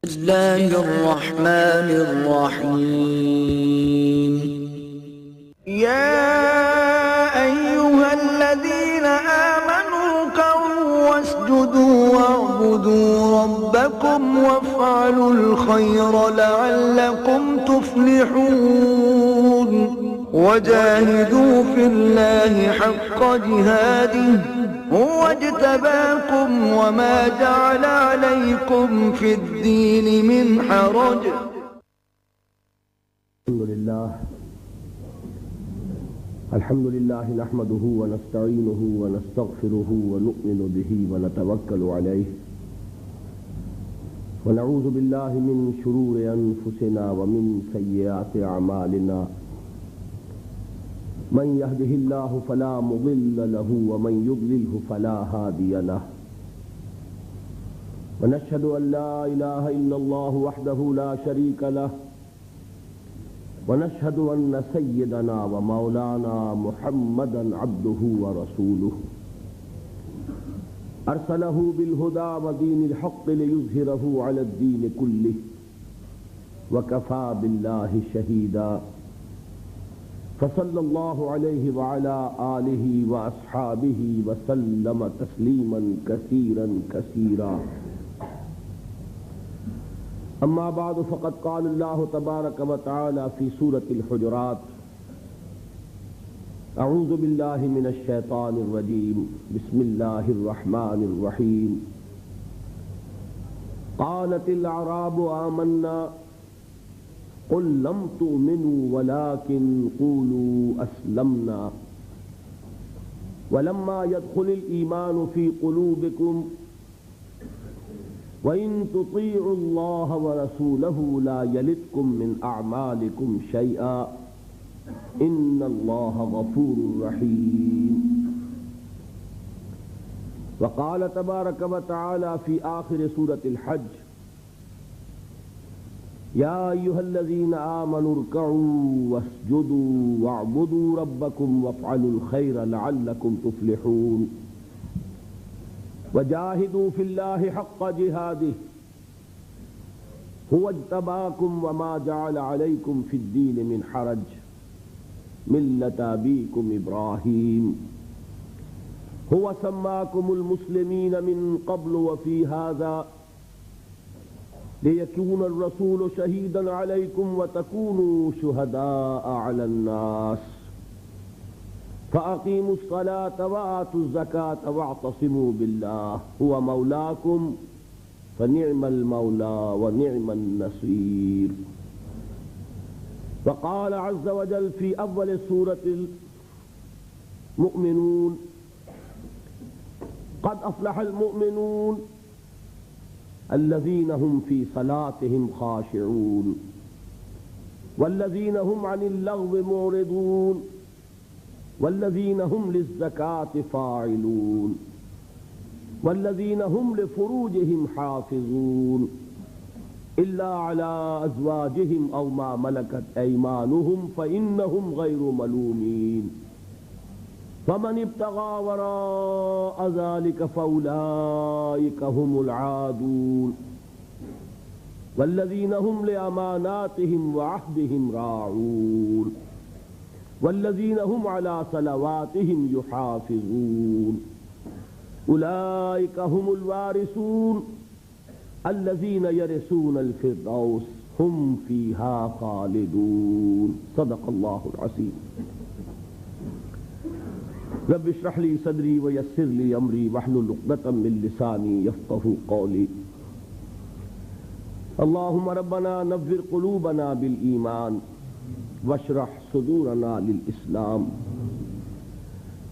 بسم الله الرحمن الرحيم. يا أيها الذين آمنوا اركعوا واسجدوا واعبدوا ربكم وافعلوا الخير لعلكم تفلحون وجاهدوا في الله حق جهاده هو اجتباكم وما جعل عليكم في الدين من حرج. الحمد لله نحمده ونستعينه ونستغفره ونؤمن به ونتوكل عليه ونعوذ بالله من شرور أنفسنا ومن سيئات أعمالنا من يهده الله فلا مضل له ومن يضلله فلا هادي له ونشهد أن لا إله إلا الله وحده لا شريك له ونشهد أن سيدنا ومولانا محمدا عبده ورسوله أرسله بالهدى ودين الحق ليظهره على الدين كله وكفى بالله شهيدا فصلى الله عليه وعلى آله وأصحابه وسلم تسليما كثيرا كثيرا. أما بعد فقد قال الله تبارك وتعالى في سورة الحجرات: أعوذ بالله من الشيطان الرجيم بسم الله الرحمن الرحيم. قالت الأعراب آمنا قل لم تؤمنوا ولكن قولوا أسلمنا ولما يدخل الإيمان في قلوبكم وَإِن تُطِيعُوا اللَّهَ وَرَسُولَهُ لَا يَلِتْكُم مِّنْ أَعْمَالِكُمْ شَيْئًا إِنَّ اللَّهَ غَفُورٌ رَّحِيمٌ. وقال تبارك وتعالى في آخر سورة الحج: يا أيها الذين آمنوا اركعوا واسجدوا واعبدوا ربكم وافعلوا الخير لعلكم تفلحون وجاهدوا في الله حق جهاده هو اجتباكم وما جعل عليكم في الدين من حرج ملة أبيكم إبراهيم هو سماكم المسلمين من قبل وفي هذا ليكون الرسول شهيدا عليكم وتكونوا شهداء على الناس فأقيموا الصلاة وآتوا الزكاة واعتصموا بالله هو مولاكم فنعم المولى ونعم النصير. وقال عز وجل في أول سورة المؤمنون: قد أفلح المؤمنون الذين هم في صلاتهم خاشعون والذين هم عن اللغو معرضون والذين هم للزكاة فاعلون والذين هم لفروجهم حافظون إلا على أزواجهم أو ما ملكت أيمانهم فإنهم غير ملومين فمن ابتغى وراء ذلك فأولئك هم العادون والذين هم لأماناتهم وعهدهم راعون والذين هم على صلواتهم يحافظون أولئك هم الوارثون الذين يرثون الفردوس هم فيها خالدون. صدق الله العظيم. رب اشرح لي صدري ويسر لي أمري واحلل عقدة من لساني يفقهوا قولي. اللهم ربنا نور قلوبنا بالإيمان واشرح صدورنا للإسلام.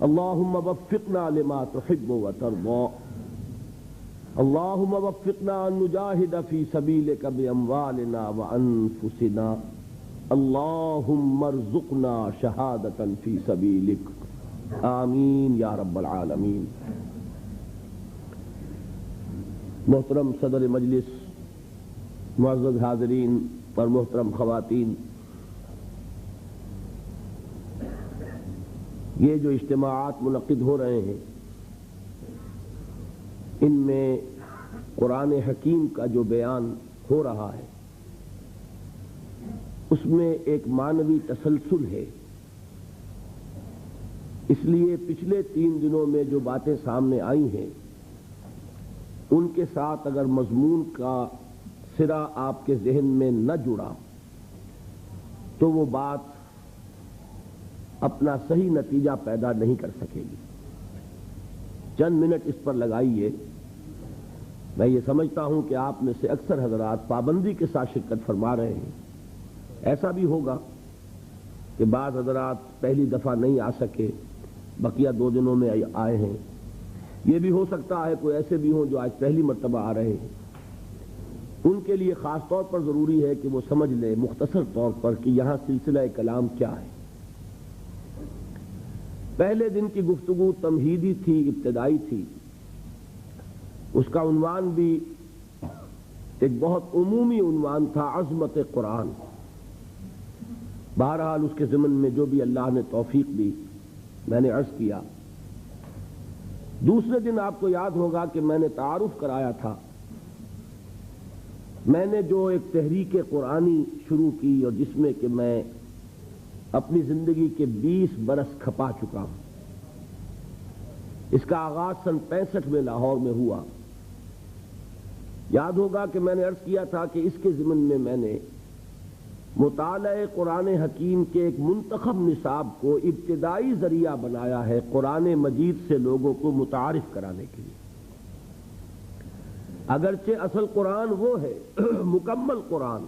اللهم وفقنا لما تحب وترضى. اللهم وفقنا أن نجاهد في سبيلك بأموالنا وأنفسنا. اللهم ارزقنا شهادة في سبيلك آمین یا رب العالمین. محترم صدر مجلس، معزز حاضرین اور محترم خواتین، یہ جو اجتماعات منعقد ہو رہے ہیں ان میں قرآن حکیم کا جو بیان ہو رہا ہے اس میں ایک معنوی تسلسل ہے. اس لیے پچھلے 3 دنوں میں جو باتیں سامنے آئی ہیں ان کے ساتھ اگر مضمون کا سرا آپ کے ذہن میں نہ جڑا تو وہ بات اپنا صحیح نتیجہ پیدا نہیں کر سکے گی. چند منٹ اس پر لگائیے. میں یہ سمجھتا ہوں کہ آپ میں سے اکثر حضرات پابندی کے ساتھ شرکت فرما رہے ہیں. ایسا بھی ہوگا کہ بعض حضرات پہلی دفعہ نہیں آ سکے، بقیہ 2 دنوں میں آئے ہیں. یہ بھی ہو سکتا ہے کوئی ایسے بھی ہوں جو آج پہلی مرتبہ آ رہے ہیں. ان کے لیے خاص طور پر ضروری ہے کہ وہ سمجھ لیں مختصر طور پر کہ یہاں سلسلہ کلام کیا ہے. پہلے دن کی گفتگو تمہیدی تھی، ابتدائی تھی. اس کا عنوان بھی ایک بہت عمومی عنوان تھا، عظمت قرآن. بہرحال اس کے ضمن میں جو بھی اللہ نے توفیق دی میں نے عرض کیا. دوسرے دن آپ کو یاد ہوگا کہ میں نے تعارف کرایا تھا. میں نے جو ایک تحریک قرآنی شروع کی اور جس میں کہ میں اپنی زندگی کے 20 برس کھپا چکا ہوں. اس کا آغاز سن 65 میں لاہور میں ہوا. یاد ہوگا کہ میں نے عرض کیا تھا کہ اس کے ضمن میں میں نے مطالعہ قرآن حکیم کے ایک منتخب نصاب کو ابتدائی ذریعہ بنایا ہے قرآن مجید سے لوگوں کو متعارف کرانے کے لیے. اگرچہ اصل قرآن وہ ہے مکمل قرآن،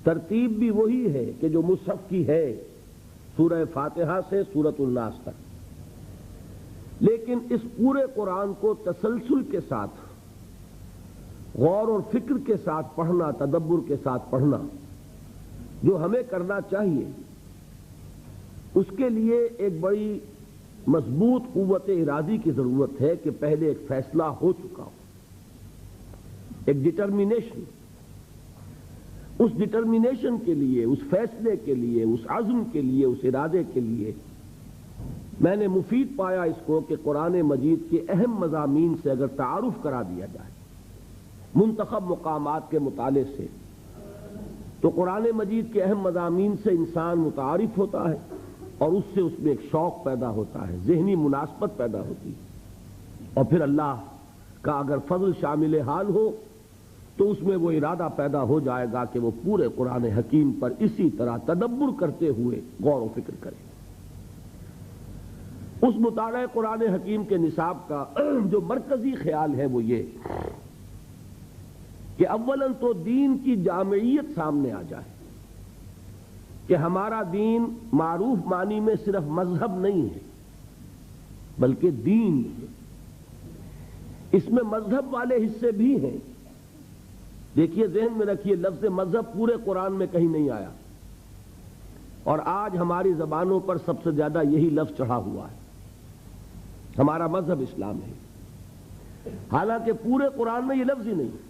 ترتیب بھی وہی ہے کہ جو مصحف کی ہے سورہ فاتحہ سے سورۃ الناس تک، لیکن اس پورے قرآن کو تسلسل کے ساتھ، غور اور فکر کے ساتھ پڑھنا، تدبر کے ساتھ پڑھنا جو ہمیں کرنا چاہیے، اس کے لیے ایک بڑی مضبوط قوت ارادی کی ضرورت ہے کہ پہلے ایک فیصلہ ہو چکا ہو، ایک ڈٹرمینیشن. اس ڈٹرمینیشن کے لیے، اس فیصلے کے لیے، اس عزم کے لیے، اس ارادے کے لیے میں نے مفید پایا اس کو کہ قرآن مجید کے اہم مضامین سے اگر تعارف کرا دیا جائے منتخب مقامات کے مطالعے سے، تو قرآن مجید کے اہم مضامین سے انسان متعارف ہوتا ہے اور اس سے اس میں ایک شوق پیدا ہوتا ہے، ذہنی مناسبت پیدا ہوتی ہے. اور پھر اللہ کا اگر فضل شامل حال ہو تو اس میں وہ ارادہ پیدا ہو جائے گا کہ وہ پورے قرآن حکیم پر اسی طرح تدبر کرتے ہوئے غور و فکر کرے. اس مطالعہ قرآن حکیم کے نصاب کا جو مرکزی خیال ہے وہ یہ کہ اولاً تو دین کی جامعیت سامنے آ جائے کہ ہمارا دین معروف معنی میں صرف مذہب نہیں ہے بلکہ دین ہے. اس میں مذہب والے حصے بھی ہیں. دیکھیے ذہن میں رکھیے لفظ مذہب پورے قرآن میں کہیں نہیں آیا اور آج ہماری زبانوں پر سب سے زیادہ یہی لفظ چڑھا ہوا ہے. ہمارا مذہب اسلام ہے، حالانکہ پورے قرآن میں یہ لفظ ہی نہیں.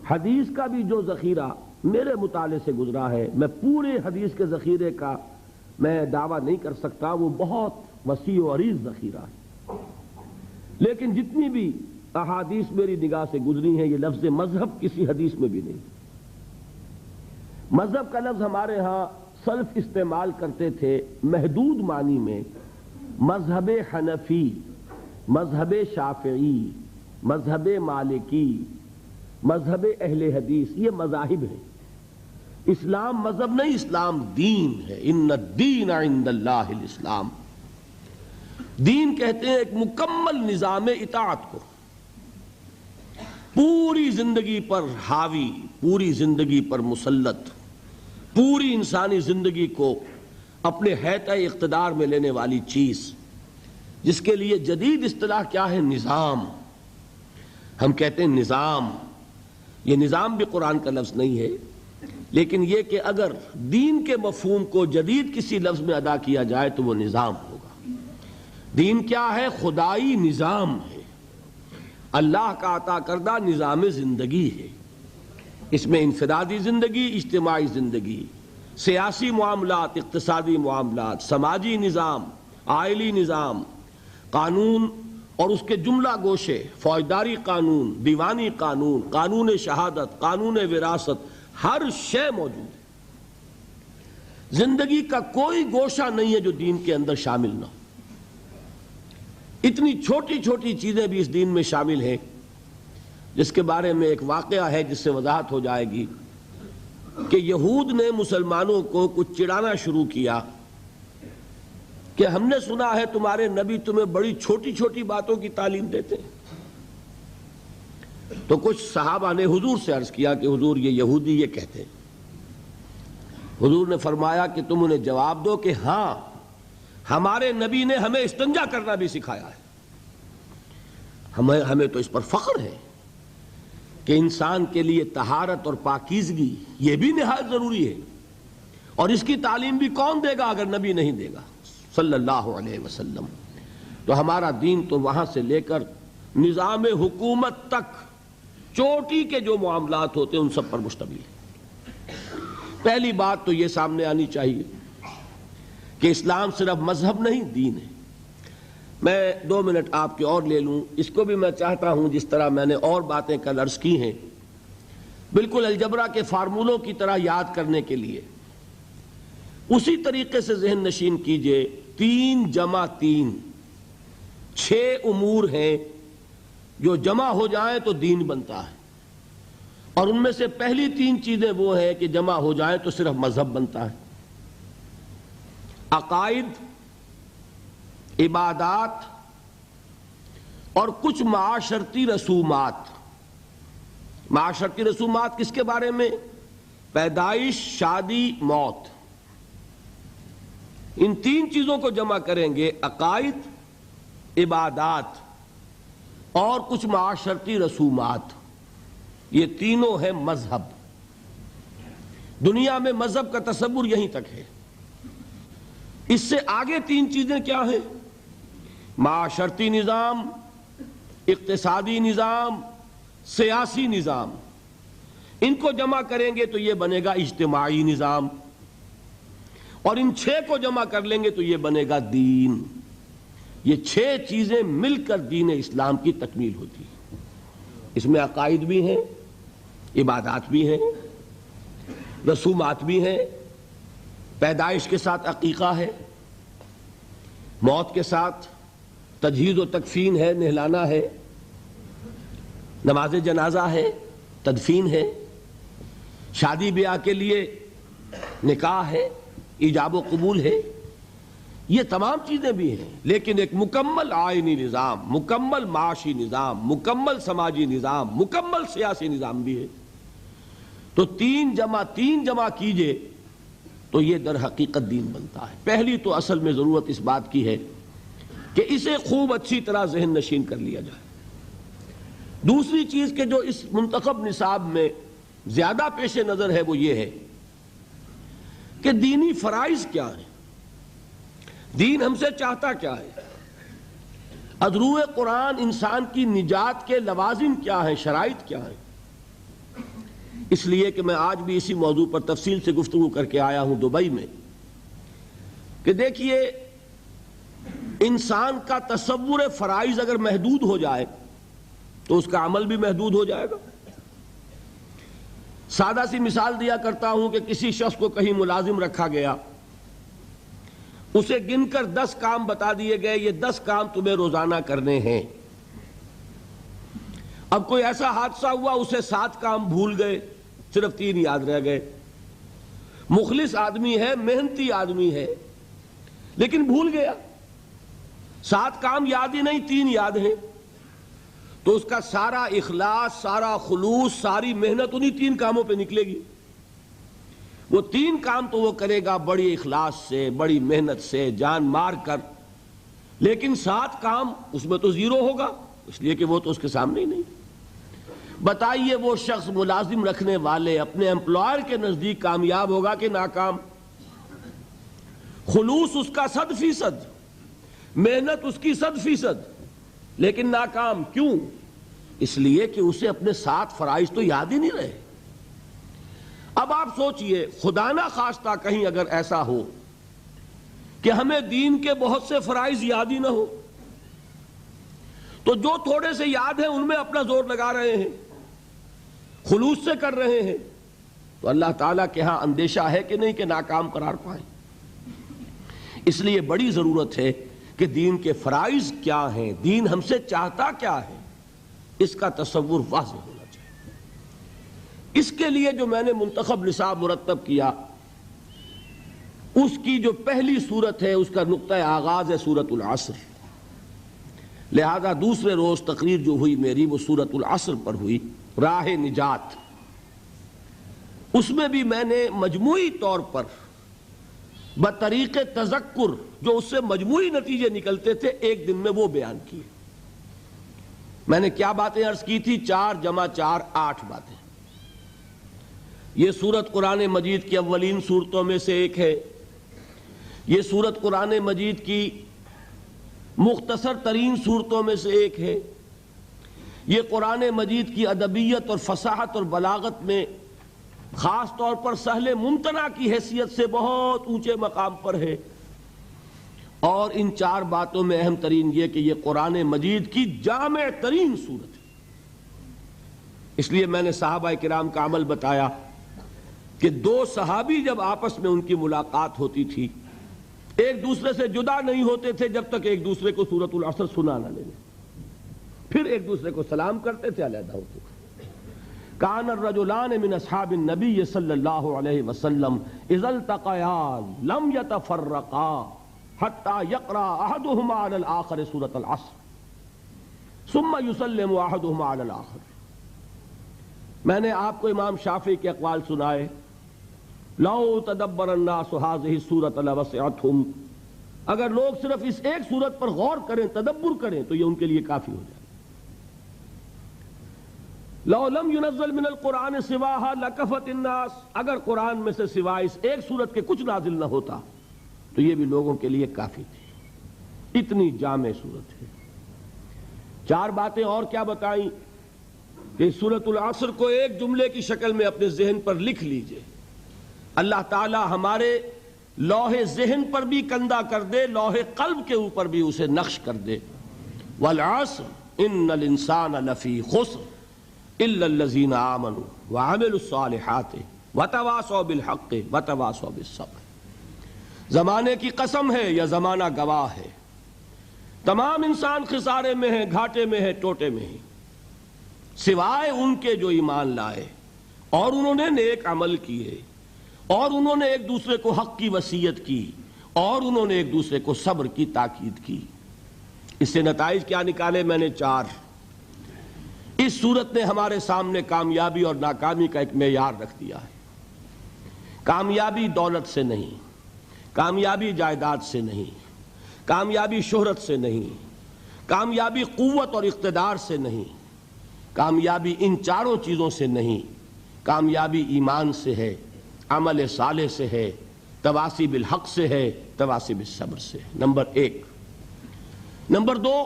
حدیث کا بھی جو ذخیرہ میرے مطالعے سے گزرا ہے، میں پورے حدیث کے ذخیرے کا میں دعویٰ نہیں کر سکتا، وہ بہت وسیع و عریض ذخیرہ ہے، لیکن جتنی بھی احادیث میری نگاہ سے گزری ہیں یہ لفظ مذہب کسی حدیث میں بھی نہیں. مذہب کا لفظ ہمارے ہاں سلف استعمال کرتے تھے محدود معنی میں، مذہب حنفی، مذہب شافعی، مذہب مالکی، مذہب اہل حدیث، یہ مذاہب ہیں. اسلام مذہب نہیں، اسلام دین ہے. ان الدین عند اللہ الاسلام. دین کہتے ہیں ایک مکمل نظام اطاعت کو، پوری زندگی پر حاوی، پوری زندگی پر مسلط، پوری انسانی زندگی کو اپنے حیطۂ اقتدار میں لینے والی چیز، جس کے لیے جدید اصطلاح کیا ہے؟ نظام. ہم کہتے ہیں نظام. یہ نظام بھی قرآن کا لفظ نہیں ہے، لیکن یہ کہ اگر دین کے مفہوم کو جدید کسی لفظ میں ادا کیا جائے تو وہ نظام ہوگا. دین کیا ہے؟ خدائی نظام ہے، اللہ کا عطا کردہ نظام زندگی ہے. اس میں انفرادی زندگی، اجتماعی زندگی، سیاسی معاملات، اقتصادی معاملات، سماجی نظام، آئلی نظام، قانون اور اس کے جملہ گوشے، فوجداری قانون، دیوانی قانون، قانون شہادت، قانون وراثت، ہر شے موجود ہے۔ زندگی کا کوئی گوشہ نہیں ہے جو دین کے اندر شامل نہ ہو۔ اتنی چھوٹی چھوٹی چیزیں بھی اس دین میں شامل ہیں، جس کے بارے میں ایک واقعہ ہے جس سے وضاحت ہو جائے گی کہ یہود نے مسلمانوں کو کچھ چڑھانا شروع کیا کہ ہم نے سنا ہے تمہارے نبی تمہیں بڑی چھوٹی چھوٹی باتوں کی تعلیم دیتے ہیں۔ تو کچھ صحابہ نے حضور سے عرض کیا کہ حضور یہ یہودی یہ کہتے ہیں۔ حضور نے فرمایا کہ تم انہیں جواب دو کہ ہاں، ہمارے نبی نے ہمیں استنجا کرنا بھی سکھایا ہے۔ ہمیں تو اس پر فخر ہے کہ انسان کے لیے طہارت اور پاکیزگی یہ بھی نہایت ضروری ہے، اور اس کی تعلیم بھی کون دے گا اگر نبی نہیں دے گا صلی اللہ علیہ وسلم۔ تو ہمارا دین تو وہاں سے لے کر نظام حکومت تک چوٹی کے جو معاملات ہوتے ہیں ان سب پر مشتمل ہے۔ پہلی بات تو یہ سامنے آنی چاہیے کہ اسلام صرف مذہب نہیں، دین ہے۔ میں 2 منٹ آپ کے اور لے لوں، اس کو بھی میں چاہتا ہوں جس طرح میں نے اور باتیں کل عرض کی ہیں، بالکل الجبرا کے فارمولوں کی طرح یاد کرنے کے لیے اسی طریقے سے ذہن نشین کیجئے۔ 3 جمع 3، 6 امور ہیں جو جمع ہو جائیں تو دین بنتا ہے، اور ان میں سے پہلی 3 چیزیں وہ ہیں کہ جمع ہو جائیں تو صرف مذہب بنتا ہے۔ عقائد، عبادات اور کچھ معاشرتی رسومات۔ معاشرتی رسومات کس کے بارے میں؟ پیدائش، شادی، موت۔ ان 3 چیزوں کو جمع کریں گے، عقائد، عبادات اور کچھ معاشرتی رسومات، یہ تینوں ہیں مذہب۔ دنیا میں مذہب کا تصور یہیں تک ہے۔ اس سے آگے 3 چیزیں کیا ہیں؟ معاشرتی نظام، اقتصادی نظام، سیاسی نظام۔ ان کو جمع کریں گے تو یہ بنے گا اجتماعی نظام، اور ان 6 کو جمع کر لیں گے تو یہ بنے گا دین۔ یہ 6 چیزیں مل کر دین اسلام کی تکمیل ہوتی ہے۔ اس میں عقائد بھی ہیں، عبادات بھی ہیں، رسومات بھی ہیں، پیدائش کے ساتھ عقیقہ ہے، موت کے ساتھ تجہیز و تکفین ہے، نہلانا ہے، نماز جنازہ ہے، تدفین ہے، شادی بیاہ کے لیے نکاح ہے، ایجاب و قبول ہے۔ یہ تمام چیزیں بھی ہیں، لیکن ایک مکمل آئینی نظام، مکمل معاشی نظام، مکمل سماجی نظام، مکمل سیاسی نظام بھی ہے۔ تو 3 جمع 3 جمع کیجئے تو یہ در حقیقت دین بنتا ہے۔ پہلی تو اصل میں ضرورت اس بات کی ہے کہ اسے خوب اچھی طرح ذہن نشین کر لیا جائے۔ دوسری چیز کہ جو اس منتخب نصاب میں زیادہ پیش نظر ہے وہ یہ ہے کہ دینی فرائض کیا ہیں، دین ہم سے چاہتا کیا ہے، ادروع قرآن انسان کی نجات کے لوازم کیا ہیں، شرائط کیا ہیں۔ اس لیے کہ میں آج بھی اسی موضوع پر تفصیل سے گفتگو کر کے آیا ہوں دبئی میں، کہ دیکھیے انسان کا تصور فرائض اگر محدود ہو جائے تو اس کا عمل بھی محدود ہو جائے گا۔ سادہ سی مثال دیا کرتا ہوں کہ کسی شخص کو کہیں ملازم رکھا گیا، اسے گن کر 10 کام بتا دیے گئے، یہ 10 کام تمہیں روزانہ کرنے ہیں۔ اب کوئی ایسا حادثہ ہوا اسے 7 کام بھول گئے، صرف 3 یاد رہ گئے۔ مخلص آدمی ہے، محنتی آدمی ہے، لیکن بھول گیا، 7 کام یاد ہی نہیں، 3 یاد ہیں۔ تو اس کا سارا اخلاص، سارا خلوص، ساری محنت انہی 3 کاموں پہ نکلے گی۔ وہ 3 کام تو وہ کرے گا بڑی اخلاص سے، بڑی محنت سے، جان مار کر، لیکن 7 کام اس میں تو 0 ہوگا، اس لیے کہ وہ تو اس کے سامنے ہی نہیں۔ بتائیے وہ شخص ملازم رکھنے والے اپنے امپلائر کے نزدیک کامیاب ہوگا کہ ناکام؟ خلوص اس کا 100%، محنت اس کی 100%، لیکن ناکام۔ کیوں؟ اس لیے کہ اسے اپنے 7 فرائض تو یاد ہی نہیں رہے۔ اب آپ سوچئے خدا نہ خواستہ کہیں اگر ایسا ہو کہ ہمیں دین کے بہت سے فرائض یاد ہی نہ ہو، تو جو تھوڑے سے یاد ہیں ان میں اپنا زور لگا رہے ہیں، خلوص سے کر رہے ہیں، تو اللہ تعالیٰ کے ہاں اندیشہ ہے کہ نہیں کہ ناکام قرار پائیں۔ اس لیے بڑی ضرورت ہے کہ دین کے فرائض کیا ہیں، دین ہم سے چاہتا کیا ہے، اس کا تصور واضح ہونا چاہیے۔ اس کے لیے جو میں نے منتخب نصاب مرتب کیا، اس کی جو پہلی صورت ہے اس کا نقطہ آغاز ہے سورۃ العصر، لہذا دوسرے روز تقریر جو ہوئی میری وہ سورۃ العصر پر ہوئی، راہ نجات۔ اس میں بھی میں نے مجموعی طور پر بطریق تذکر جو اس سے مجموعی نتیجے نکلتے تھے ایک دن میں وہ بیان کیے۔ میں نے کیا باتیں عرض کی تھی؟ 4 × 4 8 باتیں۔ یہ سورت قرآن مجید کی اولین صورتوں میں سے ایک ہے، یہ سورت قرآن مجید کی مختصر ترین صورتوں میں سے ایک ہے، یہ قرآن مجید کی ادبیت اور فصاحت اور بلاغت میں خاص طور پر سہل ممتنع کی حیثیت سے بہت اونچے مقام پر ہے، اور ان 4 باتوں میں اہم ترین یہ کہ یہ قرآن مجید کی جامع ترین صورت ہے۔ اس لیے میں نے صحابہ کرام کا عمل بتایا کہ 2 صحابی جب آپس میں ان کی ملاقات ہوتی تھی ایک دوسرے سے جدا نہیں ہوتے تھے جب تک ایک دوسرے کو سورۃ العصر سنا نہ لیں، پھر ایک دوسرے کو سلام کرتے تھے، علیحدہ ہوتے تھے۔ کان الرجلان من اصحاب النبی صلی اللہ علیہ وسلم اذا التقیا لم يتفرقا حتى يقرأ احدهما على الاخر سورۃ العصر ثم يسلم احدهما على الاخر۔ میں نے آپ کو امام شافعی کے اقوال سنائے، لو تدبر الناس هذه السورۃ لوسعتهم، اگر لوگ صرف اس ایک سورت پر غور کریں، تدبر کریں تو یہ ان کے لیے کافی ہو جائے۔ لو لم ينزل من القرآن سواها لکفت الناس، اگر قرآن میں سے سوائے اس ایک سورت کے کچھ نازل نہ ہوتا تو یہ بھی لوگوں کے لیے کافی تھی، اتنی جامع سورت ہے۔ 4 باتیں اور کیا بتائیں کہ سورۃ العصر کو ایک جملے کی شکل میں اپنے ذہن پر لکھ لیجئے، اللہ تعالی ہمارے لوح ذہن پر بھی کندہ کر دے، لوح قلب کے اوپر بھی اسے نقش کر دے۔ والعصر ان الانسان لفی خسر الا الذین آمنوا وعملوا الصالحات وتواصوا بالحق وتواصوا بالصبر۔ زمانے کی قسم ہے یا زمانہ گواہ ہے، تمام انسان خسارے میں ہیں، گھاٹے میں ہیں، ٹوٹے میں ہیں، سوائے ان کے جو ایمان لائے اور انہوں نے نیک عمل کیے اور انہوں نے ایک دوسرے کو حق کی وصیت کی اور انہوں نے ایک دوسرے کو صبر کی تاکید کی۔ اس سے نتائج کیا نکالے؟ میں نے 4۔ اس صورت نے ہمارے سامنے کامیابی اور ناکامی کا ایک معیار رکھ دیا ہے۔ کامیابی دولت سے نہیں، کامیابی جائیداد سے نہیں، کامیابی شہرت سے نہیں، کامیابی قوت اور اقتدار سے نہیں، کامیابی ان 4 چیزوں سے نہیں، کامیابی ایمان سے ہے، عمل صالح سے ہے، تواصی بالحق سے ہے، تواصی بالصبر سے ہے۔ نمبر 1۔ نمبر 2،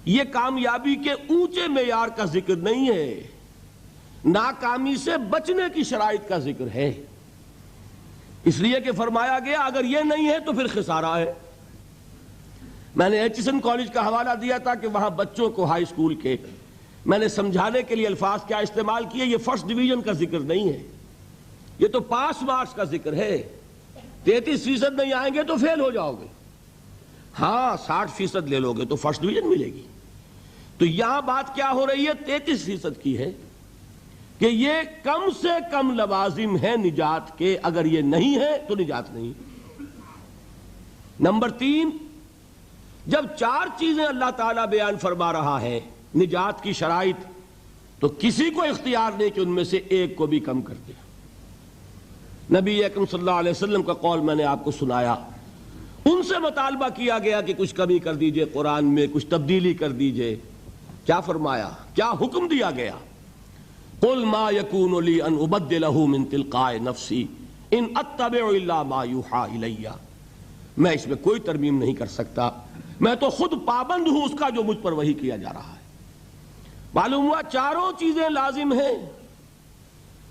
یہ کامیابی کے اونچے معیار کا ذکر نہیں ہے، ناکامی سے بچنے کی شرائط کا ذکر ہے، اس لیے کہ فرمایا گیا اگر یہ نہیں ہے تو پھر خسارہ ہے۔ میں نے ایچسن کالج کا حوالہ دیا تھا کہ وہاں بچوں کو ہائی اسکول کے میں نے سمجھانے کے لیے الفاظ کیا استعمال کیے، یہ فرسٹ ڈویژن کا ذکر نہیں ہے، یہ تو پاس مارکس کا ذکر ہے۔ 33% نہیں آئیں گے تو فیل ہو جاؤ گے، ہاں 60% لے لو گے تو فرسٹ ڈویژن ملے گی۔ تو یہاں بات کیا ہو رہی ہے؟ 33% کی ہے کہ یہ کم سے کم لوازم ہے نجات کے، اگر یہ نہیں ہے تو نجات نہیں۔ نمبر 3، جب 4 چیزیں اللہ تعالیٰ بیان فرما رہا ہے نجات کی شرائط، تو کسی کو اختیار نہیں کہ ان میں سے ایک کو بھی کم کر دے۔ نبی اکرم صلی اللہ علیہ وسلم کا قول میں نے آپ کو سنایا، ان سے مطالبہ کیا گیا کہ کچھ کمی کر دیجئے، قرآن میں کچھ تبدیلی کر دیجئے۔ کیا فرمایا؟ کیا حکم دیا گیا؟ قل ما یکون لی ان ابدلہ من تلقاء نفسی ان اتبع الا ما یوحی الی، میں اس میں کوئی ترمیم نہیں کر سکتا، میں تو خود پابند ہوں اس کا جو مجھ پر وحی کیا جا رہا ہے۔ معلوم ہوا 4 چیزیں لازم ہیں،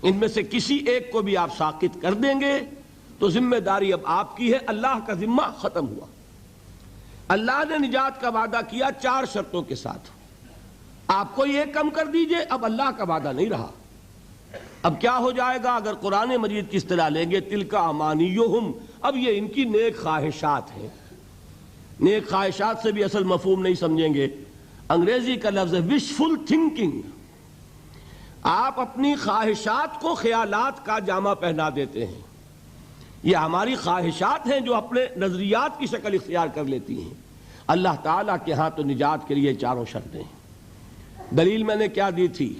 ان میں سے کسی ایک کو بھی آپ ساقط کر دیں گے تو ذمہ داری اب آپ کی ہے، اللہ کا ذمہ ختم ہوا۔ اللہ نے نجات کا وعدہ کیا 4 شرطوں کے ساتھ. آپ کوئی ایک کم کر دیجئے، اب اللہ کا وعدہ نہیں رہا. اب کیا ہو جائے گا اگر قرآن مجید کی اصطلاح لیں گے؟ تلک امانیہم، اب یہ ان کی نیک خواہشات ہیں. نیک خواہشات سے بھی اصل مفہوم نہیں سمجھیں گے. انگریزی کا لفظ ہے وشفل تھنکنگ. آپ اپنی خواہشات کو خیالات کا جامہ پہنا دیتے ہیں. یہ ہماری خواہشات ہیں جو اپنے نظریات کی شکل اختیار کر لیتی ہیں. اللہ تعالیٰ کے ہاں تو نجات کے لیے 4 شرطیں ہیں. دلیل میں نے کیا دی تھی؟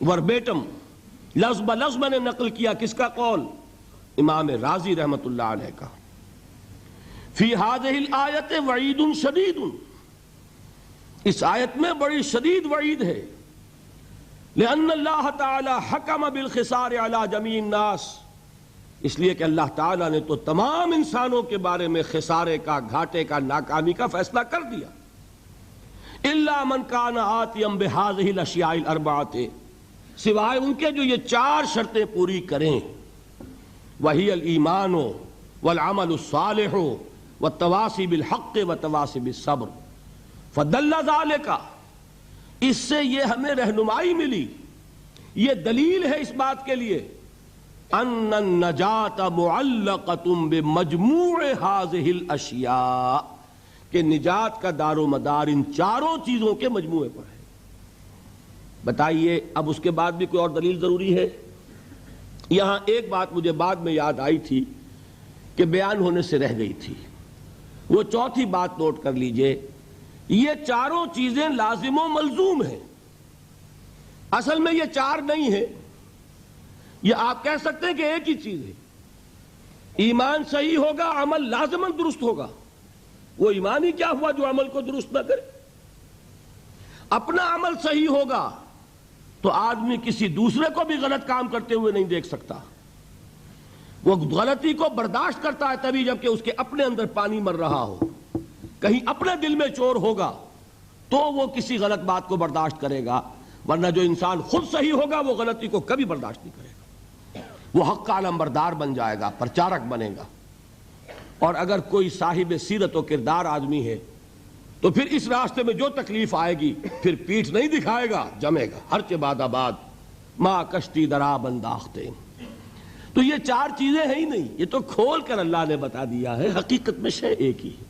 وربیٹم، لفظ بلفظ میں نے نقل کیا. کس کا قول؟ امام رازی رحمت اللہ علیہ کا. فی ہذہ الآیت وعید شدید، اس آیت میں بڑی شدید وعید ہے. لأن اللہ تعالی حکم بالخسار علی جمیع الناس، اس لیے کہ اللہ تعالیٰ نے تو تمام انسانوں کے بارے میں خسارے کا، گھاٹے کا، ناکامی کا فیصلہ کر دیا. الا من کان آتیا بہذہ الاشیاء الاربعۃ، سوائے ان کے جو یہ 4 شرطیں پوری کریں. وہی الایمان والعمل الصالح والتواصی بالحق والتواصی بالصبر. فدل ذلک، اس سے یہ ہمیں رہنمائی ملی، یہ دلیل ہے اس بات کے لیے ان النجات معلقۃ بمجموع هذه الاشیاء، کہ نجات کا دار و مدار ان 4 چیزوں کے مجموعے پر ہے. بتائیے اب اس کے بعد بھی کوئی اور دلیل ضروری ہے؟ یہاں ایک بات مجھے بعد میں یاد آئی تھی کہ بیان ہونے سے رہ گئی تھی. وہ 4تھی بات نوٹ کر لیجئے. یہ 4 چیزیں لازم و ملزوم ہیں. اصل میں یہ 4 نہیں ہیں، یہ آپ کہہ سکتے ہیں کہ ایک ہی چیز ہے. ایمان صحیح ہوگا، عمل لازماً درست ہوگا. وہ ایمان ہی کیا ہوا جو عمل کو درست نہ کرے؟ اپنا عمل صحیح ہوگا تو آدمی کسی دوسرے کو بھی غلط کام کرتے ہوئے نہیں دیکھ سکتا. وہ غلطی کو برداشت کرتا ہے تبھی جب کہ اس کے اپنے اندر پانی مر رہا ہو. کہیں اپنے دل میں چور ہوگا تو وہ کسی غلط بات کو برداشت کرے گا، ورنہ جو انسان خود صحیح ہوگا وہ غلطی کو کبھی برداشت نہیں کرے گا. وہ حق کا علمبردار بن جائے گا، پرچارک بنے گا. اور اگر کوئی صاحب سیرت و کردار آدمی ہے تو پھر اس راستے میں جو تکلیف آئے گی پھر پیٹھ نہیں دکھائے گا، جمے گا. ہر چہ باد آباد ما کشتی درا بنداختے. تو یہ 4 چیزیں ہیں ہی نہیں، یہ تو کھول کر اللہ نے بتا دیا ہے. حقیقت میں شے ایک ہی ہے.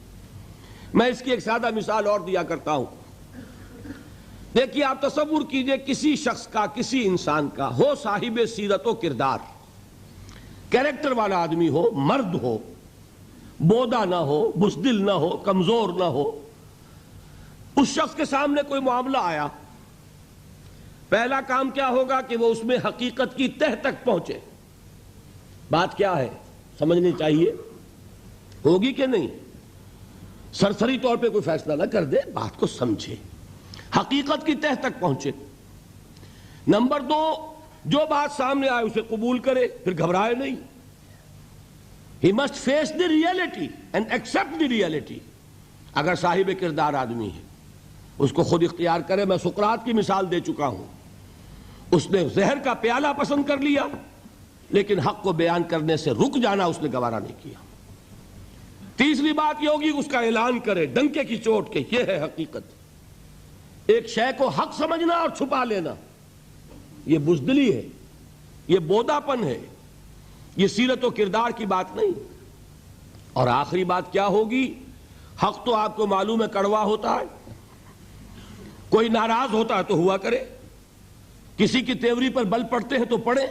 میں اس کی ایک سادہ مثال اور دیا کرتا ہوں. دیکھیے آپ تصور کیجئے کسی شخص کا، کسی انسان کا ہو صاحب سیرت و کردار، کیریکٹر والا آدمی ہو، مرد ہو، بودا نہ ہو، بزدل نہ ہو، کمزور نہ ہو. اس شخص کے سامنے کوئی معاملہ آیا، پہلا کام کیا ہوگا کہ وہ اس میں حقیقت کی تہ تک پہنچے. بات کیا ہے سمجھنی چاہیے، ہوگی کہ نہیں؟ سرسری طور پہ کوئی فیصلہ نہ کر دے، بات کو سمجھے، حقیقت کی تہ تک پہنچے. نمبر 2، جو بات سامنے آئے اسے قبول کرے، پھر گھبرائے نہیں. He must face the reality and accept the reality. اگر صاحب کردار آدمی ہے اس کو خود اختیار کرے. میں سقراط کی مثال دے چکا ہوں. اس نے زہر کا پیالہ پسند کر لیا لیکن حق کو بیان کرنے سے رک جانا اس نے گوارا نہیں کیا. تیسری بات یہ ہوگی اس کا اعلان کرے ڈنکے کی چوٹ کے، یہ ہے حقیقت. ایک شے کو حق سمجھنا اور چھپا لینا یہ بزدلی ہے، یہ بوداپن ہے، یہ سیرت و کردار کی بات نہیں. اور آخری بات کیا ہوگی؟ حق تو آپ کو معلوم ہے کڑوا ہوتا ہے. کوئی ناراض ہوتا ہے تو ہوا کرے، کسی کی تیوری پر بل پڑتے ہیں تو پڑے،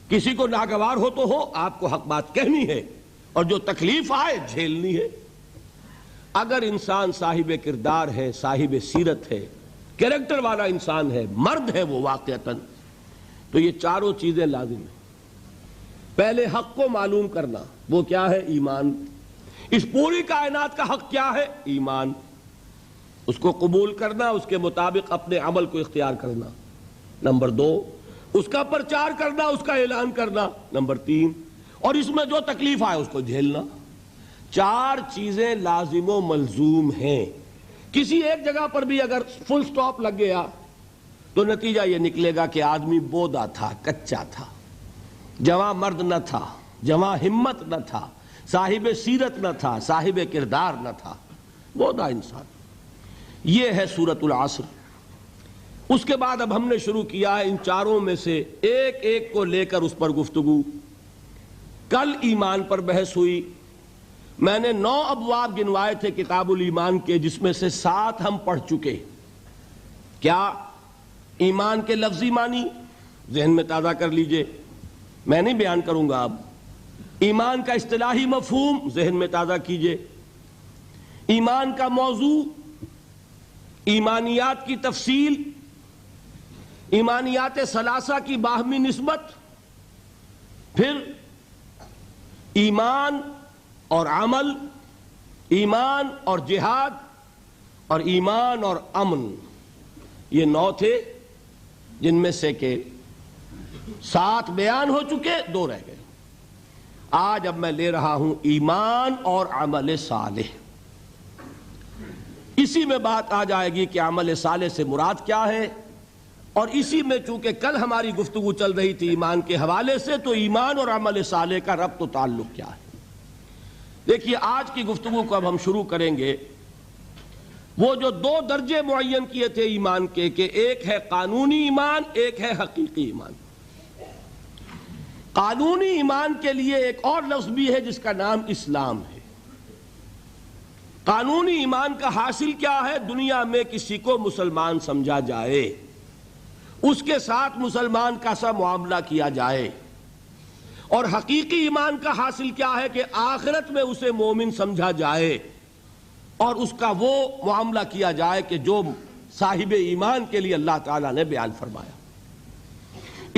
کسی کو ناگوار ہو تو ہو. آپ کو حق بات کہنی ہے اور جو تکلیف آئے جھیلنی ہے. اگر انسان صاحب کردار ہے، صاحب سیرت ہے، کیریکٹر والا انسان ہے، مرد ہے وہ واقعتاً، تو یہ 4 چیزیں لازم ہیں. پہلے حق کو معلوم کرنا، وہ کیا ہے؟ ایمان. اس پوری کائنات کا حق کیا ہے؟ ایمان. اس کو قبول کرنا، اس کے مطابق اپنے عمل کو اختیار کرنا. نمبر 2، اس کا پرچار کرنا، اس کا اعلان کرنا. نمبر 3، اور اس میں جو تکلیف آئے اس کو جھیلنا. 4 چیزیں لازم و ملزوم ہیں. کسی ایک جگہ پر بھی اگر فل سٹاپ لگ گیا تو نتیجہ یہ نکلے گا کہ آدمی بودا تھا، کچا تھا، جواں مرد نہ تھا، جواں ہمت نہ تھا، صاحب سیرت نہ تھا، صاحب کردار نہ تھا. بودا انسان. یہ ہے سورۃ العصر. اس کے بعد اب ہم نے شروع کیا ہے ان چاروں میں سے ایک ایک کو لے کر اس پر گفتگو. کل ایمان پر بحث ہوئی. میں نے 9 ابواب گنوائے تھے کتاب الایمان کے، جس میں سے 7 ہم پڑھ چکے. کیا؟ ایمان کے لفظی معنی ذہن میں تازہ کر لیجئے، میں نہیں بیان کروں گا اب. ایمان کا اصطلاحی مفہوم ذہن میں تازہ کیجئے. ایمان کا موضوع، ایمانیات کی تفصیل، ایمانیات ثلاثہ کی باہمی نسبت، پھر ایمان اور عمل، ایمان اور جہاد، اور ایمان اور امن. یہ 9 تھے جن میں سے کہ 7 بیان ہو چکے، 2 رہ گئے. آج اب میں لے رہا ہوں ایمان اور عمل صالح. اسی میں بات آ جائے گی کہ عمل صالح سے مراد کیا ہے، اور اسی میں چونکہ کل ہماری گفتگو چل رہی تھی ایمان کے حوالے سے، تو ایمان اور عمل صالح کا ربط و تعلق کیا ہے. دیکھیے آج کی گفتگو کو اب ہم شروع کریں گے. وہ جو 2 درجے معین کیے تھے ایمان کے، کہ ایک ہے قانونی ایمان، ایک ہے حقیقی ایمان. قانونی ایمان کے لیے ایک اور لفظ بھی ہے جس کا نام اسلام ہے. قانونی ایمان کا حاصل کیا ہے؟ دنیا میں کسی کو مسلمان سمجھا جائے، اس کے ساتھ مسلمان کا سا معاملہ کیا جائے. اور حقیقی ایمان کا حاصل کیا ہے؟ کہ آخرت میں اسے مومن سمجھا جائے اور اس کا وہ معاملہ کیا جائے کہ جو صاحب ایمان کے لیے اللہ تعالیٰ نے بیان فرمایا.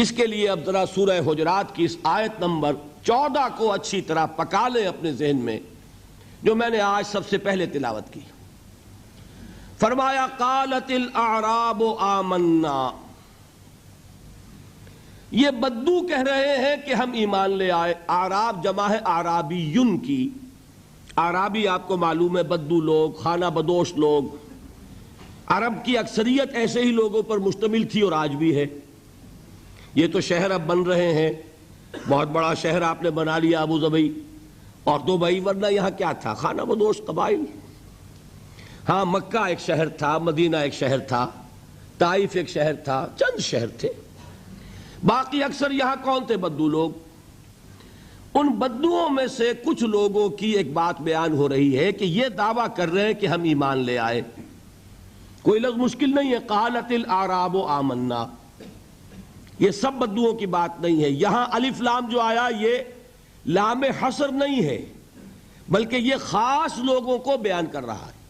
اس کے لیے اب ذرا سورہ حجرات کی اس آیت نمبر 14 کو اچھی طرح پکا لیں اپنے ذہن میں، جو میں نے آج سب سے پہلے تلاوت کی. فرمایا قالت الاعراب آمنا. یہ بدو کہہ رہے ہیں کہ ہم ایمان لے آئے. اعراب جمع ہے اعرابیون کی. اعرابی آپ کو معلوم ہے بدو لوگ، خانہ بدوش لوگ. عرب کی اکثریت ایسے ہی لوگوں پر مشتمل تھی اور آج بھی ہے. یہ تو شہر اب بن رہے ہیں، بہت بڑا شہر آپ نے بنا لیا ابو ظبی اور دبئی، ورنہ یہاں کیا تھا؟ خانہ بدوش قبائل. ہاں مکہ ایک شہر تھا، مدینہ ایک شہر تھا، طائف ایک شہر تھا، چند شہر تھے. باقی اکثر یہاں کون تھے؟ بدو لوگ. ان بدوؤں میں سے کچھ لوگوں کی ایک بات بیان ہو رہی ہے کہ یہ دعویٰ کر رہے ہیں کہ ہم ایمان لے آئے. کوئی لفظ مشکل نہیں ہے. قالت الاعراب آمنا، یہ سب بدوؤں کی بات نہیں ہے. یہاں الف لام جو آیا یہ لام حصر نہیں ہے، بلکہ یہ خاص لوگوں کو بیان کر رہا ہے.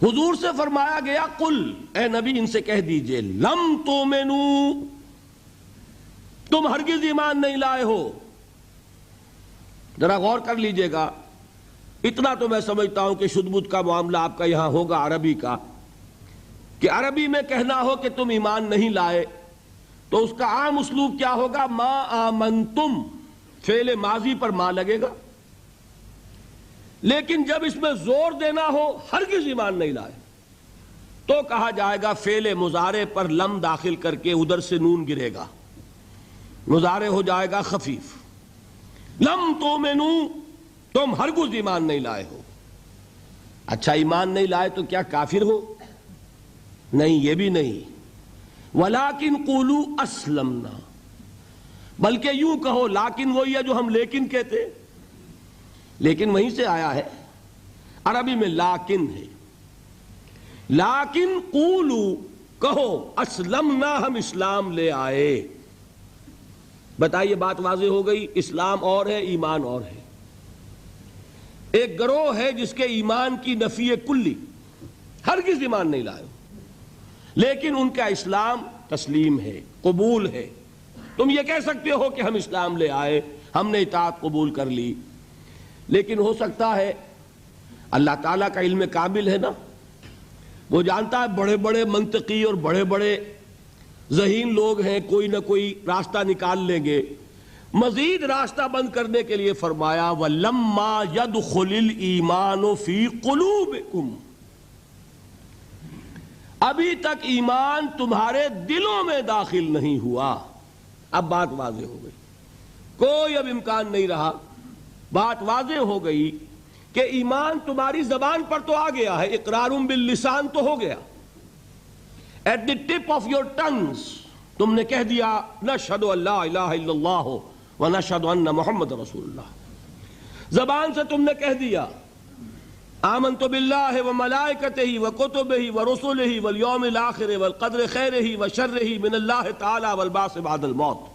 حضور سے فرمایا گیا قل، اے نبی ان سے کہہ دیجئے، لم تؤمنوا، تم ہرگز ایمان نہیں لائے ہو. ذرا غور کر لیجئے گا. اتنا تو میں سمجھتا ہوں کہ شد بد کا معاملہ آپ کا یہاں ہوگا عربی کا، کہ عربی میں کہنا ہو کہ تم ایمان نہیں لائے تو اس کا عام اسلوب کیا ہوگا؟ ما آمنتم، فعل ماضی پر ما لگے گا. لیکن جب اس میں زور دینا ہو ہرگز ایمان نہیں لائے تو کہا جائے گا فعل مضارع پر لم داخل کر کے ادھر سے نون گرے گا، مضارع ہو جائے گا خفیف. لم تؤمنوا، تم ہرگز ایمان نہیں لائے ہو. اچھا ایمان نہیں لائے تو کیا کافر ہو؟ نہیں، یہ بھی نہیں. ولیکن قولوا اسلمنا، بلکہ یوں کہو، لیکن وہی ہے جو ہم لیکن کہتے، لیکن وہیں سے آیا ہے. عربی میں لیکن ہے. لیکن قولوا، کہو، اسلمنا، ہم اسلام لے آئے. بتائیے بات واضح ہو گئی. اسلام اور ہے، ایمان اور ہے. ایک گروہ ہے جس کے ایمان کی نفی کلی، ہرگز ایمان نہیں لائے، لیکن ان کا اسلام تسلیم ہے، قبول ہے. تم یہ کہہ سکتے ہو کہ ہم اسلام لے آئے، ہم نے اطاعت قبول کر لی. لیکن ہو سکتا ہے، اللہ تعالیٰ کا علم کامل ہے نا، وہ جانتا ہے بڑے بڑے منطقی اور بڑے بڑے ذہین لوگ ہیں، کوئی نہ کوئی راستہ نکال لیں گے. مزید راستہ بند کرنے کے لیے فرمایا وَلَمَّا يَدْخُلِ الْإِيمَانُ فِي قُلُوبِكُمْ، ابھی تک ایمان تمہارے دلوں میں داخل نہیں ہوا. اب بات واضح ہو گئی، کوئی اب امکان نہیں رہا. بات واضح ہو گئی کہ ایمان تمہاری زبان پر تو آ گیا ہے، اقرار باللسان تو ہو گیا، at the tip of your tongues تم نے کہہ دیا نشہد ان لا الہ الا اللہ ونشہد ان محمد رسول اللہ، زبان سے تم نے کہہ دیا آمنت باللہ وملائکتہ وکتبہ ورسلہ والیوم الآخر والقدر خیرہ وشرہ من اللہ تعالی والبعث بعد الموت،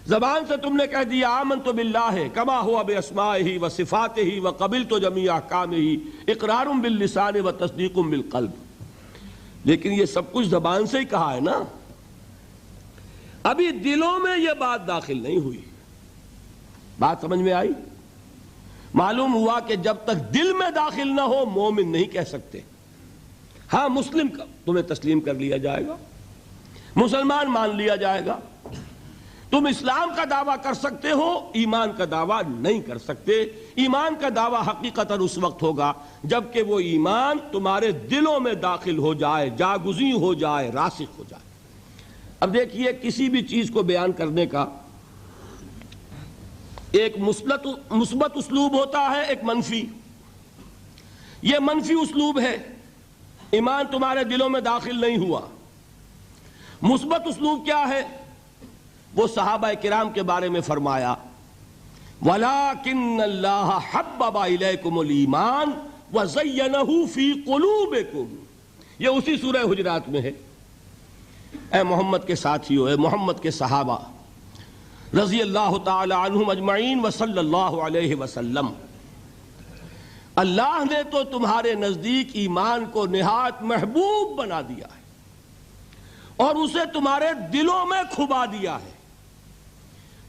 زبان سے تم نے کہہ دیا آمنت باللہ کما ہوا باسمائہ وصفاتہ وقبلت جمیع احکامہ، اقرار باللسان وتصدیق بالقلب، لیکن یہ سب کچھ زبان سے ہی کہا ہے نا، ابھی دلوں میں یہ بات داخل نہیں ہوئی۔ بات سمجھ میں آئی؟ معلوم ہوا کہ جب تک دل میں داخل نہ ہو مومن نہیں کہہ سکتے۔ ہاں مسلم کا تمہیں تسلیم کر لیا جائے گا، مسلمان مان لیا جائے گا، تم اسلام کا دعویٰ کر سکتے ہو، ایمان کا دعویٰ نہیں کر سکتے۔ ایمان کا دعویٰ حقیقتاً اس وقت ہوگا جبکہ وہ ایمان تمہارے دلوں میں داخل ہو جائے، جاگزیں ہو جائے، راسخ ہو جائے۔ اب دیکھیے کسی بھی چیز کو بیان کرنے کا ایک مثبت اسلوب ہوتا ہے، ایک منفی۔ یہ منفی اسلوب ہے، ایمان تمہارے دلوں میں داخل نہیں ہوا۔ مثبت اسلوب کیا ہے؟ وہ صحابہ کرام کے بارے میں فرمایا وَلَٰكِنَّ اللَّهَ حَبَّبَ إِلَيْكُمُ الْإِيمَانَ وَزَيَّنَهُ فِي قُلُوبِكُمْ، یہ اسی سورہ حجرات میں ہے۔ اے محمد کے ساتھیو، اے محمد کے صحابہ رضی اللہ تعالی عنہم اجمعین وصلی اللہ علیہ وسلم، اللہ نے تو تمہارے نزدیک ایمان کو نہایت محبوب بنا دیا ہے اور اسے تمہارے دلوں میں کھبا دیا ہے۔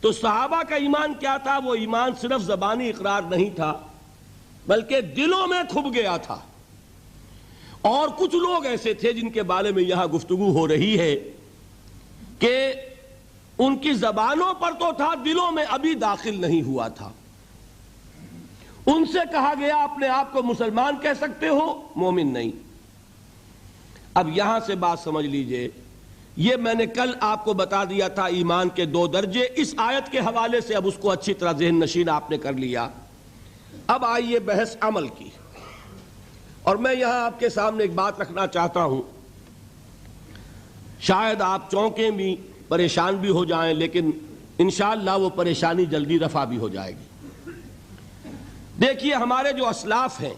تو صحابہ کا ایمان کیا تھا؟ وہ ایمان صرف زبانی اقرار نہیں تھا بلکہ دلوں میں کھب گیا تھا۔ اور کچھ لوگ ایسے تھے جن کے بارے میں یہاں گفتگو ہو رہی ہے کہ ان کی زبانوں پر تو تھا، دلوں میں ابھی داخل نہیں ہوا تھا۔ ان سے کہا گیا اپنے آپ کو مسلمان کہہ سکتے ہو، مومن نہیں۔ اب یہاں سے بات سمجھ لیجئے، یہ میں نے کل آپ کو بتا دیا تھا ایمان کے 2 درجے، اس آیت کے حوالے سے اب اس کو اچھی طرح ذہن نشین آپ نے کر لیا۔ اب آئیے بحث عمل کی، اور میں یہاں آپ کے سامنے ایک بات رکھنا چاہتا ہوں، شاید آپ چونکیں بھی، پریشان بھی ہو جائیں، لیکن انشاءاللہ وہ پریشانی جلدی رفع بھی ہو جائے گی۔ دیکھیے ہمارے جو اسلاف ہیں،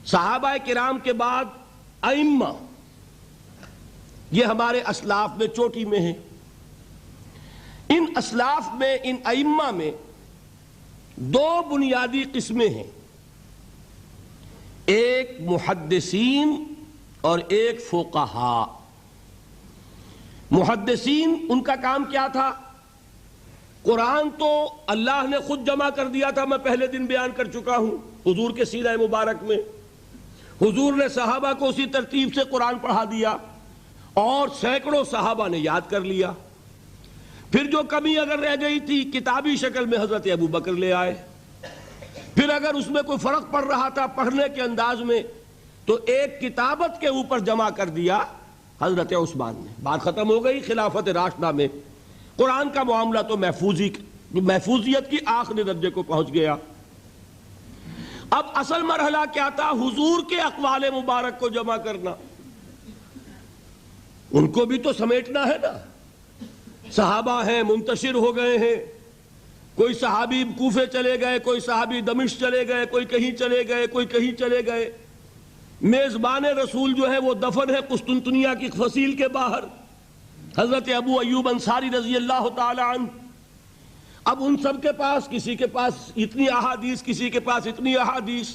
صحابہ کرام کے بعد ائمہ، یہ ہمارے اسلاف میں چوٹی میں ہیں۔ ان اسلاف میں، ان ائمہ میں 2 بنیادی قسمیں ہیں، ایک محدثین اور ایک فقہاء۔ محدثین ان کا کام کیا تھا؟ قرآن تو اللہ نے خود جمع کر دیا تھا، میں پہلے دن بیان کر چکا ہوں حضور کے سیرہ مبارک میں۔ حضور نے صحابہ کو اسی ترتیب سے قرآن پڑھا دیا اور سینکڑوں صحابہ نے یاد کر لیا۔ پھر جو کمی اگر رہ گئی تھی کتابی شکل میں حضرت ابو بکر لے آئے، پھر اگر اس میں کوئی فرق پڑ رہا تھا پڑھنے کے انداز میں تو ایک کتابت کے اوپر جمع کر دیا حضرت عثمان نے۔ بات ختم ہو گئی۔ خلافت راشدہ میں قرآن کا معاملہ تو محفوظیت کی آخری درجے کو پہنچ گیا۔ اب اصل مرحلہ کیا تھا؟ حضور کے اقوال مبارک کو جمع کرنا، ان کو بھی تو سمیٹنا ہے نا۔ صحابہ ہیں، منتشر ہو گئے ہیں، کوئی صحابی کوفے چلے گئے، کوئی صحابی دمشق چلے گئے، کوئی کہیں چلے گئے، کوئی کہیں چلے گئے۔ میزبان رسول جو ہے وہ دفن ہے قسطنطنیہ کی فصیل کے باہر، حضرت ابو ایوب انصاری رضی اللہ تعالی عنہ۔ اب ان سب کے پاس، کسی کے پاس اتنی احادیث، کسی کے پاس اتنی احادیث،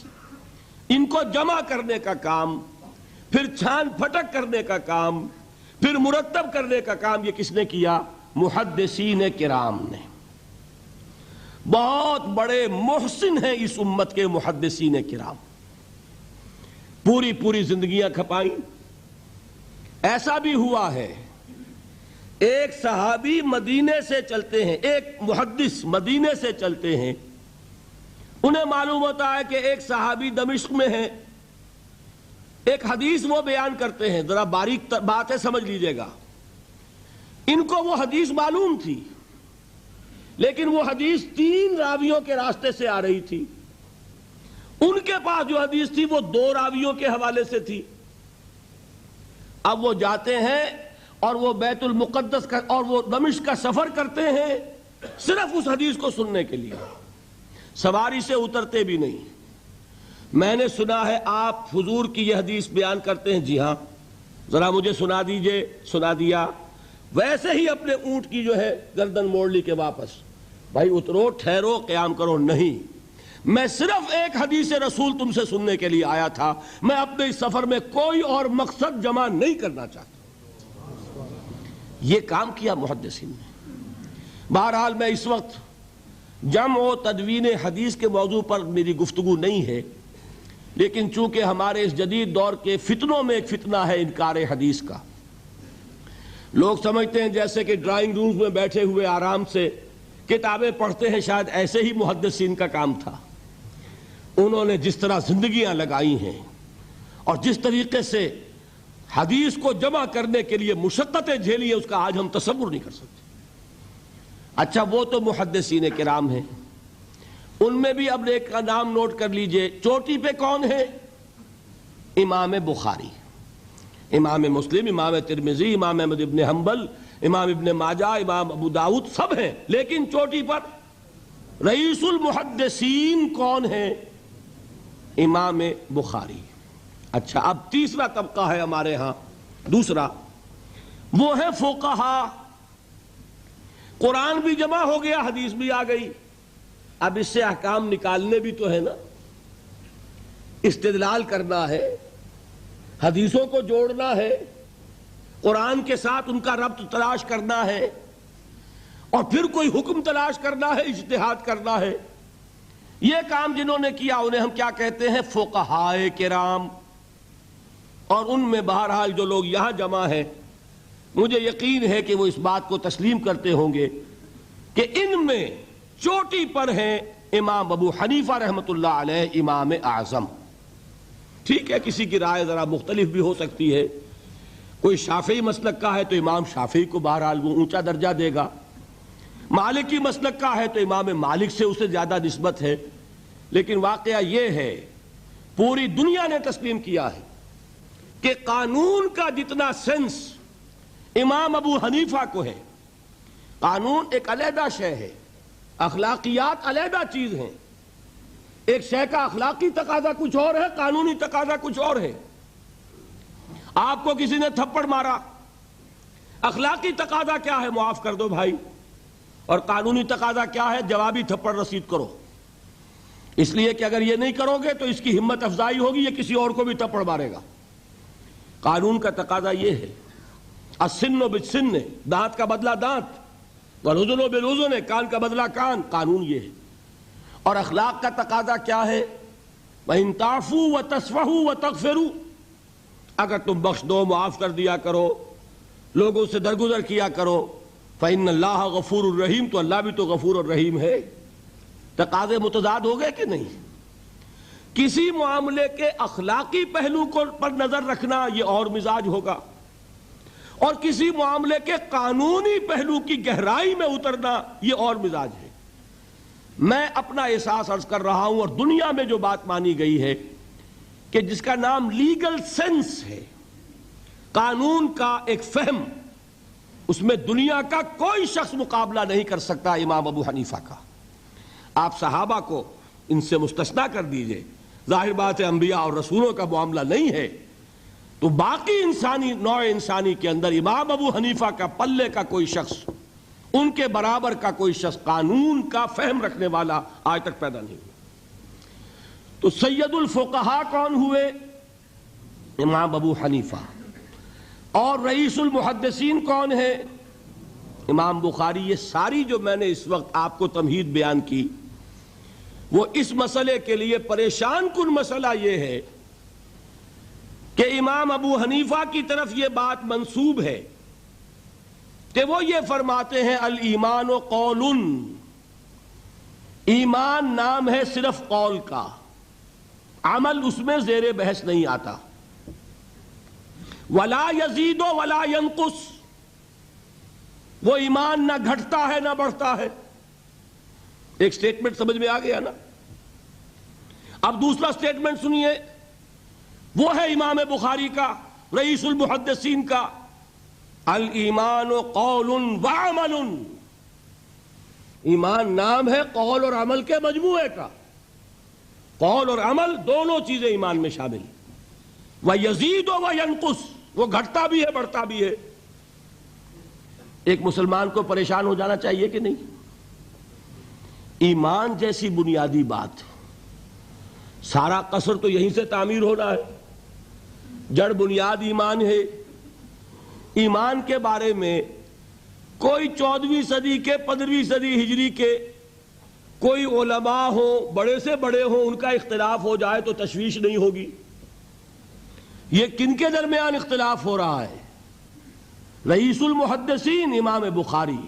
ان کو جمع کرنے کا کام، پھر چھان پھٹک کرنے کا کام، پھر مرتب کرنے کا کام یہ کس نے کیا؟ محدثین کرام نے۔ بہت بڑے محسن ہیں اس امت کے محدثین کرام، پوری زندگیاں کھپائیں۔ ایسا بھی ہوا ہے ایک صحابی مدینے سے چلتے ہیں، ایک محدث مدینے سے چلتے ہیں، انہیں معلوم ہوتا ہے کہ ایک صحابی دمشق میں ہے، ایک حدیث وہ بیان کرتے ہیں، ذرا باریک بات ہے سمجھ لیجئے گا۔ ان کو وہ حدیث معلوم تھی، لیکن وہ حدیث 3 راویوں کے راستے سے آ رہی تھی. ان کے پاس جو حدیث تھی وہ 2 راویوں کے حوالے سے تھی. اب وہ جاتے ہیں اور وہ بیت المقدس کا اور وہ دمشق کا سفر کرتے ہیں صرف اس حدیث کو سننے کے لیے. سواری سے اترتے بھی نہیں. میں نے سنا ہے آپ حضور کی یہ حدیث بیان کرتے ہیں. جی ہاں، ذرا مجھے سنا دیجئے. سنا دیا. ویسے ہی اپنے اونٹ کی جو ہے گردن موڑ لی کہ واپس. بھائی اترو، ٹھہرو، قیام کرو. نہیں، میں صرف ایک حدیث رسول تم سے سننے کے لیے آیا تھا. میں اپنے اس سفر میں کوئی اور مقصد جمع نہیں کرنا چاہتا. یہ کام کیا محدثین نے. بہرحال میں اس وقت جمع و تدوین حدیث کے موضوع پر میری گفتگو نہیں ہے، لیکن چونکہ ہمارے اس جدید دور کے فتنوں میں ایک فتنہ ہے انکار حدیث کا. لوگ سمجھتے ہیں جیسے کہ ڈرائنگ رومز میں بیٹھے ہوئے آرام سے کتابیں پڑھتے ہیں، شاید ایسے ہی محدثین کا کام تھا. انہوں نے جس طرح زندگیاں لگائی ہیں اور جس طریقے سے حدیث کو جمع کرنے کے لیے مشقتیں جھیلی ہیں، اس کا آج ہم تصور نہیں کر سکتے. اچھا، وہ تو محدثین کرام ہیں. ان میں بھی اب ایک کا نام نوٹ کر لیجئے. چوٹی پہ کون ہے؟ امام بخاری، امام مسلم، امام ترمذی، امام احمد ابن حنبل، امام ابن ماجہ، امام ابو داؤد، سب ہیں. لیکن چوٹی پر رئیس المحدثین کون ہے؟ امام بخاری. اچھا، اب تیسرا طبقہ ہے ہمارے ہاں، دوسرا، وہ ہے فقہا. قرآن بھی جمع ہو گیا، حدیث بھی آ گئی. اب اس سے احکام نکالنے بھی تو ہے نا. استدلال کرنا ہے، حدیثوں کو جوڑنا ہے، قرآن کے ساتھ ان کا ربط تلاش کرنا ہے، اور پھر کوئی حکم تلاش کرنا ہے، اجتہاد کرنا ہے. یہ کام جنہوں نے کیا انہیں ہم کیا کہتے ہیں؟ فقہائے کرام. اور ان میں بہرحال جو لوگ یہاں جمع ہیں، مجھے یقین ہے کہ وہ اس بات کو تسلیم کرتے ہوں گے کہ ان میں چوٹی پر ہیں امام ابو حنیفہ رحمۃ اللہ علیہ، امام اعظم. ٹھیک ہے، کسی کی رائے ذرا مختلف بھی ہو سکتی ہے. کوئی شافعی مسلک کا ہے تو امام شافعی کو بہرحال وہ اونچا درجہ دے گا. مالکی مسلک کا ہے تو امام مالک سے اسے زیادہ نسبت ہے. لیکن واقعہ یہ ہے، پوری دنیا نے تسلیم کیا ہے کہ قانون کا جتنا سینس امام ابو حنیفہ کو ہے. قانون ایک علیحدہ شے ہے، اخلاقیات علیحدہ چیز ہیں. ایک شے کا اخلاقی تقاضا کچھ اور ہے، قانونی تقاضا کچھ اور ہے. آپ کو کسی نے تھپڑ مارا، اخلاقی تقاضا کیا ہے؟ معاف کر دو بھائی. اور قانونی تقاضا کیا ہے؟ جوابی تھپڑ رسید کرو. اس لیے کہ اگر یہ نہیں کرو گے تو اس کی ہمت افزائی ہوگی، یہ کسی اور کو بھی تھپڑ مارے گا. قانون کا تقاضا یہ ہے، السن بالسن، دانت کا بدلہ دانت، والأذن بالأذن، کان کا بدلہ کان. قانون یہ ہے. اور اخلاق کا تقاضا کیا ہے؟ وَإِن تَعْفُوا وَتَصْفَحُوا وَتَغْفِرُوا، اگر تم بخش دو، معاف کر دیا کرو، لوگوں سے درگزر کیا کرو. فَإِنَّ اللَّهَ غَفُورٌ الرَّحِيمٌ، تو اللہ بھی تو غفور الرحیم ہے. تقاضے متضاد ہو گئے کہ نہیں؟ کسی معاملے کے اخلاقی پہلو پر نظر رکھنا یہ اور مزاج ہوگا، اور کسی معاملے کے قانونی پہلو کی گہرائی میں اترنا یہ اور مزاج ہے. میں اپنا احساس عرض کر رہا ہوں، اور دنیا میں جو بات مانی گئی ہے کہ جس کا نام لیگل سینس ہے، قانون کا ایک فہم، اس میں دنیا کا کوئی شخص مقابلہ نہیں کر سکتا امام ابو حنیفہ کا. آپ صحابہ کو ان سے مستثنیٰ کر دیجئے، ظاہر بات ہے انبیاء اور رسولوں کا معاملہ نہیں ہے، تو باقی انسانی نوع انسانی کے اندر امام ابو حنیفہ کا پلے کا کوئی شخص، ان کے برابر کا کوئی شخص قانون کا فہم رکھنے والا آج تک پیدا نہیں ہوا. تو سید الفقہاء کون ہوئے؟ امام ابو حنیفہ. اور رئیس المحدثین کون ہے؟ امام بخاری. یہ ساری جو میں نے اس وقت آپ کو تمہید بیان کی، وہ اس مسئلے کے لیے پریشان کن مسئلہ یہ ہے کہ امام ابو حنیفہ کی طرف یہ بات منسوب ہے کہ وہ یہ فرماتے ہیں الایمان قول، ایمان نام ہے صرف قول کا، عمل اس میں زیر بحث نہیں آتا. ولا یزید ولا ینقص، وہ ایمان نہ گھٹتا ہے نہ بڑھتا ہے. ایک سٹیٹمنٹ سمجھ میں آ گیا نا؟ اب دوسرا سٹیٹمنٹ سنیے، وہ ہے امام بخاری کا، رئیس المحدثین کا، الایمان قول وعمل۔ ایمان نام ہے قول اور عمل کے مجموعے کا، قول اور عمل دونوں چیزیں ایمان میں شامل ہیں۔ وَيَزِيدُ وَيَنْقُصُ، وہ گھٹتا بھی ہے بڑھتا بھی ہے۔ ایک مسلمان کو پریشان ہو جانا چاہیے کہ نہیں؟ ایمان جیسی بنیادی بات، سارا قصر تو یہیں سے تعمیر ہونا ہے، جڑ بنیاد ایمان ہے۔ ایمان کے بارے میں کوئی 14ویں صدی کے 15ویں صدی ہجری کے کوئی علماء ہوں، بڑے سے بڑے ہوں، ان کا اختلاف ہو جائے تو تشویش نہیں ہوگی۔ یہ کن کے درمیان اختلاف ہو رہا ہے؟ رئیس المحدثین امام بخاری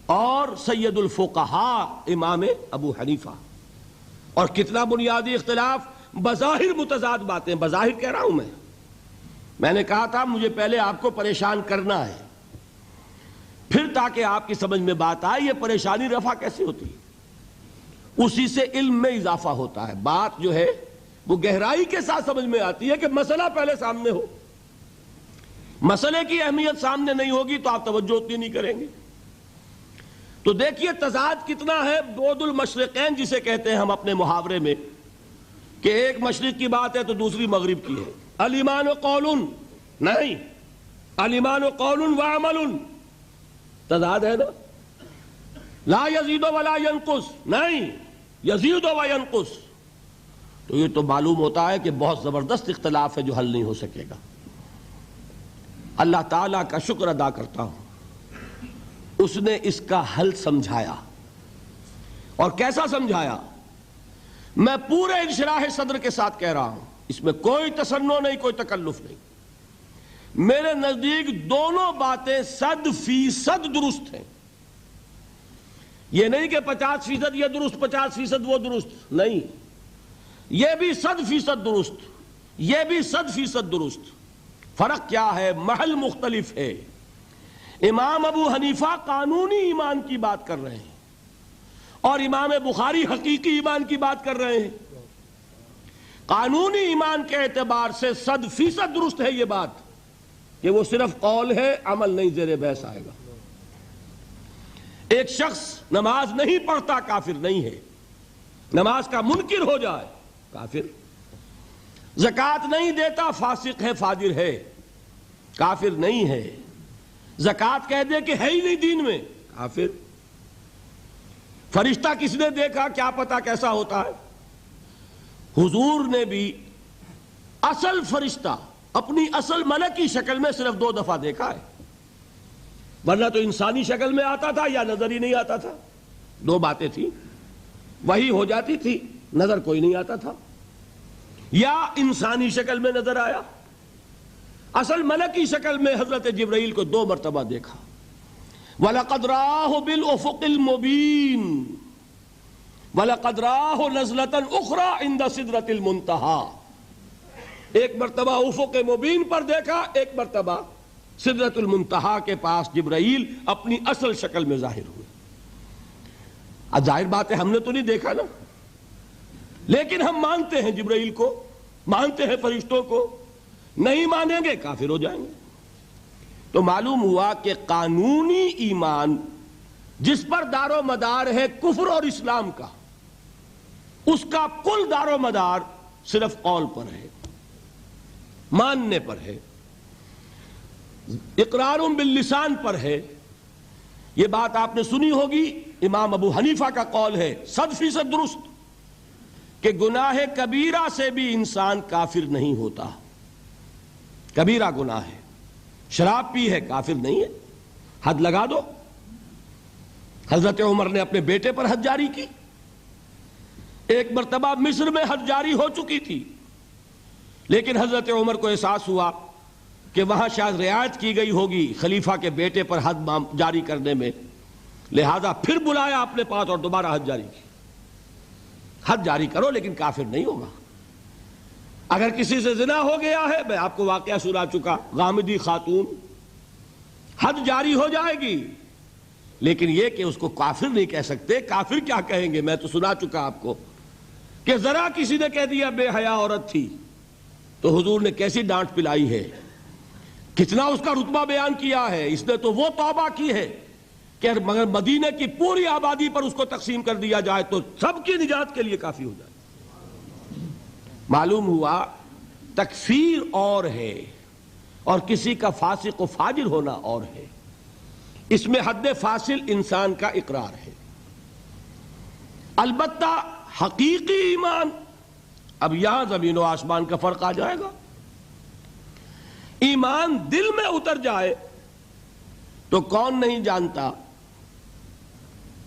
اور سید الفقہاء امام ابو حنیفہ۔ اور کتنا بنیادی اختلاف، بظاہر متضاد باتیں، بظاہر کہہ رہا ہوں میں نے کہا تھا مجھے پہلے آپ کو پریشان کرنا ہے، پھر تاکہ آپ کی سمجھ میں بات آئے یہ پریشانی رفع کیسے ہوتی ہے، اسی سے علم میں اضافہ ہوتا ہے۔ بات جو ہے وہ گہرائی کے ساتھ سمجھ میں آتی ہے کہ مسئلہ پہلے سامنے ہو۔ مسئلے کی اہمیت سامنے نہیں ہوگی تو آپ توجہ اتنی نہیں کریں گے۔ تو دیکھیے تضاد کتنا ہے، بعد المشرقین جسے کہتے ہیں ہم اپنے محاورے میں، کہ ایک مشرق کی بات ہے تو دوسری مغرب کی ہے۔ الایمان قول، نہیں، الایمان قول وعمل، تضاد ہے نا۔ لا یزید ولا ینقص، نہیں، یزید وینقص۔ تو یہ تو معلوم ہوتا ہے کہ بہت زبردست اختلاف ہے جو حل نہیں ہو سکے گا۔ اللہ تعالیٰ کا شکر ادا کرتا ہوں، اس نے اس کا حل سمجھایا۔ اور کیسا سمجھایا؟ میں پورے انشراح صدر کے ساتھ کہہ رہا ہوں، اس میں کوئی تصنع نہیں، کوئی تکلف نہیں۔ میرے نزدیک دونوں باتیں 100% درست ہیں۔ یہ نہیں کہ 50% یہ درست 50% وہ درست، نہیں، یہ بھی 100% درست، یہ بھی 100% درست۔ فرق کیا ہے؟ محل مختلف ہے۔ امام ابو حنیفہ قانونی ایمان کی بات کر رہے ہیں اور امام بخاری حقیقی ایمان کی بات کر رہے ہیں۔ قانونی ایمان کے اعتبار سے 100% درست ہے یہ بات کہ وہ صرف قول ہے، عمل نہیں، زیر بحث آئے گا۔ ایک شخص نماز نہیں پڑھتا کافر نہیں ہے، نماز کا منکر ہو جائے کافر۔ زکوٰۃ نہیں دیتا فاسق ہے، فاجر ہے، کافر نہیں ہے۔ زکوٰۃ کہہ دے کہ ہے ہی نہیں دین میں، کافر۔ فرشتہ کس نے دیکھا کیا پتا کیسا ہوتا ہے؟ حضور نے بھی اصل فرشتہ اپنی اصل ملکی شکل میں صرف 2 دفعہ دیکھا ہے، ورنہ تو انسانی شکل میں آتا تھا یا نظر ہی نہیں آتا تھا۔ 2 باتیں تھیں، وہی ہو جاتی تھی، نظر کوئی نہیں آتا تھا، یا انسانی شکل میں نظر آیا۔ اصل ملکی شکل میں حضرت جبرائیل کو 2 مرتبہ دیکھا۔ وَلَقَدْ رَآهُ بِالْأُفُقِ الْمُبِينِ وَلَقَدْ رَآهُ نَزْلَةً أُخْرَى عِنْدَ سِدْرَةِ الْمُنْتَهَى، ایک مرتبہ افق مبین پر دیکھا، ایک مرتبہ سدرۃ المنتہا کے پاس جبرائیل اپنی اصل شکل میں ظاہر ہوئے۔ اب ظاہر بات ہے ہم نے تو نہیں دیکھا نا، لیکن ہم مانتے ہیں جبرائیل کو، مانتے ہیں فرشتوں کو، نہیں مانیں گے کافر ہو جائیں گے۔ تو معلوم ہوا کہ قانونی ایمان جس پر دار و مدار ہے کفر اور اسلام کا، اس کا کل دار و مدار صرف قول پر ہے، ماننے پر ہے، اقرار باللسان پر ہے۔ یہ بات آپ نے سنی ہوگی، امام ابو حنیفہ کا قول ہے 100% درست کہ گناہ کبیرہ سے بھی انسان کافر نہیں ہوتا۔ کبیرہ گناہ ہے، شراب پی ہے، کافر نہیں ہے، حد لگا دو۔ حضرت عمر نے اپنے بیٹے پر حد جاری کی، ایک مرتبہ مصر میں حد جاری ہو چکی تھی، لیکن حضرت عمر کو احساس ہوا کہ وہاں شاید رعایت کی گئی ہوگی خلیفہ کے بیٹے پر حد جاری کرنے میں، لہذا پھر بلایا اپنے پاس اور دوبارہ حد جاری کی۔ حد جاری کرو لیکن کافر نہیں ہوگا۔ اگر کسی سے زنا ہو گیا ہے، میں آپ کو واقعہ سنا چکا، غامدی خاتون، حد جاری ہو جائے گی لیکن یہ کہ اس کو کافر نہیں کہہ سکتے. کافر کیا کہیں گے؟ میں تو سنا چکا آپ کو کہ ذرا کسی نے کہہ دیا بے حیا عورت تھی تو حضور نے کیسی ڈانٹ پلائی ہے، کتنا اس کا رتبہ بیان کیا ہے. اس نے تو وہ توبہ کی ہے کہ مگر مدینے کی پوری آبادی پر اس کو تقسیم کر دیا جائے تو سب کی نجات کے لیے کافی ہو جائے. معلوم ہوا تکفیر اور ہے اور کسی کا فاسق و فاجر ہونا اور ہے. اس میں حد فاصل انسان کا اقرار ہے. البتہ حقیقی ایمان، اب یہاں زمین و آسمان کا فرق آ جائے گا. ایمان دل میں اتر جائے تو کون نہیں جانتا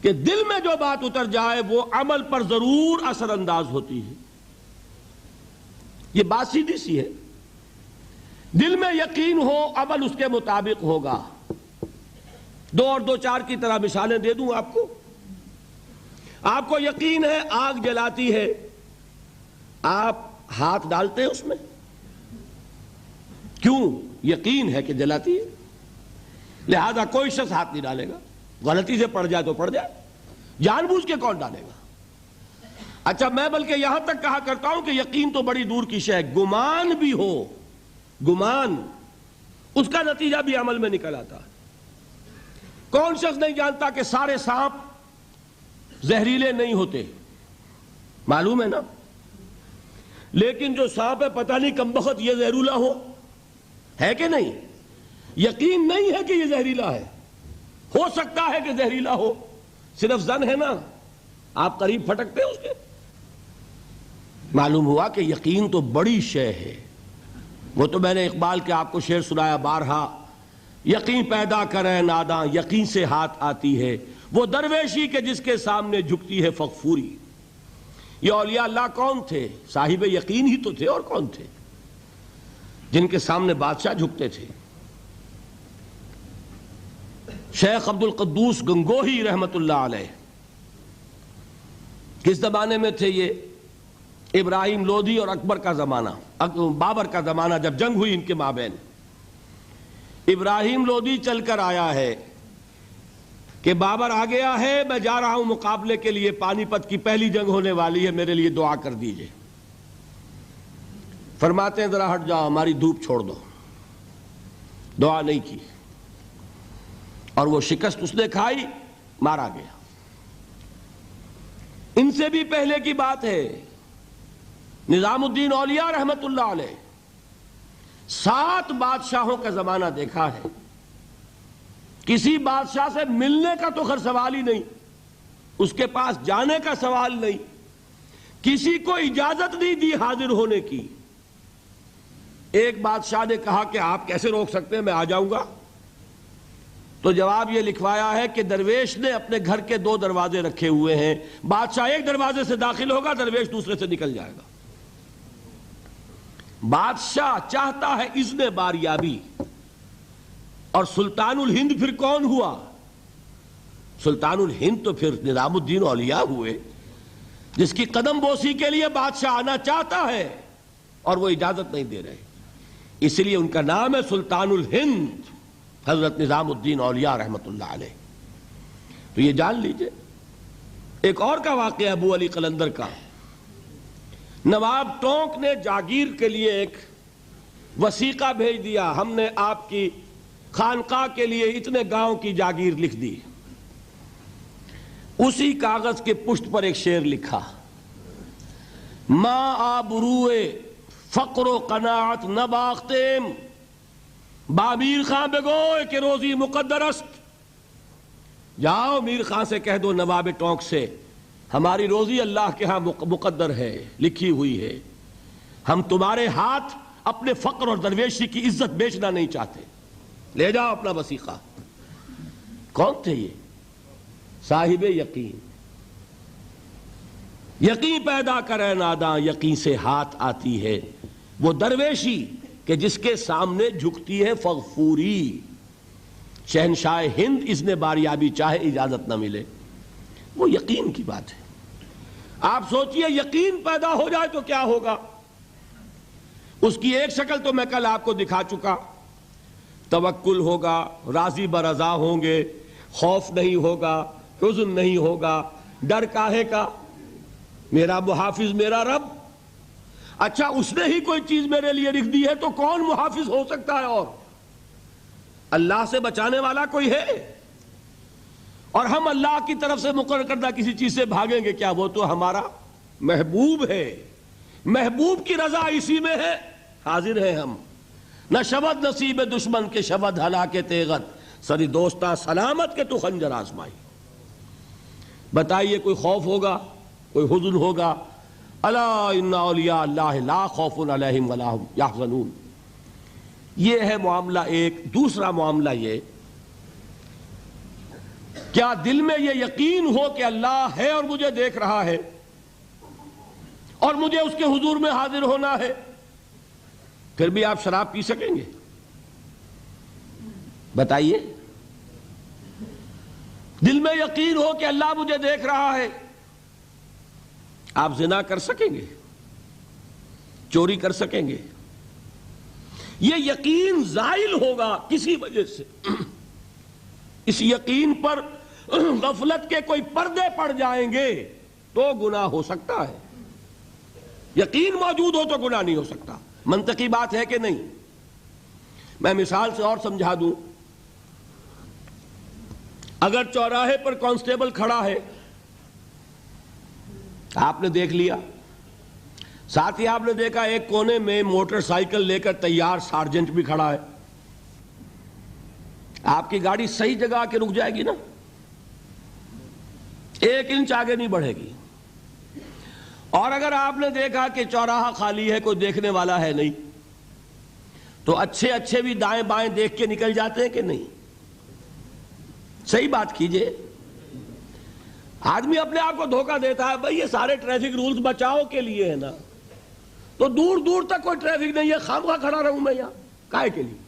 کہ دل میں جو بات اتر جائے وہ عمل پر ضرور اثر انداز ہوتی ہے. یہ بات سیدھی سی ہے. دل میں یقین ہو عمل اس کے مطابق ہوگا. 2 اور 2 4 کی طرح مثالیں دے دوں آپ کو. آپ کو یقین ہے آگ جلاتی ہے، آپ ہاتھ ڈالتے ہیں اس میں؟ کیوں؟ یقین ہے کہ جلاتی ہے، لہذا کوئی شخص ہاتھ نہیں ڈالے گا. غلطی سے پڑ جائے تو پڑ جائے، جان بوجھ کے کون ڈالے گا؟ اچھا میں بلکہ یہاں تک کہا کرتا ہوں کہ یقین تو بڑی دور کی شے ہے. گمان بھی ہو، گمان، اس کا نتیجہ بھی عمل میں نکل آتا ہے. کون شخص نہیں جانتا کہ سارے سانپ زہریلے نہیں ہوتے؟ معلوم ہے نا. لیکن جو سانپ ہے پتہ نہیں کم بخت یہ زہریلا ہو، ہے کہ نہیں؟ یقین نہیں ہے کہ یہ زہریلا ہے. ہو سکتا ہے کہ زہریلا ہو، صرف زن ہے نا، آپ قریب پھٹکتے ہیں اس کے. معلوم ہوا کہ یقین تو بڑی شے ہے. وہ تو میں نے اقبال کے آپ کو شعر سنایا بارہا، یقین پیدا کرے ناداں یقین سے ہاتھ آتی ہے، وہ درویشی کے جس کے سامنے جھکتی ہے فغفوری. یہ اولیاء اللہ کون تھے؟ صاحب یقین ہی تو تھے، اور کون تھے؟ جن کے سامنے بادشاہ جھکتے تھے. شیخ عبد القدوس گنگوہی رحمت اللہ علیہ کس زمانے میں تھے؟ یہ ابراہیم لودھی اور اکبر کا زمانہ، بابر کا زمانہ، جب جنگ ہوئی ان کے مابین. ابراہیم لودھی چل کر آیا ہے کہ بابر آ گیا ہے، میں جا رہا ہوں مقابلے کے لیے، پانی پت کی پہلی جنگ ہونے والی ہے، میرے لیے دعا کر دیجئے. فرماتے ہیں ذرا ہٹ جاؤ، ہماری دھوپ چھوڑ دو. دعا نہیں کی اور وہ شکست اس نے کھائی، مارا گیا. ان سے بھی پہلے کی بات ہے، نظام الدین اولیاء رحمت اللہ علیہ 7 بادشاہوں کا زمانہ دیکھا ہے. کسی بادشاہ سے ملنے کا تو خیر سوال ہی نہیں، اس کے پاس جانے کا سوال نہیں، کسی کو اجازت نہیں دی حاضر ہونے کی. ایک بادشاہ نے کہا کہ آپ کیسے روک سکتے ہیں، میں آ جاؤں گا. تو جواب یہ لکھوایا ہے کہ درویش نے اپنے گھر کے 2 دروازے رکھے ہوئے ہیں، بادشاہ ایک دروازے سے داخل ہوگا، درویش دوسرے سے نکل جائے گا. بادشاہ چاہتا ہے اذن باریابی. اور سلطان الہند پھر کون ہوا؟ سلطان الہند تو پھر نظام الدین اولیاء ہوئے، جس کی قدم بوسی کے لیے بادشاہ آنا چاہتا ہے اور وہ اجازت نہیں دے رہے. اس لیے ان کا نام ہے سلطان الہند، حضرت نظام الدین اولیاء رحمت اللہ علیہ. تو یہ جان لیجئے. ایک اور کا واقعہ ابو علی قلندر کا. نواب ٹونک نے جاگیر کے لیے ایک وثیقہ بھیج دیا، ہم نے آپ کی خانقاہ کے لیے اتنے گاؤں کی جاگیر لکھ دی. اسی کاغذ کے پشت پر ایک شعر لکھا، ماں آبروئے فقر و قناعت نہ باختیم، با میر خان بگوئے کہ روزی مقدر است. جاؤ میر خان سے کہہ دو، نواب ٹونک سے، ہماری روزی اللہ کے ہاں مقدر ہے، لکھی ہوئی ہے. ہم تمہارے ہاتھ اپنے فقر اور درویشی کی عزت بیچنا نہیں چاہتے، لے جاؤ اپنا وثیقہ. کون تھے یہ؟ صاحب یقین. یقین پیدا کرے ناداں یقین سے ہاتھ آتی ہے، وہ درویشی کہ جس کے سامنے جھکتی ہے فغفوری. شہنشاہ ہند اذن باریابی چاہے اجازت نہ ملے، وہ یقین کی بات ہے. آپ سوچئے یقین پیدا ہو جائے تو کیا ہوگا. اس کی ایک شکل تو میں کل آپ کو دکھا چکا. توکل ہوگا، راضی برضا ہوں گے، خوف نہیں ہوگا، حزن نہیں ہوگا، ڈر کاہے کا؟ میرا محافظ میرا رب۔ اچھا اس نے ہی کوئی چیز میرے لیے لکھ دی ہے تو کون محافظ ہو سکتا ہے؟ اور اللہ سے بچانے والا کوئی ہے؟ اور ہم اللہ کی طرف سے مقرر کردہ کسی چیز سے بھاگیں گے کیا؟ وہ تو ہمارا محبوب ہے، محبوب کی رضا اسی میں ہے۔ حاضر ہیں ہم، نہ شبد نصیب دشمن کے شبد ہلاک تیغت، سری دوستا سلامت کے تو خنجر آزمائی۔ بتائیے کوئی خوف ہوگا، کوئی حزن ہوگا؟ الا ان اولیاء اللہ لا خوف علیہم ولا هم یحزنون۔ یہ ہے معاملہ ایک۔ دوسرا معاملہ یہ، کیا دل میں یہ یقین ہو کہ اللہ ہے اور مجھے دیکھ رہا ہے اور مجھے اس کے حضور میں حاضر ہونا ہے؟ پھر بھی آپ شراب پی سکیں گے؟ بتائیے، دل میں یقین ہو کہ اللہ مجھے دیکھ رہا ہے، آپ زنا کر سکیں گے؟ چوری کر سکیں گے؟ یہ یقین زائل ہوگا کسی وجہ سے۔ اس یقین پر غفلت کے کوئی پردے پڑ جائیں گے تو گناہ ہو سکتا ہے۔ یقین موجود ہو تو گناہ نہیں ہو سکتا۔ منطقی بات ہے کہ نہیں؟ میں مثال سے اور سمجھا دوں۔ اگر چوراہے پر کانسٹیبل کھڑا ہے، آپ نے دیکھ لیا، ساتھ ہی آپ نے دیکھا ایک کونے میں موٹر سائیکل لے کر تیار سارجنٹ بھی کھڑا ہے، آپ کی گاڑی صحیح جگہ آ کے رک جائے گی نا، 1 انچ آگے نہیں بڑھے گی۔ اور اگر آپ نے دیکھا کہ چوراہا خالی ہے، کوئی دیکھنے والا ہے نہیں، تو اچھے اچھے بھی دائیں بائیں دیکھ کے نکل جاتے ہیں کہ نہیں؟ صحیح بات کیجئے۔ آدمی اپنے آپ کو دھوکہ دیتا ہے، بھئی یہ سارے ٹریفک رولز بچاؤ کے لیے ہے نا، تو دور دور تک کوئی ٹریفک نہیں ہے، خامخواہ کھڑا رہوں میں یہاں کائے کے لیے؟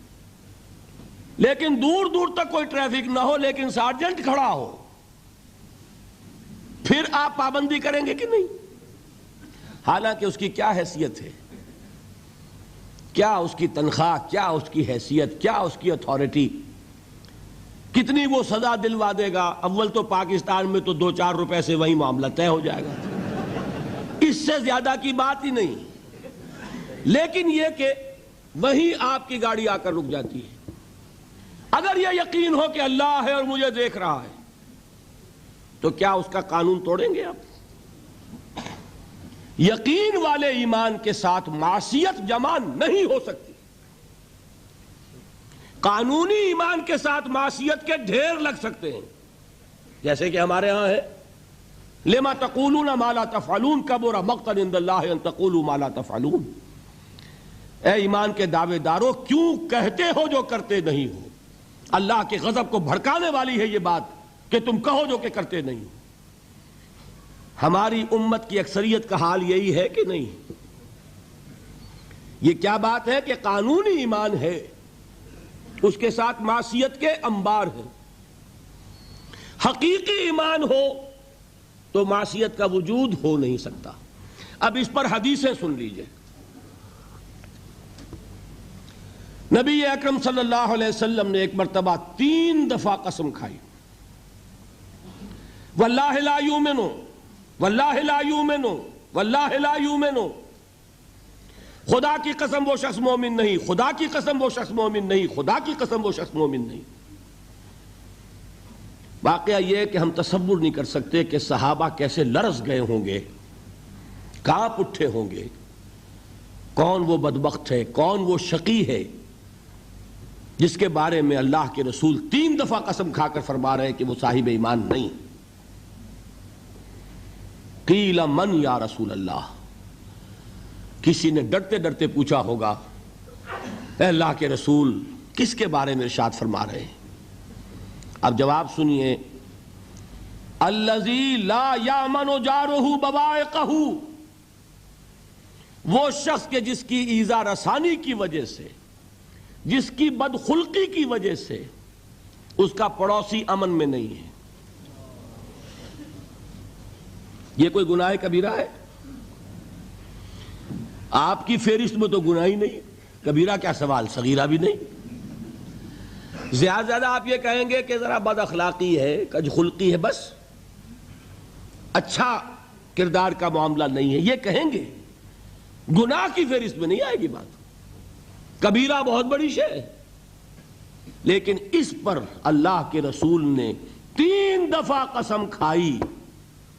لیکن دور دور تک کوئی ٹریفک نہ ہو لیکن سارجنٹ کھڑا ہو، پھر آپ پابندی کریں گے کہ نہیں؟ حالانکہ اس کی کیا حیثیت ہے، کیا اس کی تنخواہ، کیا اس کی حیثیت، کیا اس کی اتھارٹی، کتنی وہ سزا دلوا دے گا؟ اول تو پاکستان میں تو 2-4 روپے سے وہی معاملہ طے ہو جائے گا، اس سے زیادہ کی بات ہی نہیں۔ لیکن یہ کہ وہیں آپ کی گاڑی آ کر رک جاتی ہے۔ اگر یہ یقین ہو کہ اللہ ہے اور مجھے دیکھ رہا ہے تو کیا اس کا قانون توڑیں گے آپ؟ یقین والے ایمان کے ساتھ معصیت جمع نہیں ہو سکتی۔ قانونی ایمان کے ساتھ معصیت کے ڈھیر لگ سکتے ہیں، جیسے کہ ہمارے ہاں ہے لما تقولون ما لا تفعلون کبر مقتا عند اللہ ان تقولوا ما لا تفعلون۔ اے ایمان کے دعوے دارو، کیوں کہتے ہو جو کرتے نہیں ہو؟ اللہ کے غضب کو بھڑکانے والی ہے یہ بات کہ تم کہو جو کہ کرتے نہیں ہو۔ ہماری امت کی اکثریت کا حال یہی ہے کہ نہیں؟ یہ کیا بات ہے کہ قانونی ایمان ہے، اس کے ساتھ معصیت کے انبار ہیں۔ حقیقی ایمان ہو تو معصیت کا وجود ہو نہیں سکتا۔ اب اس پر حدیثیں سن لیجئے۔ نبی اکرم صلی اللہ علیہ وسلم نے ایک مرتبہ 3 دفعہ قسم کھائی، واللہ لا یؤمنو، واللہ لا یؤمنو، واللہ لا یؤمنو۔ خدا کی قسم وہ شخص مومن نہیں، خدا کی قسم وہ شخص مومن نہیں، خدا کی قسم وہ شخص مومن نہیں۔ واقعہ یہ ہے کہ ہم تصور نہیں کر سکتے کہ صحابہ کیسے لرز گئے ہوں گے، کانپ اٹھے ہوں گے۔ کون وہ بدبخت ہے، کون وہ شقی ہے جس کے بارے میں اللہ کے رسول 3 دفعہ قسم کھا کر فرما رہے ہیں کہ وہ صاحب ایمان نہیں۔ قیل من یا رسول اللہ، کسی نے ڈرتے ڈرتے پوچھا ہوگا اے اللہ کے رسول کس کے بارے میں ارشاد فرما رہے ہیں؟ اب جواب سنیے، الذی لا یامن جارہ بوائقہ، وہ شخص کے جس کی ایذا رسانی کی وجہ سے، جس کی بدخلقی کی وجہ سے اس کا پڑوسی امن میں نہیں ہے۔ یہ کوئی گناہ کبیرہ ہے؟ آپ کی فہرست میں تو گناہ ہی نہیں، کبیرہ کیا سوال، صغیرہ بھی نہیں۔ زیادہ زیادہ آپ یہ کہیں گے کہ ذرا بد اخلاقی ہے، کج خلقی ہے، بس اچھا کردار کا معاملہ نہیں ہے، یہ کہیں گے، گناہ کی فہرست میں نہیں آئے گی بات، کبیرہ بہت بڑی شے ہے، لیکن اس پر اللہ کے رسول نے 3 دفعہ قسم کھائی،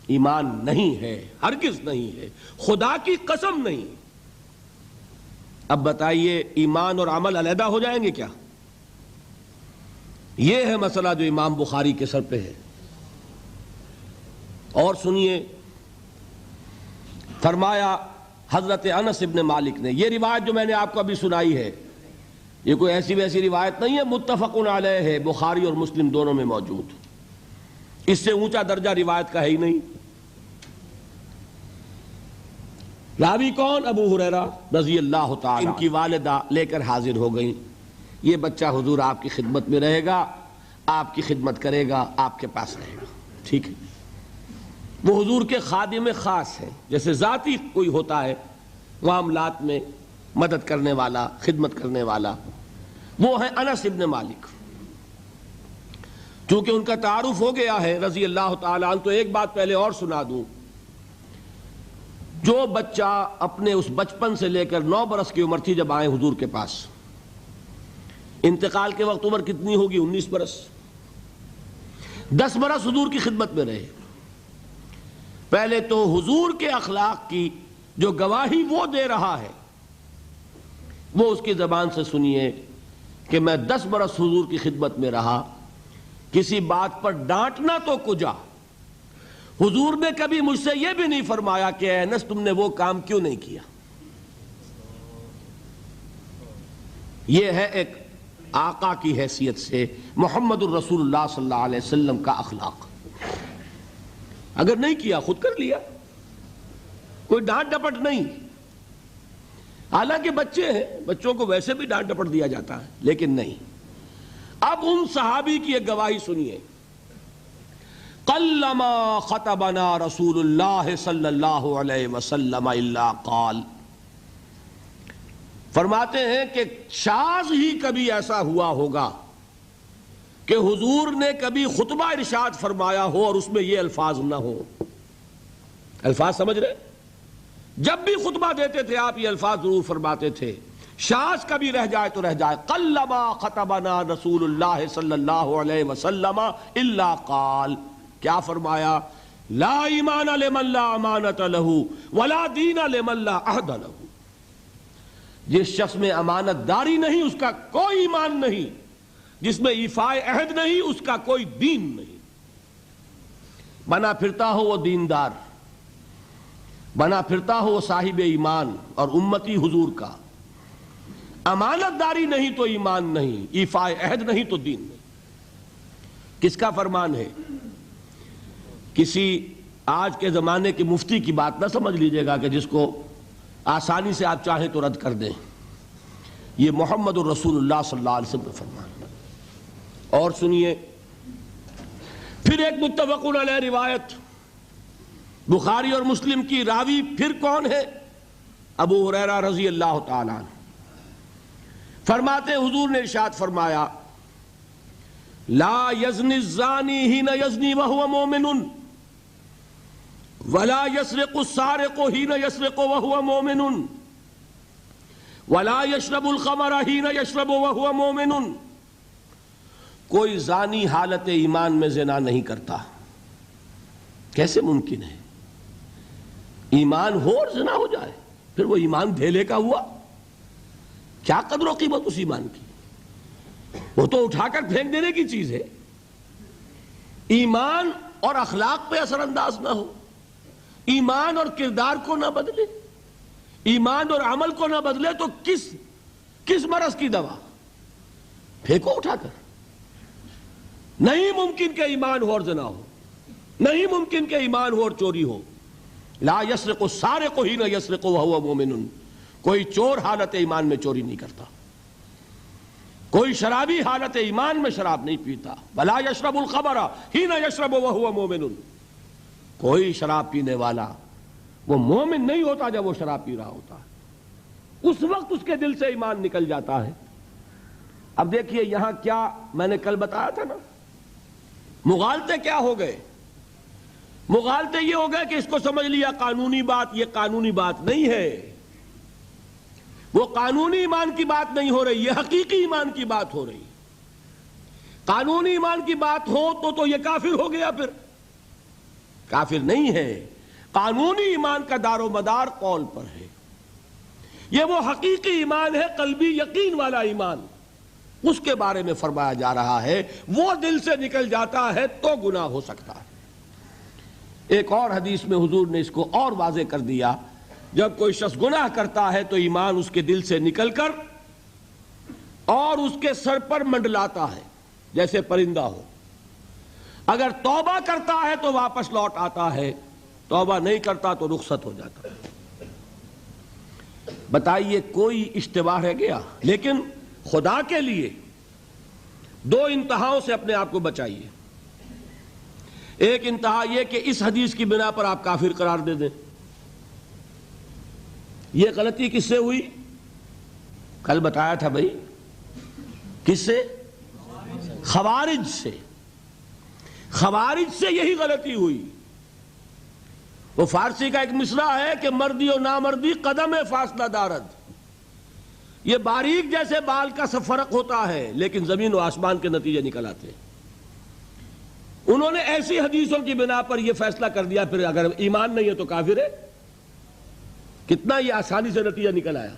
ایمان نہیں ہے، ہرگز نہیں ہے، خدا کی قسم نہیں۔ اب بتائیے ایمان اور عمل علیحدہ ہو جائیں گے کیا؟ یہ ہے مسئلہ جو امام بخاری کے سر پہ ہے۔ اور سنیے، فرمایا حضرت انس ابن مالک نے، یہ روایت جو میں نے آپ کو ابھی سنائی ہے یہ کوئی ایسی ویسی روایت نہیں ہے، متفق علیہ ہے، بخاری اور مسلم دونوں میں موجود، اس سے اونچا درجہ روایت کا ہے ہی نہیں۔ راوی کون؟ ابو ہریرہ رضی اللہ تعالی، ان کی والدہ لے کر حاضر ہو گئیں، یہ بچہ حضور آپ کی خدمت میں رہے گا، آپ کی خدمت کرے گا، آپ کے پاس رہے گا، ٹھیک ہے۔ وہ حضور کے خادم خاص ہیں، جیسے ذاتی کوئی ہوتا ہے معاملات میں مدد کرنے والا، خدمت کرنے والا، وہ ہیں انس ابن مالک۔ چونکہ ان کا تعارف ہو گیا ہے رضی اللہ تعالیٰ عنہ، تو ایک بات پہلے اور سنا دوں، جو بچہ اپنے اس بچپن سے لے کر 9 برس کی عمر تھی جب آئے حضور کے پاس، انتقال کے وقت عمر کتنی ہوگی؟ 19 برس، 10 برس حضور کی خدمت میں رہے۔ پہلے تو حضور کے اخلاق کی جو گواہی وہ دے رہا ہے وہ اس کی زبان سے سنیے کہ میں 10 برس حضور کی خدمت میں رہا، کسی بات پر ڈانٹنا تو کجا، حضور نے کبھی مجھ سے یہ بھی نہیں فرمایا کہ اے انس تم نے وہ کام کیوں نہیں کیا۔ یہ ہے ایک آقا کی حیثیت سے محمد الرسول اللہ صلی اللہ علیہ وسلم کا اخلاق۔ اگر نہیں کیا خود کر لیا، کوئی ڈانٹ ڈپٹ نہیں، حالانکہ بچے ہیں، بچوں کو ویسے بھی ڈانٹ ڈپٹ دیا جاتا ہے، لیکن نہیں۔ اب ان صحابی کی ایک گواہی سنیے، قلما خطبنا رسول اللہ صلی اللہ علیہ وسلم الا قال، فرماتے ہیں کہ شاذ ہی کبھی ایسا ہوا ہوگا کہ حضور نے کبھی خطبہ ارشاد فرمایا ہو اور اس میں یہ الفاظ نہ ہو۔ الفاظ سمجھ رہے؟ جب بھی خطبہ دیتے تھے آپ یہ الفاظ ضرور فرماتے تھے، شاذ کبھی رہ جائے تو رہ جائے، قلما خطبنا رسول اللہ صلی اللہ علیہ وسلم الا قال، کیا فرمایا؟ لا ایمان لمن لا امانت لہ ولا دین لمن لا عہد لہ، جس شخص میں امانت داری نہیں اس کا کوئی ایمان نہیں، جس میں ایفائے عہد نہیں اس کا کوئی دین نہیں۔ بنا پھرتا ہو وہ دیندار، بنا پھرتا ہو وہ صاحب ایمان اور امتی حضور کا، امانت داری نہیں تو ایمان نہیں، ایفائے عہد نہیں تو دین نہیں۔ کس کا فرمان ہے؟ کسی آج کے زمانے کے مفتی کی بات نہ سمجھ لیجئے گا کہ جس کو آسانی سے آپ چاہیں تو رد کر دیں، یہ محمد الرسول اللہ صلی اللہ علیہ وسلم کا فرمان ہے۔ اور سنیے پھر ایک متفق علیہ روایت بخاری اور مسلم کی، راوی پھر کون ہے؟ ابو ہریرہ رضی اللہ تعالیٰ عنہ، فرماتے حضور نے ارشاد فرمایا لا یزنی الزانی حین یزنی وہو مومن ولا یسرق السارق حین یسرق وہو مومن ولا یشرب الخمر حین یشرب وہو مومن، کوئی زانی حالت ایمان میں زنا نہیں کرتا۔ کیسے ممکن ہے؟ ایمان ہو اور زنا ہو جائے، پھر وہ ایمان دھیلے کا ہوا؟ کیا قدر و قیمت اس ایمان کی؟ وہ تو اٹھا کر پھینک دینے کی چیز ہے۔ ایمان اور اخلاق پہ اثر انداز نہ ہو، ایمان اور کردار کو نہ بدلے، ایمان اور عمل کو نہ بدلے تو کس مرض کی دوا؟ پھینکو اٹھا کر۔ نہیں ممکن کہ ایمان ہو اور زنا ہو، نہیں ممکن کہ ایمان ہو اور چوری ہو۔ لا یسرق السارق حین یسرق وہو مومن، کوئی چور حالت ایمان میں چوری نہیں کرتا، کوئی شرابی حالت ایمان میں شراب نہیں پیتا۔ ولا یشرب الخمر حین یشرب وہو مومن، کوئی شراب پینے والا وہ مومن نہیں ہوتا جب وہ شراب پی رہا ہوتا ہے، اس وقت اس کے دل سے ایمان نکل جاتا ہے۔ اب دیکھیے یہاں کیا میں نے کل بتایا تھا نا، مغالطے کیا ہو گئے؟ مغالطے یہ ہو گئے کہ اس کو سمجھ لیا قانونی بات، یہ قانونی بات نہیں ہے، وہ قانونی ایمان کی بات نہیں ہو رہی، یہ حقیقی ایمان کی بات ہو رہی۔ قانونی ایمان کی بات ہو تو یہ کافر ہو گیا، پھر کافر نہیں ہے۔ قانونی ایمان کا دار و مدار قول پر ہے، یہ وہ حقیقی ایمان ہے، قلبی یقین والا ایمان، اس کے بارے میں فرمایا جا رہا ہے۔ وہ دل سے نکل جاتا ہے تو گناہ ہو سکتا ہے۔ ایک اور حدیث میں حضور نے اس کو اور واضح کر دیا، جب کوئی شخص گناہ کرتا ہے تو ایمان اس کے دل سے نکل کر اور اس کے سر پر منڈلاتا ہے جیسے پرندہ ہو۔ اگر توبہ کرتا ہے تو واپس لوٹ آتا ہے، توبہ نہیں کرتا تو رخصت ہو جاتا ہے۔ بتائیے کوئی اشتباہ رہ گیا؟ لیکن خدا کے لیے دو انتہاؤں سے اپنے آپ کو بچائیے۔ ایک انتہا یہ کہ اس حدیث کی بنا پر آپ کافر قرار دے دیں۔ یہ غلطی کس سے ہوئی؟ کل بتایا تھا بھائی، کس سے؟ خوارج سے۔ خوارج سے یہی غلطی ہوئی۔ وہ فارسی کا ایک مصرع ہے کہ مردی و نامردی قدم فاصلہ دارد، یہ باریک جیسے بال کا سا فرق ہوتا ہے لیکن زمین و آسمان کے نتیجے نکل آتے ہیں۔ انہوں نے ایسی حدیثوں کی بنا پر یہ فیصلہ کر دیا، پھر اگر ایمان نہیں ہے تو کافر ہے۔ کتنا یہ آسانی سے نتیجہ نکل آیا،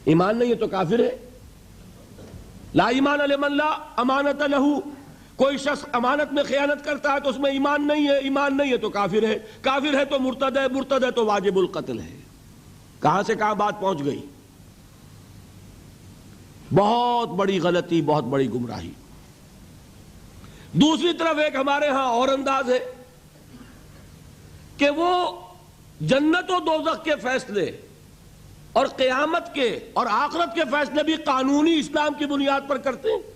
ایمان نہیں ہے تو کافر ہے۔ لا ایمان لمن لا امانت لہو، کوئی شخص امانت میں خیانت کرتا ہے تو اس میں ایمان نہیں ہے، ایمان نہیں ہے تو کافر ہے، کافر ہے تو مرتد ہے، مرتد ہے تو واجب القتل ہے۔ کہاں سے کہاں بات پہنچ گئی؟ بہت بڑی غلطی، بہت بڑی گمراہی۔ دوسری طرف ایک ہمارے ہاں اور انداز ہے کہ وہ جنت و دوزخ کے فیصلے اور قیامت کے اور آخرت کے فیصلے بھی قانونی اسلام کی بنیاد پر کرتے ہیں۔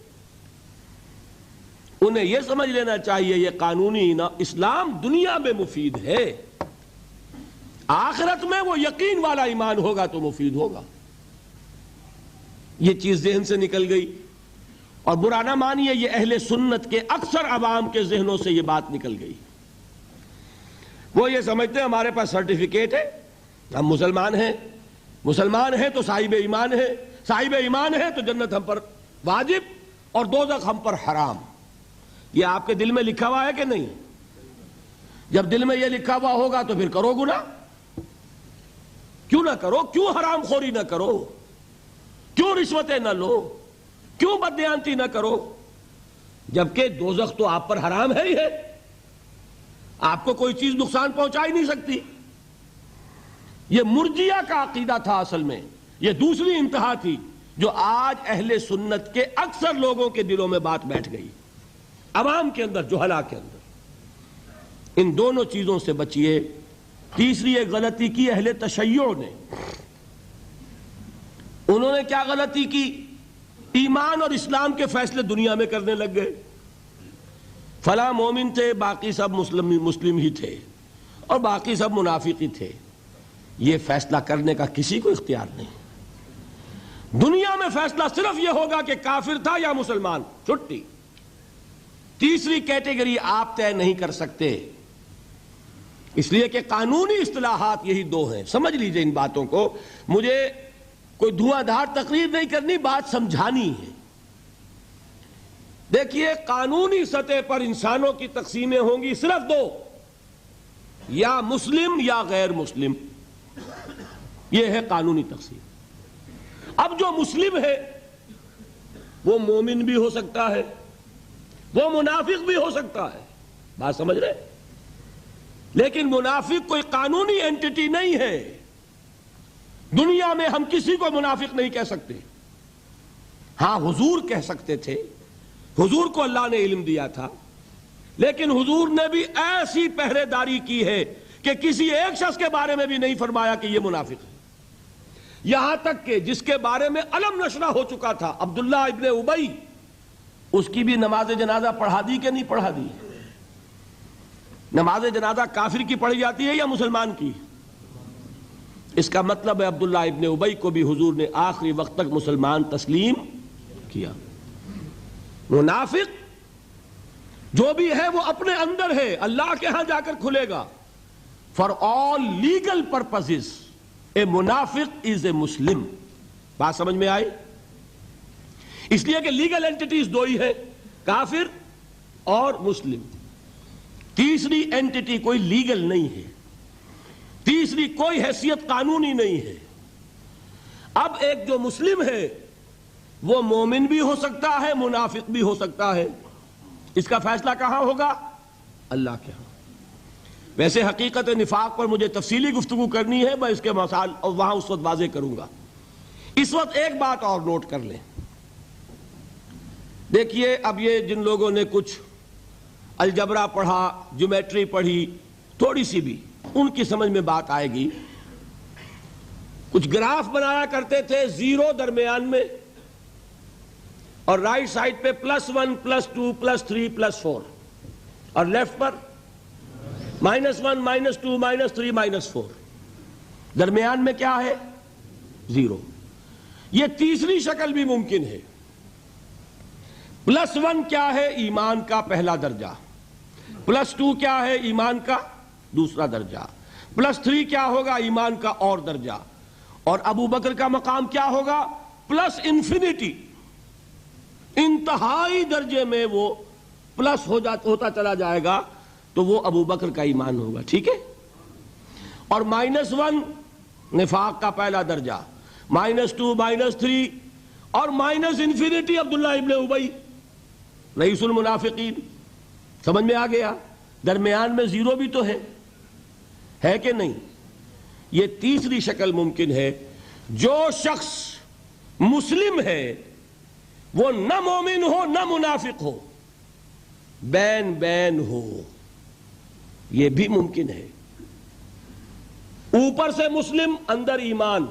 انہیں یہ سمجھ لینا چاہیے یہ قانونی اسلام دنیا میں مفید ہے، آخرت میں وہ یقین والا ایمان ہوگا تو مفید ہوگا۔ یہ چیز ذہن سے نکل گئی، اور برا نہ مانیے یہ اہل سنت کے اکثر عوام کے ذہنوں سے یہ بات نکل گئی۔ وہ یہ سمجھتے ہیں ہمارے پاس سرٹیفکیٹ ہے، ہم مسلمان ہیں، مسلمان ہیں تو صاحب ایمان ہے، صاحب ایمان ہے تو جنت ہم پر واجب اور دوزخ ہم پر حرام۔ یہ آپ کے دل میں لکھا ہوا ہے کہ نہیں؟ جب دل میں یہ لکھا ہوا ہوگا تو پھر کرو گناہ، کیوں نہ کرو؟ کیوں حرام خوری نہ کرو؟ کیوں رشوتیں نہ لو؟ کیوں بددیانتی نہ کرو؟ جبکہ دوزخ تو آپ پر حرام ہے ہی ہے، آپ کو کوئی چیز نقصان پہنچا ہی نہیں سکتی۔ یہ مرجیہ کا عقیدہ تھا اصل میں، یہ دوسری انتہا تھی جو آج اہل سنت کے اکثر لوگوں کے دلوں میں بات بیٹھ گئی، عوام کے اندر، جہلا کے اندر۔ ان دونوں چیزوں سے بچیے۔ تیسری ایک غلطی کی اہل تشیع نے، انہوں نے کیا غلطی کی؟ ایمان اور اسلام کے فیصلے دنیا میں کرنے لگ گئے۔ فلاں مومن تھے، باقی سب مسلم ہی تھے، اور باقی سب منافق ہی تھے۔ یہ فیصلہ کرنے کا کسی کو اختیار نہیں۔ دنیا میں فیصلہ صرف یہ ہوگا کہ کافر تھا یا مسلمان، چھٹی۔ تیسری کیٹیگری آپ طے نہیں کر سکتے، اس لیے کہ قانونی اصطلاحات یہی دو ہیں۔ سمجھ لیجئے ان باتوں کو، مجھے کوئی دھواں دھار تقریر نہیں کرنی، بات سمجھانی ہے۔ دیکھیے قانونی سطح پر انسانوں کی تقسیمیں ہوں گی صرف دو، یا مسلم یا غیر مسلم، یہ ہے قانونی تقسیم۔ اب جو مسلم ہے وہ مومن بھی ہو سکتا ہے، وہ منافق بھی ہو سکتا ہے، بات سمجھ رہے؟ لیکن منافق کوئی قانونی اینٹی نہیں ہے۔ دنیا میں ہم کسی کو منافق نہیں کہہ سکتے، ہاں حضور کہہ سکتے تھے، حضور کو اللہ نے علم دیا تھا، لیکن حضور نے بھی ایسی پہرے داری کی ہے کہ کسی ایک شخص کے بارے میں بھی نہیں فرمایا کہ یہ منافق ہے۔ یہاں تک کہ جس کے بارے میں علم نشرہ ہو چکا تھا، عبداللہ ابن ابی، اس کی بھی نماز جنازہ پڑھا دی کہ نہیں پڑھا دی؟ نماز جنازہ کافر کی پڑھی جاتی ہے یا مسلمان کی؟ اس کا مطلب ہے عبداللہ ابن ابی کو بھی حضور نے آخری وقت تک مسلمان تسلیم کیا. منافق جو بھی ہے وہ اپنے اندر ہے، اللہ کے ہاں جا کر کھلے گا. فار آل لیگل پرپزز اے منافق از اے مسلم. بات سمجھ میں آئی؟ اس لیے کہ لیگل اینٹیٹیز دو ہی ہے، کافر اور مسلم. تیسری اینٹیٹی کوئی لیگل نہیں ہے، تیسری کوئی حیثیت قانونی نہیں ہے. اب ایک جو مسلم ہے وہ مومن بھی ہو سکتا ہے، منافق بھی ہو سکتا ہے. اس کا فیصلہ کہاں ہوگا؟ اللہ کے ہاں. ویسے حقیقت نفاق پر مجھے تفصیلی گفتگو کرنی ہے، میں اس کے مسائل اور وہاں اس وقت واضح کروں گا. اس وقت ایک بات اور نوٹ کر لیں. دیکھیے اب یہ جن لوگوں نے کچھ الجبرا پڑھا، جیومیٹری پڑھی تھوڑی سی بھی، ان کی سمجھ میں بات آئے گی. کچھ گراف بنایا کرتے تھے، زیرو درمیان میں اور رائٹ سائڈ پہ +1 +2 +3 +4 اور لیفٹ پر -1 -2 -3 -4. درمیان میں کیا ہے؟ زیرو. یہ تیسری شکل بھی ممکن ہے. +1 کیا ہے؟ ایمان کا پہلا درجہ. +2 کیا ہے؟ ایمان کا دوسرا درجہ. +3 کیا ہوگا؟ ایمان کا اور درجہ. اور ابو بکر کا مقام کیا ہوگا؟ +انفینٹی. انتہائی درجے میں وہ پلس ہوتا چلا جائے گا تو وہ ابو بکر کا ایمان ہوگا. ٹھیک ہے. اور -1 نفاق کا پہلا درجہ، -2 -3 اور انفینٹی عبداللہ ابن ابی رئیس المنافقین. سمجھ میں آ گیا؟ درمیان میں زیرو بھی تو ہے کہ نہیں؟ یہ تیسری شکل ممکن ہے. جو شخص مسلم ہے وہ نہ مومن ہو نہ منافق ہو، بین بین ہو، یہ بھی ممکن ہے. اوپر سے مسلم، اندر ایمان،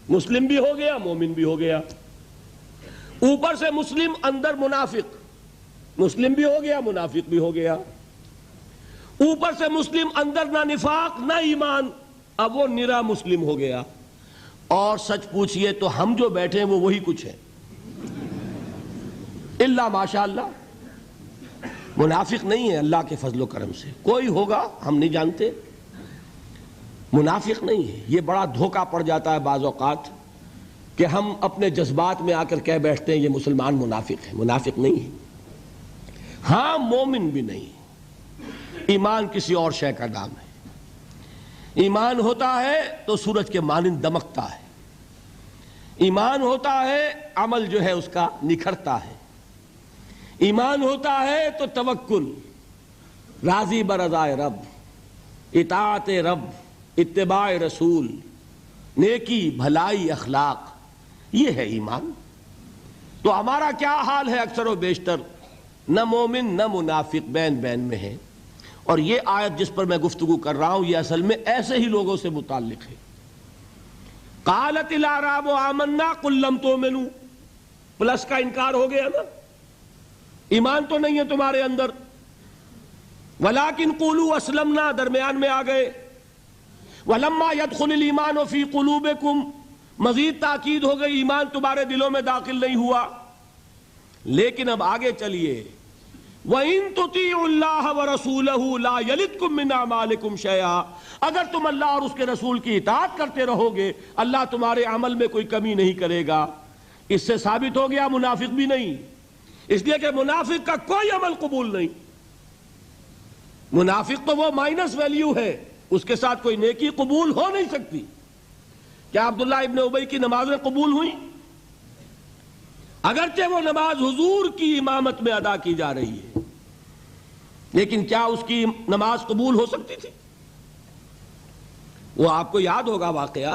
مسلم بھی ہو گیا مومن بھی ہو گیا. اوپر سے مسلم، اندر منافق، مسلم بھی ہو گیا منافق بھی ہو گیا. اوپر سے مسلم، اندر نہ نفاق نہ ایمان، اب وہ نرا مسلم ہو گیا. اور سچ پوچھئے تو ہم جو بیٹھے ہیں وہ وہی کچھ ہے، اللہ ماشاء اللہ منافق نہیں ہے. اللہ کے فضل و کرم سے کوئی ہوگا ہم نہیں جانتے، منافق نہیں ہے. یہ بڑا دھوکہ پڑ جاتا ہے بعض اوقات کہ ہم اپنے جذبات میں آ کر کہہ بیٹھتے ہیں یہ مسلمان منافق ہے. منافق نہیں ہے. ہاں مومن بھی نہیں. ایمان کسی اور شے کا نام ہے. ایمان ہوتا ہے تو سورج کے مانند دمکتا ہے. ایمان ہوتا ہے عمل جو ہے اس کا نکھرتا ہے. ایمان ہوتا ہے تو توکل، راضی برضائے رب، اطاعت رب، اتباع رسول، نیکی بھلائی اخلاق، یہ ہے ایمان. تو ہمارا کیا حال ہے؟ اکثر و بیشتر نہ مومن نہ منافق، بین بین میں ہے. اور یہ آیت جس پر میں گفتگو کر رہا ہوں یہ اصل میں ایسے ہی لوگوں سے متعلق ہے. قالت الاعراب آمنا قل لم تؤمنوا، پلس کا انکار ہو گیا نا، ایمان تو نہیں ہے تمہارے اندر. ولیکن قولوا اسلمنا، درمیان میں آ گئے. ولما يدخل الایمان فی قلوبکم، مزید تاکید ہو گئی ایمان تمہارے دلوں میں داخل نہیں ہوا. لیکن اب آگے چلیے. وَإِن تُطِيعُوا اللَّهَ وَرَسُولَهُ لَا يَلِدْكُم مِّنْ أَعْمَالِكُمْ شَيْئًا، اگر تم اللہ اور اس کے رسول کی اطاعت کرتے رہو گے اللہ تمہارے عمل میں کوئی کمی نہیں کرے گا. اس سے ثابت ہو گیا منافق بھی نہیں، اس لیے کہ منافق کا کوئی عمل قبول نہیں. منافق تو وہ مائنس ویلیو ہے، اس کے ساتھ کوئی نیکی قبول ہو نہیں سکتی. کیا عبداللہ ابن ابی کی نمازیں قبول ہوئیں؟ اگرچہ وہ نماز حضور کی امامت میں ادا کی جا رہی ہے، لیکن کیا اس کی نماز قبول ہو سکتی تھی؟ وہ آپ کو یاد ہوگا واقعہ،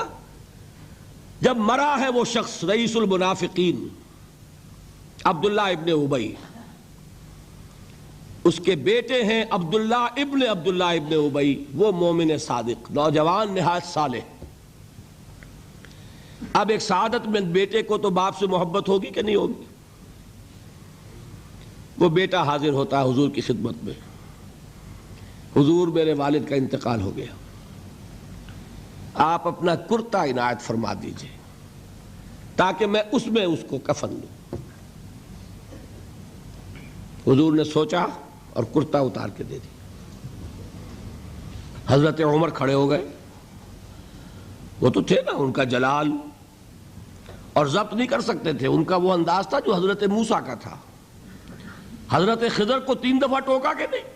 جب مرا ہے وہ شخص رئیس المنافقین عبداللہ ابن ابی، اس کے بیٹے ہیں عبداللہ ابن ابی، وہ مومن صادق، نوجوان نہایت صالح. اب ایک سعادت مند بیٹے کو تو باپ سے محبت ہوگی کہ نہیں ہوگی؟ وہ بیٹا حاضر ہوتا ہے حضور کی خدمت میں. حضور میرے والد کا انتقال ہو گیا، آپ اپنا کرتا عنایت فرما دیجئے تاکہ میں اس کو کفن دوں. حضور نے سوچا اور کرتا اتار کے دے دی. حضرت عمر کھڑے ہو گئے. وہ تو تھے نا، ان کا جلال اور ضبط نہیں کر سکتے تھے. ان کا وہ انداز تھا جو حضرت موسیٰ کا تھا. حضرت خضر کو 3 دفعہ ٹوکا کہ نہیں،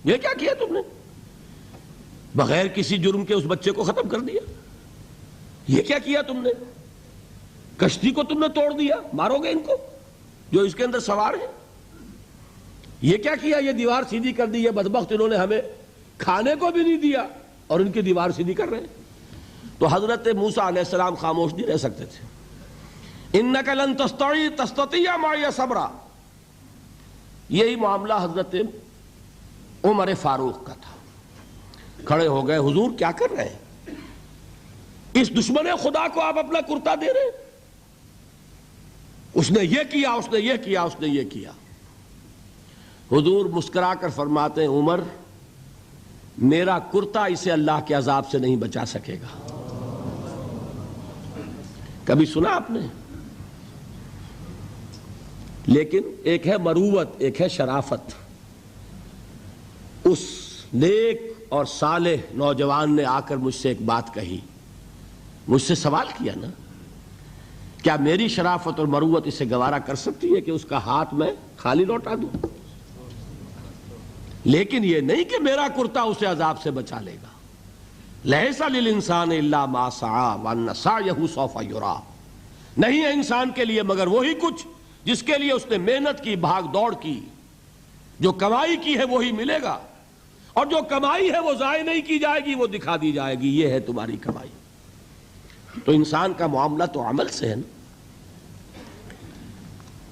یہ کیا کیا تم نے؟ بغیر کسی جرم کے اس بچے کو ختم کر دیا. یہ کیا کیا تم نے؟ کشتی کو تم نے توڑ دیا، مارو گے ان کو جو اس کے اندر سوار ہیں. یہ کیا کیا؟ یہ دیوار سیدھی کر دی. یہ بدبخت انہوں نے ہمیں کھانے کو بھی نہیں دیا اور ان کی دیوار سیدھی کر رہے ہیں. تو حضرت موسیٰ علیہ السلام خاموش نہیں رہ سکتے تھے. اِنَّكَ لَن تَسْتَطِيعَ مَعِيَ صَبْرًا. یہی معاملہ حضرت عمر فاروق کا تھا. کھڑے ہو گئے. حضور کیا کر رہے ہیں؟ اس دشمن خدا کو آپ اپنا کرتا دے رہے ہیں. اس نے یہ کیا، اس نے یہ کیا، اس نے یہ کیا. حضور مسکرا کر فرماتے ہیں عمر میرا کرتا اسے اللہ کے عذاب سے نہیں بچا سکے گا. کبھی سنا آپ نے؟ لیکن ایک ہے مروت، ایک ہے شرافت. اس نیک اور صالح نوجوان نے آ کر مجھ سے ایک بات کہی، مجھ سے سوال کیا نا، کیا میری شرافت اور مروت اسے گوارا کر سکتی ہے کہ اس کا ہاتھ میں خالی لوٹا دوں؟ لیکن یہ نہیں کہ میرا کرتا اسے عذاب سے بچا لے گا. لَيْسَ لِلْإِنسَانِ إِلَّا مَا سَعَىٰ وَأَنَّ سَعْيَهُ سَوْفَ يُرَىٰ. نہیں ہے انسان کے لیے مگر وہی کچھ جس کے لیے اس نے محنت کی، بھاگ دوڑ کی. جو کمائی کی ہے وہی ملے گا، اور جو کمائی ہے وہ ضائع نہیں کی جائے گی، وہ دکھا دی جائے گی. یہ ہے تمہاری کمائی. تو انسان کا معاملہ تو عمل سے ہے نا.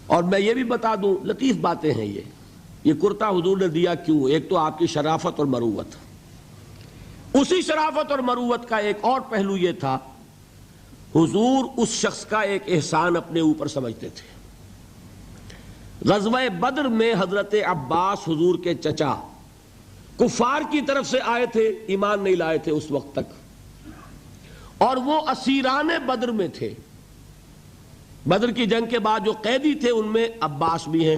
اور میں یہ بھی بتا دوں، لطیف باتیں ہیں یہ کرتا حضور نے دیا کیوں؟ ایک تو آپ کی شرافت اور مروت. اسی شرافت اور مروت کا ایک اور پہلو یہ تھا، حضور اس شخص کا ایک احسان اپنے اوپر سمجھتے تھے. غزوہ بدر میں حضرت عباس حضور کے چچا کفار کی طرف سے آئے تھے، ایمان نہیں لائے تھے اس وقت تک، اور وہ اسیران بدر میں تھے. بدر کی جنگ کے بعد جو قیدی تھے ان میں عباس بھی ہیں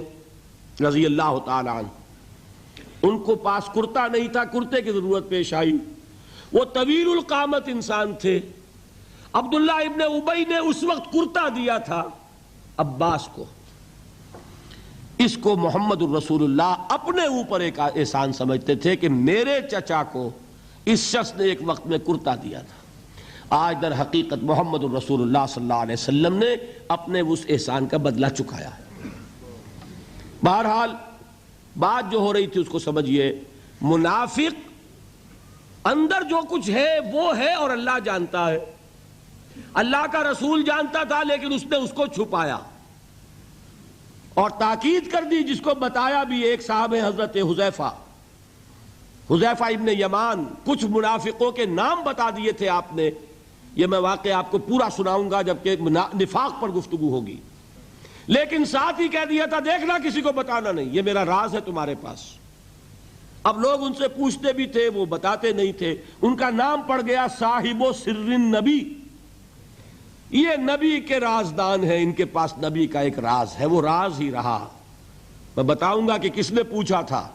رضی اللہ تعالی عنہ. ان کو پاس کرتا نہیں تھا، کرتے کی ضرورت پیش آئی. وہ طویل القامت انسان تھے. عبداللہ ابن ابی نے اس وقت کرتا دیا تھا عباس کو. اس کو محمد الرسول اللہ اپنے اوپر ایک احسان سمجھتے تھے کہ میرے چچا کو اس شخص نے ایک وقت میں کرتا دیا تھا. آج در حقیقت محمد الرسول اللہ صلی اللہ علیہ وسلم نے اپنے اس احسان کا بدلہ چکایا ہے. بہرحال بات جو ہو رہی تھی اس کو سمجھیے. منافق اندر جو کچھ ہے وہ ہے اور اللہ جانتا ہے. اللہ کا رسول جانتا تھا لیکن اس نے اس کو چھپایا اور تاکید کر دی. جس کو بتایا بھی ایک صاحب ہے حضرت حذیفہ ابن یمان. کچھ منافقوں کے نام بتا دیے تھے آپ نے. یہ میں واقعہ آپ کو پورا سناؤں گا جبکہ نفاق پر گفتگو ہوگی. لیکن ساتھ ہی کہہ دیا تھا دیکھنا کسی کو بتانا نہیں، یہ میرا راز ہے تمہارے پاس. اب لوگ ان سے پوچھتے بھی تھے، وہ بتاتے نہیں تھے. ان کا نام پڑ گیا صاحب سر النبی. یہ نبی کے رازدان ہیں، ان کے پاس نبی کا ایک راز ہے. وہ راز ہی رہا. میں بتاؤں گا کہ کس نے پوچھا تھا،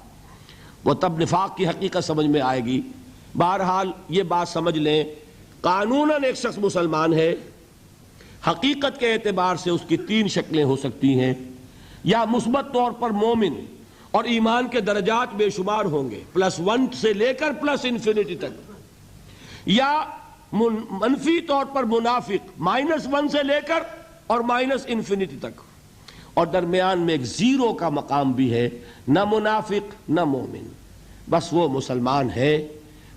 وہ تب نفاق کی حقیقت سمجھ میں آئے گی. بہرحال یہ بات سمجھ لیں، قانوناً ایک شخص مسلمان ہے، حقیقت کے اعتبار سے اس کی 3 شکلیں ہو سکتی ہیں. یا مثبت طور پر مومن اور ایمان کے درجات بے شمار ہوں گے، +1 سے لے کر +انفینٹی تک. یا منفی طور پر منافق، -1 سے لے کر اور -انفینٹی تک. اور درمیان میں ایک 0 کا مقام بھی ہے، نہ منافق نہ مومن، بس وہ مسلمان ہے.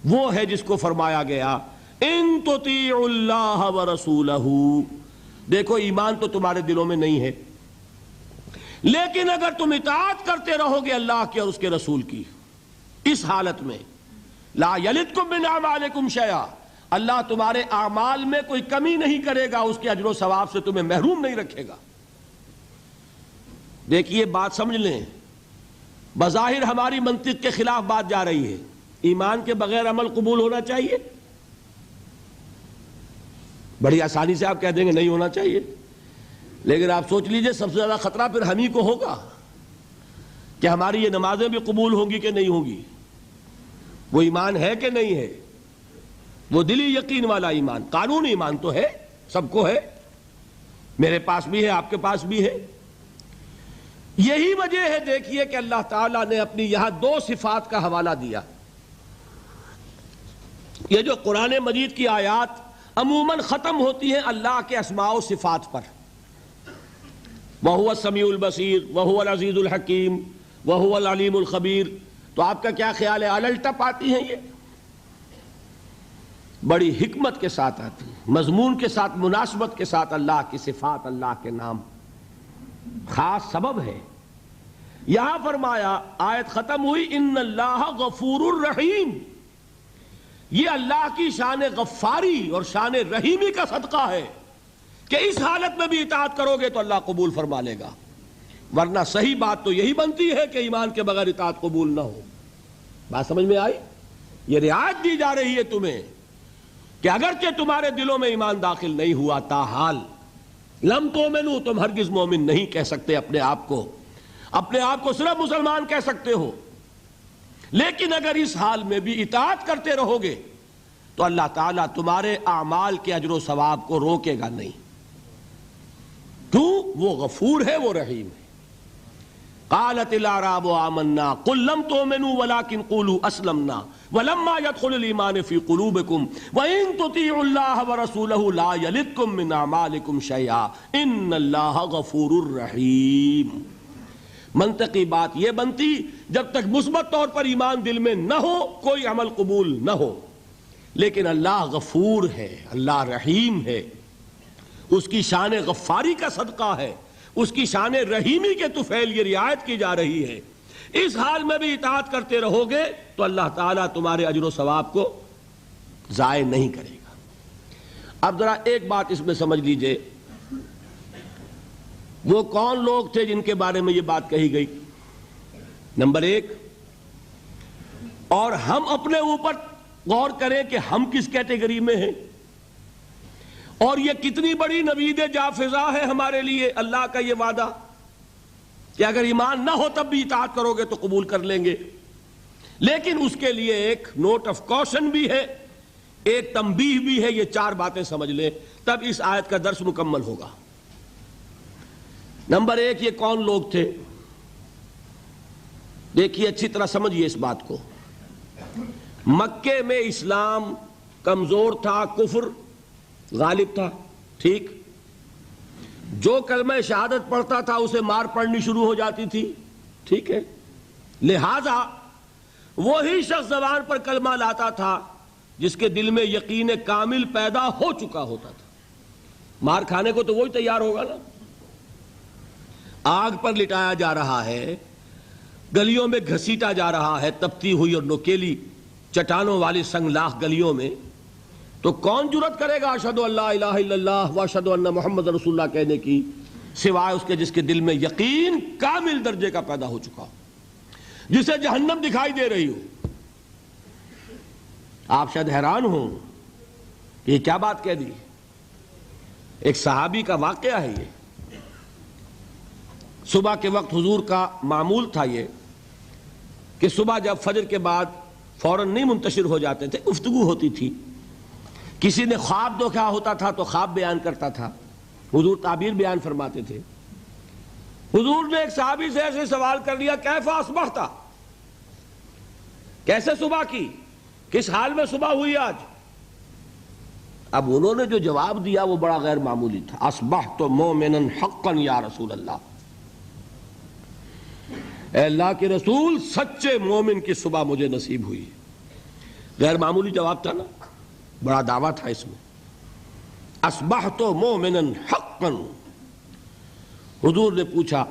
وہ ہے جس کو فرمایا گیا ان تطیعوا اللہ ورسولہ. دیکھو ایمان تو تمہارے دلوں میں نہیں ہے، لیکن اگر تم اطاعت کرتے رہو گے اللہ کی اور اس کے رسول کی، اس حالت میں لا یلدکم من اعمالکم شیئا، اللہ تمہارے اعمال میں کوئی کمی نہیں کرے گا، اس کے اجر و ثواب سے تمہیں محروم نہیں رکھے گا. دیکھیے بات سمجھ لیں، بظاہر ہماری منطق کے خلاف بات جا رہی ہے. ایمان کے بغیر عمل قبول ہونا چاہیے؟ بڑی آسانی سے آپ کہہ دیں گے نہیں ہونا چاہیے، لیکن آپ سوچ لیجئے سب سے زیادہ خطرہ پھر ہم ہی کو ہوگا. کہ ہماری یہ نمازیں بھی قبول ہوں گی کہ نہیں ہوں گی، وہ ایمان ہے کہ نہیں ہے، وہ دلی یقین والا ایمان، قانونی ایمان تو ہے، سب کو ہے، میرے پاس بھی ہے، آپ کے پاس بھی ہے۔ یہی وجہ ہے دیکھیے کہ اللہ تعالیٰ نے اپنی یہاں دو صفات کا حوالہ دیا۔ یہ جو قرآن مجید کی آیات عموماً ختم ہوتی ہیں اللہ کے اسماء و صفات پر، وَهُوَ السَّمِيعُ الْبَصِيرُ وَهُوَ الْعَزِيزُ الْحَكِيمُ وَهُوَ الْعَلِيمُ الْخَبِيرُ، تو آپ کا کیا خیال ہے الٹپ آتی ہیں؟ یہ بڑی حکمت کے ساتھ آتی ہیں، مضمون کے ساتھ، مناسبت کے ساتھ اللہ کی صفات، اللہ کے نام، خاص سبب ہے۔ یہاں فرمایا، آیت ختم ہوئی، ان اللہ غفور الرحیم، یہ اللہ کی شان غفاری اور شان رحیمی کا صدقہ ہے کہ اس حالت میں بھی اطاعت کرو گے تو اللہ قبول فرما لے گا، ورنہ صحیح بات تو یہی بنتی ہے کہ ایمان کے بغیر اطاعت قبول نہ ہو۔ بات سمجھ میں آئی؟ یہ رعایت دی جا رہی ہے تمہیں کہ اگرچہ تمہارے دلوں میں ایمان داخل نہیں ہوا، تاحال لم تؤمنوا، تم ہرگز مومن نہیں کہہ سکتے اپنے آپ کو صرف مسلمان کہہ سکتے ہو، لیکن اگر اس حال میں بھی اطاعت کرتے رہو گے تو اللہ تعالیٰ تمہارے اعمال کے اجر و ثواب کو روکے گا نہیں، کیوں؟ وہ غفور ہے، وہ رحیم ہے۔ قالت الاعراب آمنا قل لم تؤمنوا ولكن قولوا اسلمنا ولما يدخل الايمان في قلوبكم وان تطيعوا الله ورسوله لا يلدكم من اعمالكم شيئا ان الله غفور رحيم۔ منطقی بات یہ بنتی جب تک مثبت طور پر ایمان دل میں نہ ہو کوئی عمل قبول نہ ہو، لیکن اللہ غفور ہے، اللہ رحیم ہے، اس کی شان غفاری کا صدقہ ہے، اس کی شان رحیمی کے طفیل یہ رعایت کی جا رہی ہے۔ اس حال میں بھی اطاعت کرتے رہو گے تو اللہ تعالیٰ تمہارے اجر و ثواب کو ضائع نہیں کرے گا۔ اب ذرا ایک بات اس میں سمجھ لیجئے، وہ کون لوگ تھے جن کے بارے میں یہ بات کہی گئی؟ نمبر ایک، اور ہم اپنے اوپر غور کریں کہ ہم کس کیٹیگری میں ہیں، اور یہ کتنی بڑی نوید جافزہ ہے ہمارے لیے اللہ کا یہ وعدہ کہ اگر ایمان نہ ہو تب بھی اطاعت کرو گے تو قبول کر لیں گے، لیکن اس کے لیے ایک نوٹ آف کوشن بھی ہے، ایک تنبیہ بھی ہے۔ یہ چار باتیں سمجھ لیں تب اس آیت کا درس مکمل ہوگا۔ نمبر ایک، یہ کون لوگ تھے؟ دیکھیے اچھی طرح سمجھیے اس بات کو۔ مکے میں اسلام کمزور تھا، کفر غالب تھا، ٹھیک؟ جو کلمہ شہادت پڑھتا تھا اسے مار پڑنی شروع ہو جاتی تھی، ٹھیک ہے؟ لہذا وہی شخص زبان پر کلمہ لاتا تھا جس کے دل میں یقین کامل پیدا ہو چکا ہوتا تھا، مار کھانے کو تو وہی تیار ہوگا نا۔ آگ پر لٹایا جا رہا ہے، گلیوں میں گھسیٹا جا رہا ہے، تپتی ہوئی اور نوکیلی چٹانوں والی سنگلاخ گلیوں میں، تو کون جرت کرے گا اشہدو ان لا الہ الا اللہ واشہدو ان محمد رسول اللہ کہنے کی، سوائے اس کے جس کے دل میں یقین کامل درجے کا پیدا ہو چکا ہو، جسے جہنم دکھائی دے رہی ہو۔ آپ شاید حیران ہوں کہ یہ کیا بات کہہ دی۔ ایک صحابی کا واقعہ ہے یہ۔ صبح کے وقت حضور کا معمول تھا یہ کہ صبح جب فجر کے بعد فوراً نہیں منتشر ہو جاتے تھے، گفتگو ہوتی تھی، کسی نے خواب دیکھا ہوتا تھا تو خواب بیان کرتا تھا، حضور تعبیر بیان فرماتے تھے۔ حضور نے ایک صحابی سے ایسے سوال کر لیا، کیف اصبحت، کیسے صبح کی، کس حال میں صبح ہوئی آج؟ اب انہوں نے جو جواب دیا وہ بڑا غیر معمولی تھا، اصبحت مومنا حقا یا رسول اللہ، اے اللہ کے رسول سچے مومن کی صبح مجھے نصیب ہوئی۔ غیر معمولی جواب تھا نا، بڑا دعویٰ تھا اس میں، اصبحت مومنا حقا۔ حضور نے پوچھا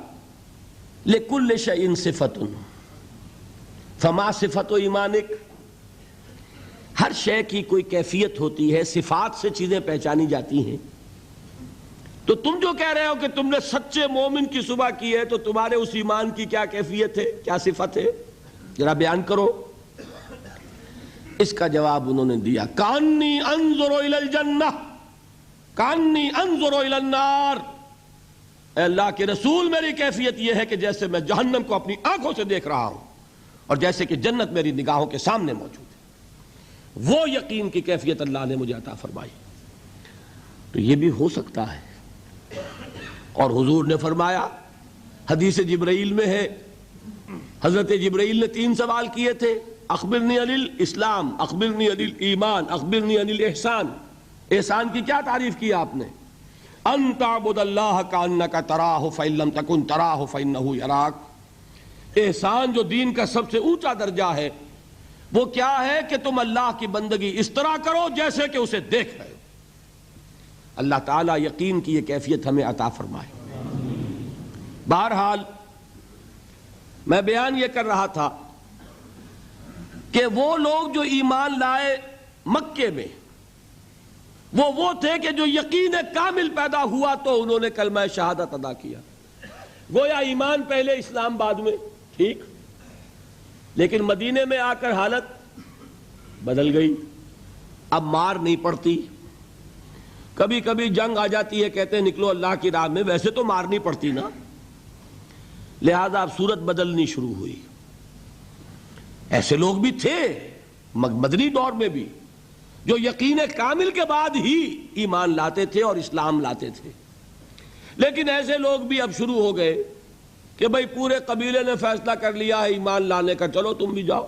لکل شیء صفۃ فما صفۃ ایمانک، ہر شے کی کوئی کیفیت ہوتی ہے، صفات سے چیزیں پہچانی جاتی ہیں، تو تم جو کہہ رہے ہو کہ تم نے سچے مومن کی صبح کی ہے تو تمہارے اس ایمان کی کیا کیفیت ہے، کیا صفت ہے، ذرا بیان کرو۔ اس کا جواب انہوں نے دیا، کانی انظر الی الجنہ کانی انظر الی النار، اے اللہ کے رسول میری کیفیت یہ ہے کہ جیسے میں جہنم کو اپنی آنکھوں سے دیکھ رہا ہوں اور جیسے کہ جنت میری نگاہوں کے سامنے موجود ہے. وہ یقین کی کیفیت اللہ نے مجھے عطا فرمائی. تو یہ بھی ہو سکتا ہے. اور حضور نے فرمایا، حدیث جبرائیل میں ہے، حضرت جبرائیل نے 3 سوال کیے تھے، اخبرنی عن الاسلام، اخبرنی عن الایمان، اخبرنی عن الاحسان. احسان کی کیا تعریف کی آپ نے؟ ان تعبد اللہ کانک تراہ فإن لم تکن تراہ فإنہ یراک. احسان جو دین کا سب سے اونچا درجہ ہے وہ کیا ہے کہ تم اللہ کی بندگی اس طرح کرو جیسے کہ اسے دیکھ رہے ہو. اللہ تعالیٰ یقین کی یہ کیفیت ہمیں عطا فرمائے. بہرحال میں بیان یہ کر رہا تھا کہ وہ لوگ جو ایمان لائے مکے میں وہ تھے کہ جو یقین کامل پیدا ہوا تو انہوں نے کلمہ شہادت ادا کیا. گویا ایمان پہلے اسلام بعد میں، ٹھیک، لیکن مدینے میں آ کر حالت بدل گئی. اب مار نہیں پڑتی، کبھی کبھی جنگ آ جاتی ہے، کہتے ہیں نکلو اللہ کی راہ میں، ویسے تو مار نہیں پڑتی نا. لہذا اب صورت بدلنی شروع ہوئی. ایسے لوگ بھی تھے مدنی دور میں بھی جو یقین کامل کے بعد ہی ایمان لاتے تھے اور اسلام لاتے تھے. لیکن ایسے لوگ بھی اب شروع ہو گئے کہ بھئی پورے قبیلے نے فیصلہ کر لیا ہے ایمان لانے کا، چلو تم بھی جاؤ.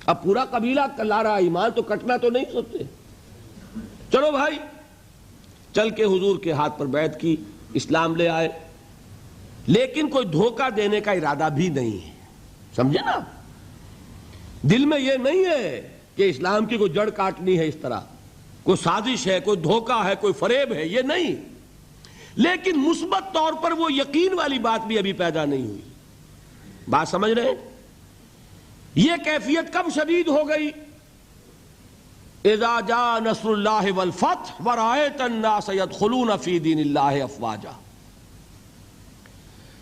اب پورا قبیلہ لا رہا ایمان تو کٹنا تو نہیں سکتے. چلو بھائی، چل کے حضور کے ہاتھ پر بیعت کی، اسلام لے آئے. لیکن کوئی دھوکہ دینے کا ارادہ بھی نہیں ہے، سمجھے نا. دل میں یہ نہیں ہے کہ اسلام کی کوئی جڑ کاٹنی ہے، اس طرح کوئی سازش ہے، کوئی دھوکہ ہے، کوئی فریب ہے، یہ نہیں. لیکن مثبت طور پر وہ یقین والی بات بھی ابھی پیدا نہیں ہوئی. بات سمجھ رہے ہیں؟ یہ کیفیت کب شدید ہو گئی؟ اذا جاء نصر اللہ والفتح ورأیت الناس يدخلون فی دین اللہ افواجا.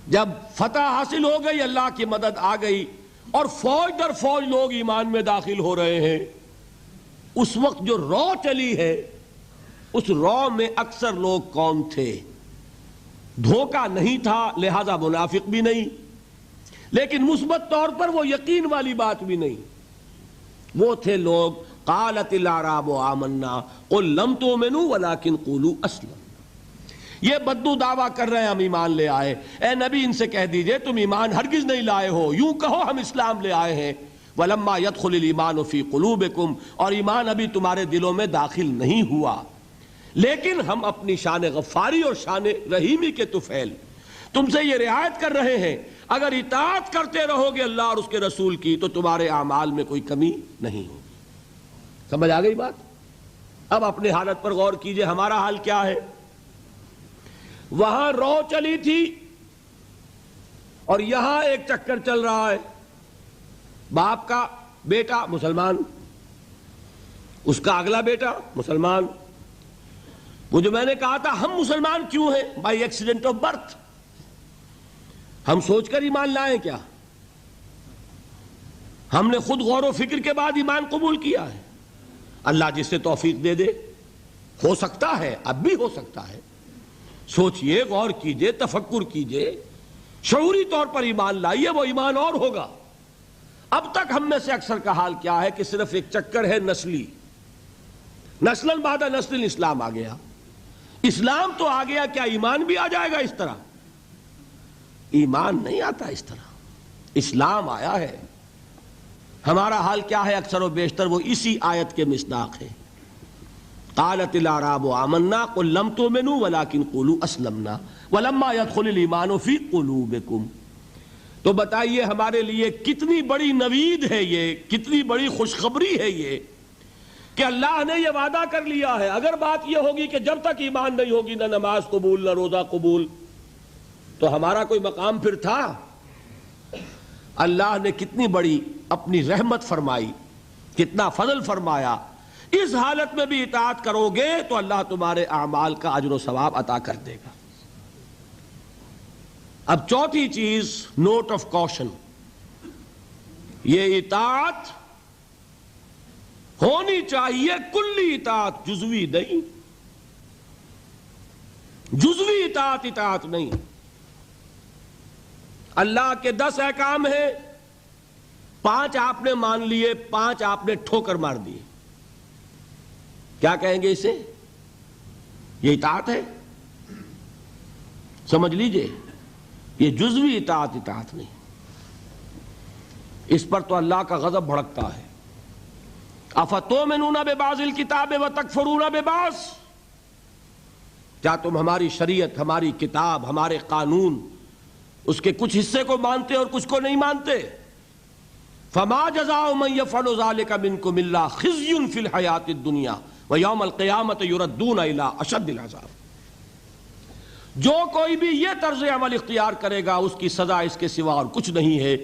جب فتح حاصل ہو گئی، اللہ کی مدد آ گئی اور فوج در فوج لوگ ایمان میں داخل ہو رہے ہیں، اس وقت جو رو چلی ہے اس رو میں اکثر لوگ کون تھے؟ دھوکہ نہیں تھا، لہذا منافق بھی نہیں، لیکن مثبت طور پر وہ یقین والی بات بھی نہیں. وہ تھے لوگ قالت الاعراب آمنا قل لم تؤمنوا ولکن قولوا اسلمنا. یہ بدو دعویٰ کر رہے ہیں ہم ایمان لے آئے. اے نبی ان سے کہہ دیجئے تم ایمان ہرگز نہیں لائے ہو، یوں کہو ہم اسلام لے آئے ہیں. ولما يدخل الایمان فی قلوبکم، اور ایمان ابھی تمہارے دلوں میں داخل نہیں ہوا، لیکن ہم اپنی شان غفاری اور شان رحیمی کے طفیل تم سے یہ رعایت کر رہے ہیں، اگر اطاعت کرتے رہو گے اللہ اور اس کے رسول کی تو تمہارے اعمال میں کوئی کمی نہیں ہوگی. سمجھ آ گئی بات؟ اب اپنے حالت پر غور کیجئے، ہمارا حال کیا ہے؟ وہاں رو چلی تھی اور یہاں ایک چکر چل رہا ہے. باپ کا بیٹا مسلمان، اس کا اگلا بیٹا مسلمان. وہ جو میں نے کہا تھا ہم مسلمان کیوں ہیں؟ By accident of birth. ہم سوچ کر ایمان لائیں کیا؟ ہم نے خود غور و فکر کے بعد ایمان قبول کیا ہے. اللہ جس سے توفیق دے دے. ہو سکتا ہے، اب بھی ہو سکتا ہے. سوچئے، غور کیجئے، تفکر کیجئے، شعوری طور پر ایمان لائیے، وہ ایمان اور ہوگا. اب تک ہم میں سے اکثر کا حال کیا ہے کہ صرف ایک چکر ہے نسلی، نسلاً بعد نسل اسلام آ گیا. اسلام تو آ گیا، کیا ایمان بھی آ جائے گا اس طرح؟ ایمان نہیں آتا اس طرح، اسلام آیا ہے. ہمارا حال کیا ہے اکثر و بیشتر؟ وہ اسی آیت کے مصداق ہے. قالت الاعراب آمنا قل لم تؤمنوا ولکن قولوا اسلمنا ولما يدخل الایمان فی قلوبکم. تو بتائیے ہمارے لیے کتنی بڑی نوید ہے یہ، کتنی بڑی خوشخبری ہے یہ کہ اللہ نے یہ وعدہ کر لیا ہے. اگر بات یہ ہوگی کہ جب تک ایمان نہیں ہوگی نہ نماز قبول نہ روزہ قبول، تو ہمارا کوئی مقام پھر تھا؟ اللہ نے کتنی بڑی اپنی رحمت فرمائی، کتنا فضل فرمایا. اس حالت میں بھی اطاعت کرو گے تو اللہ تمہارے اعمال کا اجر و ثواب عطا کر دے گا. اب چوتھی چیز، نوٹ آف کوشن، یہ اطاعت ہونی چاہیے کلی اطاعت، جزوی نہیں. جزوی اطاعت نہیں. اللہ کے 10 احکام ہیں، 5 آپ نے مان لیے، 5 آپ نے ٹھوکر مار دیے. کیا کہیں گے اسے؟ یہ اطاعت ہے؟ سمجھ لیجئے یہ جزوی اطاعت نہیں. اس پر تو اللہ کا غضب بھڑکتا ہے. افتؤمنون ببعض الکتاب وتکفرون ببعض، کیا تم ہماری شریعت، ہماری کتاب، ہمارے قانون، اس کے کچھ حصے کو مانتے اور کچھ کو نہیں مانتے؟ فما جزاء من يفعل ذلك منكم الا خزي في الحياة الدنيا ويوم القيامة يردون الى اشد العذاب. جو کوئی بھی یہ طرز عمل اختیار کرے گا اس کی سزا اس کے سوا اور کچھ نہیں ہے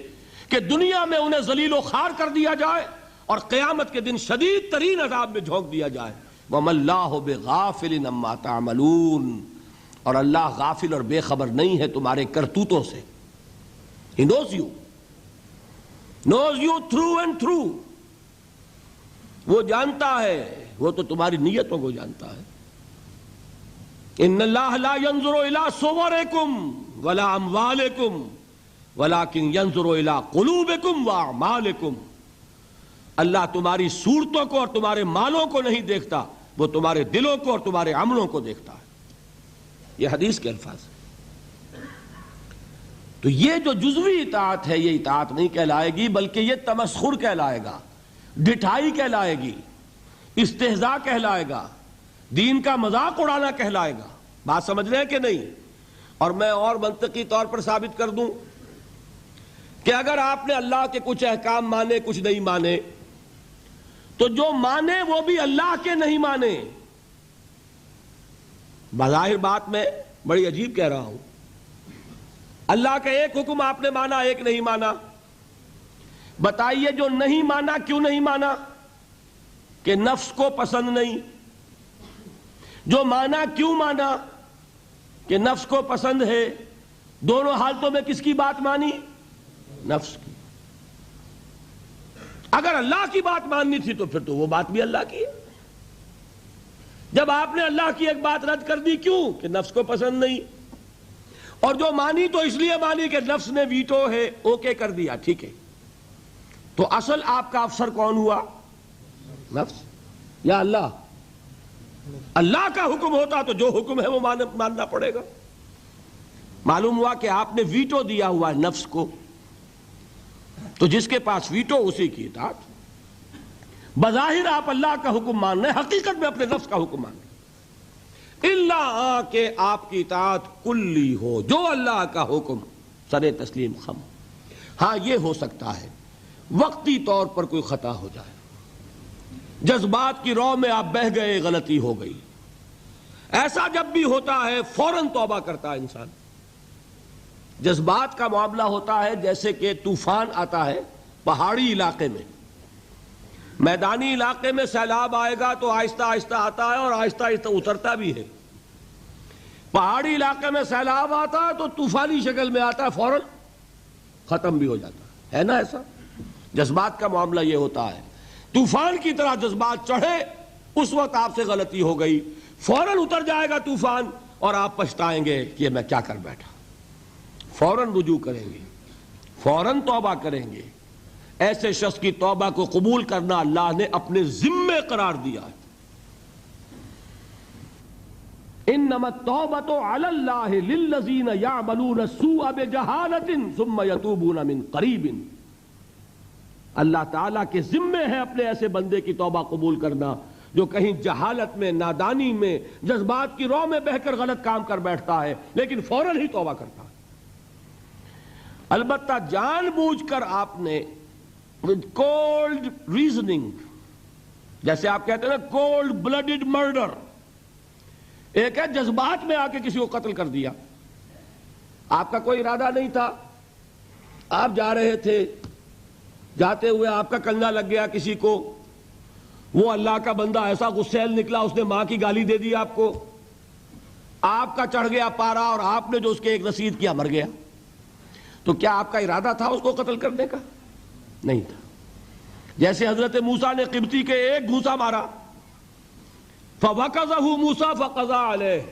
کہ دنیا میں انہیں ذلیل و خوار کر دیا جائے اور قیامت کے دن شدید ترین عذاب میں جھونک دیا جائے. وَمَا اللَّهُ بِغَافِلٍ عَمَّا تَعْمَلُونَ، اور اللہ غافل اور بے خبر نہیں ہے تمہارے کرتوتوں سے. He knows you through and through. وہ جانتا ہے، وہ تو تمہاری نیتوں کو جانتا ہے. ان اللہ لا ينظر الى صورکم ولا اموالکم ولكن ينظر الى قلوبکم واعمالکم. اللہ تمہاری صورتوں کو اور تمہارے مالوں کو نہیں دیکھتا، وہ تمہارے دلوں کو اور تمہارے عملوں کو دیکھتا ہے. یہ حدیث کے الفاظ ہیں. تو یہ جو جزوی اطاعت ہے یہ اطاعت نہیں کہلائے گی، بلکہ یہ تمسخر کہلائے گا، ڈٹھائی کہلائے گی، استہزاء کہلائے گا، دین کا مذاق اڑانا کہلائے گا. بات سمجھ رہے ہیں کہ نہیں؟ اور میں اور منطقی طور پر ثابت کر دوں کہ اگر آپ نے اللہ کے کچھ احکام مانے کچھ نہیں مانے تو جو مانے وہ بھی اللہ کے نہیں مانے. بظاہر بات میں بڑی عجیب کہہ رہا ہوں. اللہ کا ایک حکم آپ نے مانا ایک نہیں مانا. بتائیے جو نہیں مانا کیوں نہیں مانا؟ کہ نفس کو پسند نہیں. جو مانا کیوں مانا؟ کہ نفس کو پسند ہے. دونوں حالتوں میں کس کی بات مانی؟ نفس کی. اگر اللہ کی بات ماننی تھی تو پھر تو وہ بات بھی اللہ کی ہے. جب آپ نے اللہ کی ایک بات رد کر دی کیوں؟ کہ نفس کو پسند نہیں. اور جو مانی تو اس لیے مانی کہ نفس نے ویٹو ہے، اوکے کر دیا، ٹھیک ہے. تو اصل آپ کا افسر کون ہوا؟ نفس یا اللہ؟ اللہ کا حکم ہوتا تو جو حکم ہے وہ ماننا پڑے گا. معلوم ہوا کہ آپ نے ویٹو دیا ہوا ہے نفس کو، تو جس کے پاس ویٹو اسی کی اطاعت. بظاہر آپ اللہ کا حکم مان رہے، حقیقت میں اپنے نفس کا حکم مان رہے. اللہ کہ آپ کی اطاعت کلی ہو، جو اللہ کا حکم سر تسلیم خم. ہاں یہ ہو سکتا ہے وقتی طور پر کوئی خطا ہو جائے، جذبات کی رو میں آپ بہہ گئے، غلطی ہو گئی. ایسا جب بھی ہوتا ہے فوراً توبہ کرتا ہے انسان. جذبات کا معاملہ ہوتا ہے جیسے کہ طوفان آتا ہے پہاڑی علاقے میں. میدانی علاقے میں سیلاب آئے گا تو آہستہ آہستہ آتا ہے اور آہستہ آہستہ اترتا بھی ہے. پہاڑی علاقے میں سیلاب آتا ہے تو طوفانی شکل میں آتا ہے، فوراً ختم بھی ہو جاتا ہے نا. ایسا جذبات کا معاملہ یہ ہوتا ہے. طوفان کی طرح جذبات چڑھے، اس وقت آپ سے غلطی ہو گئی، فوراً اتر جائے گا طوفان اور آپ پچھتائیں گے کہ میں کیا کر بیٹھا. فوراً رجوع کریں گے، فوراً توبہ کریں گے. ایسے شخص کی توبہ کو قبول کرنا اللہ نے اپنے ذمے قرار دیا ہے. انما التوبۃ علی اللہ للذین یعملون السوء بجہالۃ ثم یتوبون من قریب. اللہ تعالیٰ کے ذمے ہے اپنے ایسے بندے کی توبہ قبول کرنا جو کہیں جہالت میں، نادانی میں، جذبات کی رو میں بہ کر غلط کام کر بیٹھتا ہے لیکن فوراً ہی توبہ کرتا ہے. البتہ جان بوجھ کر آپ نے with cold reasoning، جیسے آپ کہتے ہیں نا cold blooded murder، ایک ہے جذبات میں آ کے کسی کو قتل کر دیا. آپ کا کوئی ارادہ نہیں تھا، آپ جا رہے تھے، جاتے ہوئے آپ کا کنگا لگ گیا کسی کو، وہ اللہ کا بندہ ایسا غسیل نکلا اس نے ماں کی گالی دے دی آپ کو، آپ کا چڑھ گیا پارا اور آپ نے جو اس کے ایک رسید کیا مر گیا. تو کیا آپ کا ارادہ تھا اس کو قتل کرنے کا؟ نہیں تھا. جیسے حضرت موسیٰ نے قبطی کے ایک گھوسا مارا، فَوَقَذَهُ مُوسَىٰ فَقَضَىٰ عَلَيْهِ،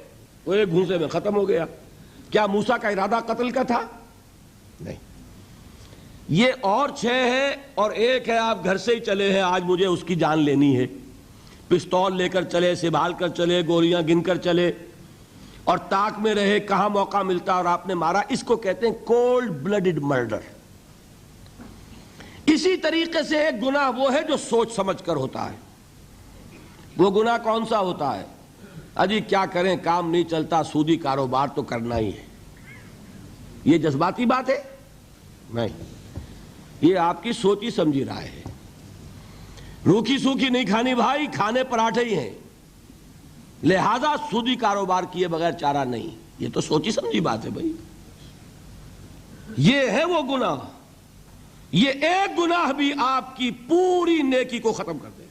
وہ ایک گھونسے میں ختم ہو گیا۔ کیا موسیٰ کا ارادہ قتل کا تھا؟ نہیں۔ یہ اور 6 ہے اور ایک ہے آپ گھر سے ہی چلے ہیں، آج مجھے اس کی جان لینی ہے، پستول لے کر چلے، سنبھال کر چلے، گولیاں گن کر چلے اور تاک میں رہے کہاں موقع ملتا اور آپ نے مارا، اس کو کہتے ہیں کولڈ بلڈڈ مرڈر۔ اسی طریقے سے ایک گناہ وہ ہے جو سوچ سمجھ کر ہوتا ہے۔ وہ گناہ کون سا ہوتا ہے؟ اجی کیا کریں، کام نہیں چلتا، سودی کاروبار تو کرنا ہی ہے۔ یہ جذباتی بات ہے؟ نہیں، یہ آپ کی سوچی سمجھی رائے ہے۔ روکھی سوکھی نہیں کھانی بھائی، کھانے پراٹھے ہی ہیں، لہذا سودی کاروبار کیے بغیر چارہ نہیں۔ یہ تو سوچی سمجھی بات ہے بھائی۔ یہ ہے وہ گناہ، یہ ایک گناہ بھی آپ کی پوری نیکی کو ختم کر دے۔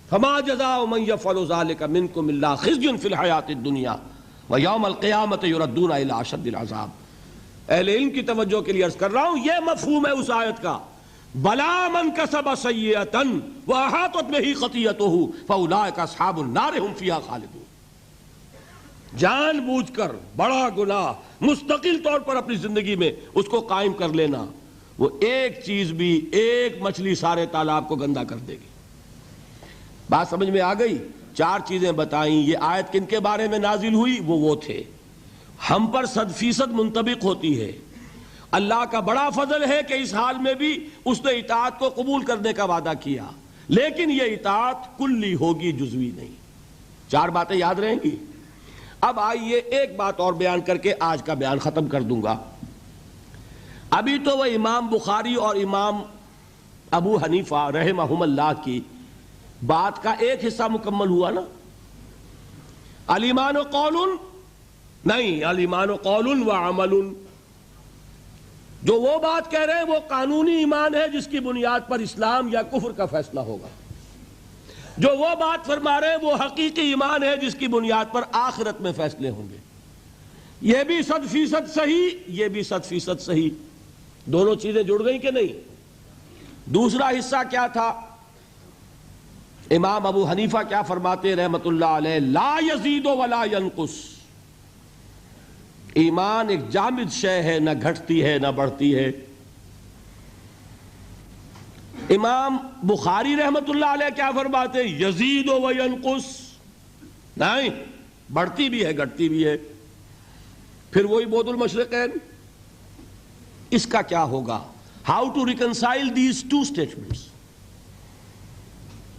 فما جزاء من يفعل ذلك منكم الا خزي في الحياة الدنيا ويوم القيامة يردون الى اشد العذاب۔ اہل علم کی توجہ کے لیے عرض کر رہا ہوں، یہ مفہوم ہے اس آیت کا، بلا من کسب سیئۃ واحاطت به خطیئته فاولئک اصحاب النار هم فیہا خالدون۔ جان بوجھ کر بڑا گناہ مستقل طور پر اپنی زندگی میں اس کو قائم کر لینا، وہ ایک چیز بھی، ایک مچھلی سارے تالاب کو گندا کر دے گی۔ بات سمجھ میں آ گئی؟ 4 چیزیں بتائیں۔ یہ آیت کن کے بارے میں نازل ہوئی؟ وہ تھے، ہم پر 100% منطبق ہوتی ہے۔ اللہ کا بڑا فضل ہے کہ اس حال میں بھی اس نے اطاعت کو قبول کرنے کا وعدہ کیا، لیکن یہ اطاعت کلی ہوگی، جزوی نہیں۔ 4 باتیں یاد رہیں گی۔ اب آئیے ایک بات اور بیان کر کے آج کا بیان ختم کر دوں گا۔ ابھی تو وہ امام بخاری اور امام ابو حنیفہ رحمہم اللہ کی بات کا ایک حصہ مکمل ہوا نا۔ الایمان قول نہیں، الایمان قول و عمل۔ جو وہ بات کہہ رہے ہیں وہ قانونی ایمان ہے جس کی بنیاد پر اسلام یا کفر کا فیصلہ ہوگا۔ جو وہ بات فرما رہے ہیں وہ حقیقی ایمان ہے جس کی بنیاد پر آخرت میں فیصلے ہوں گے۔ یہ بھی 100% صحیح، یہ بھی 100% صحیح۔ دونوں چیزیں جڑ گئیں کہ نہیں؟ دوسرا حصہ کیا تھا؟ امام ابو حنیفہ کیا فرماتے رحمت اللہ علیہ؟ لا یزید ولا ینقص۔ ایمان ایک جامد شے ہے، نہ گھٹتی ہے نہ بڑھتی ہے۔ امام بخاری رحمت اللہ علیہ کیا فرماتے؟ یزید و ینقص، نہیں، بڑھتی بھی ہے گھٹتی بھی ہے۔ پھر وہی بعد المشرقین، اس کا کیا ہوگا؟ How to reconcile these 2 statements?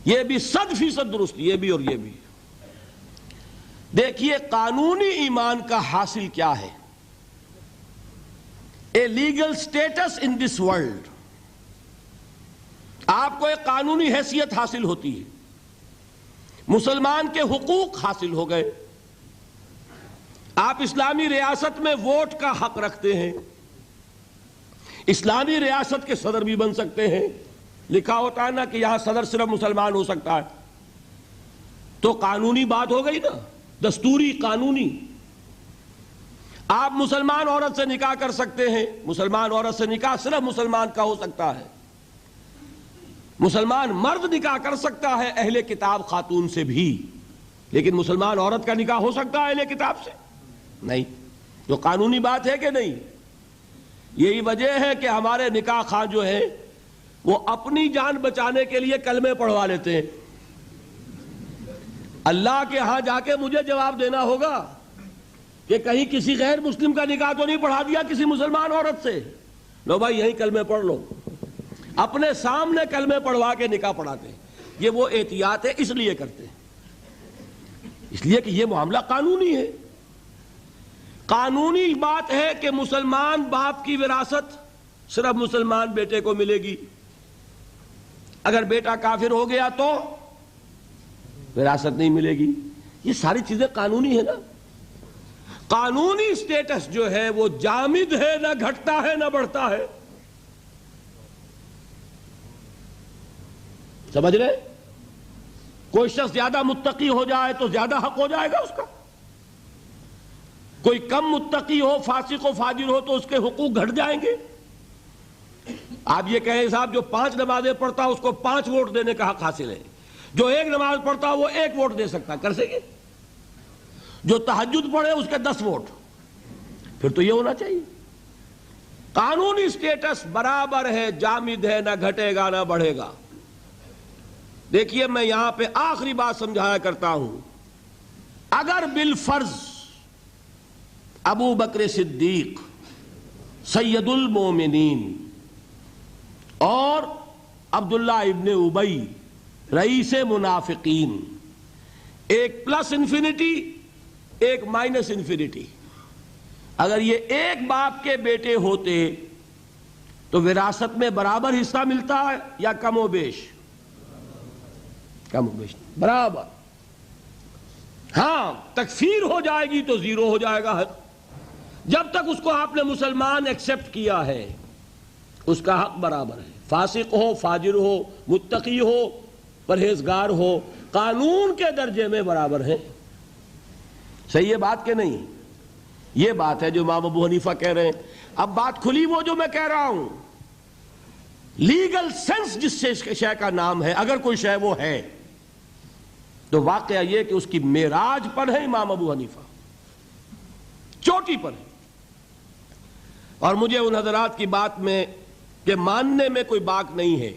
یہ بھی 100% درست، یہ بھی اور یہ بھی۔ دیکھیے قانونی ایمان کا حاصل کیا ہے؟ A legal status in this world. آپ کو ایک قانونی حیثیت حاصل ہوتی ہے، مسلمان کے حقوق حاصل ہو گئے، آپ اسلامی ریاست میں ووٹ کا حق رکھتے ہیں، اسلامی ریاست کے صدر بھی بن سکتے ہیں، لکھا ہوتا ہے نا کہ یہاں صدر صرف مسلمان ہو سکتا ہے، تو قانونی بات ہو گئی نا، دستوری قانونی۔ آپ مسلمان عورت سے نکاح کر سکتے ہیں، مسلمان عورت سے نکاح صرف مسلمان کا ہو سکتا ہے۔ مسلمان مرد نکاح کر سکتا ہے اہل کتاب خاتون سے بھی، لیکن مسلمان عورت کا نکاح ہو سکتا ہے اہل کتاب سے نہیں۔ تو قانونی بات ہے کہ نہیں؟ یہی وجہ ہے کہ ہمارے نکاح خواہ جو ہیں وہ اپنی جان بچانے کے لیے کلمے پڑھوا لیتے ہیں۔ اللہ کے ہاں جا کے مجھے جواب دینا ہوگا کہ کہیں کسی غیر مسلم کا نکاح تو نہیں پڑھا دیا کسی مسلمان عورت سے؟ لو بھائی یہیں کلمے پڑھ لو، اپنے سامنے کلمے پڑھوا کے نکاح پڑھاتے ہیں۔ یہ وہ احتیاط ہے، اس لیے کرتے ہیں، اس لیے کہ یہ معاملہ قانونی ہے۔ قانونی بات ہے کہ مسلمان باپ کی وراثت صرف مسلمان بیٹے کو ملے گی، اگر بیٹا کافر ہو گیا تو وراثت نہیں ملے گی۔ یہ ساری چیزیں قانونی ہے نا۔ قانونی سٹیٹس جو ہے وہ جامد ہے، نہ گھٹتا ہے نہ بڑھتا ہے۔ سمجھ رہے؟ کوئی شخص زیادہ متقی ہو جائے تو زیادہ حق ہو جائے گا اس کا، کوئی کم متقی ہو، فاسق و فاجر ہو تو اس کے حقوق گھٹ جائیں گے۔ آپ یہ کہیں صاحب جو 5 نمازیں پڑھتا اس کو 5 ووٹ دینے کا حق حاصل ہے، جو 1 نماز پڑھتا وہ 1 ووٹ دے سکتا، کر سکے؟ جو تہجد پڑھے اس کے 10 ووٹ. پھر تو یہ ہونا چاہیے. قانونی سٹیٹس برابر ہے، جامد ہے، نہ گھٹے گا نہ بڑھے گا. دیکھیے میں یہاں پہ آخری بات سمجھایا کرتا ہوں. اگر بالفرض ابو بکر صدیق سید المومنین اور عبداللہ ابن ابی رئیس منافقین، ایک پلس انفینٹی ایک مائنس انفینٹی، اگر یہ ایک باپ کے بیٹے ہوتے تو وراثت میں برابر حصہ ملتا ہے یا کم و بیش؟ کم و بیش برابر. ہاں تکفیر ہو جائے گی تو 0 ہو جائے گا. جب تک اس کو آپ نے مسلمان ایکسپٹ کیا ہے اس کا حق برابر ہے. فاسق ہو، فاجر ہو، متقی ہو، پرہیزگار ہو، قانون کے درجے میں برابر ہیں. صحیح ہے بات کہ نہیں؟ یہ بات ہے جو امام ابو حنیفہ کہہ رہے ہیں. اب بات کھلی وہ جو میں کہہ رہا ہوں، لیگل سینس جس شے کا نام ہے، اگر کوئی شے وہ ہے تو واقعہ یہ کہ اس کی معراج پر ہے امام ابو حنیفہ، چوٹی پر ہے. اور مجھے ان حضرات کی بات میں کہ ماننے میں کوئی باک نہیں ہے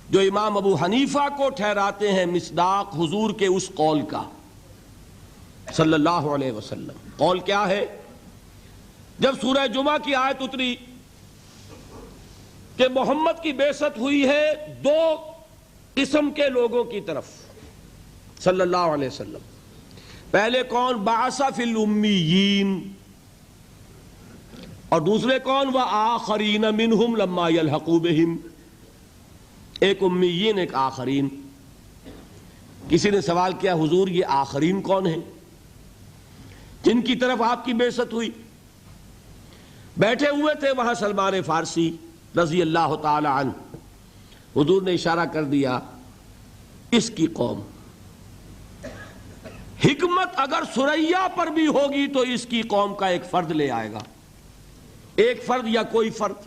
جو امام ابو حنیفہ کو ٹھہراتے ہیں مصداق حضور کے اس قول کا صلی اللہ علیہ وسلم. قول کیا ہے؟ جب سورہ جمعہ کی آیت اتری کہ محمد کی بعثت ہوئی ہے 2 قسم کے لوگوں کی طرف صلی اللہ علیہ وسلم. پہلے کون؟ بعث فی الامیین، اور دوسرے کون؟ وآخرین منہم لما یلحقوا بہم. ایک امیین ایک آخرین. کسی نے سوال کیا حضور یہ آخرین کون ہیں جن کی طرف آپ کی بعثت ہوئی؟ بیٹھے ہوئے تھے وہاں سلمان فارسی رضی اللہ تعالی عنہ. حضور نے اشارہ کر دیا اس کی قوم. حکمت اگر ثریا پر بھی ہوگی تو اس کی قوم کا ایک فرد لے آئے گا. ایک فرد یا کوئی فرد،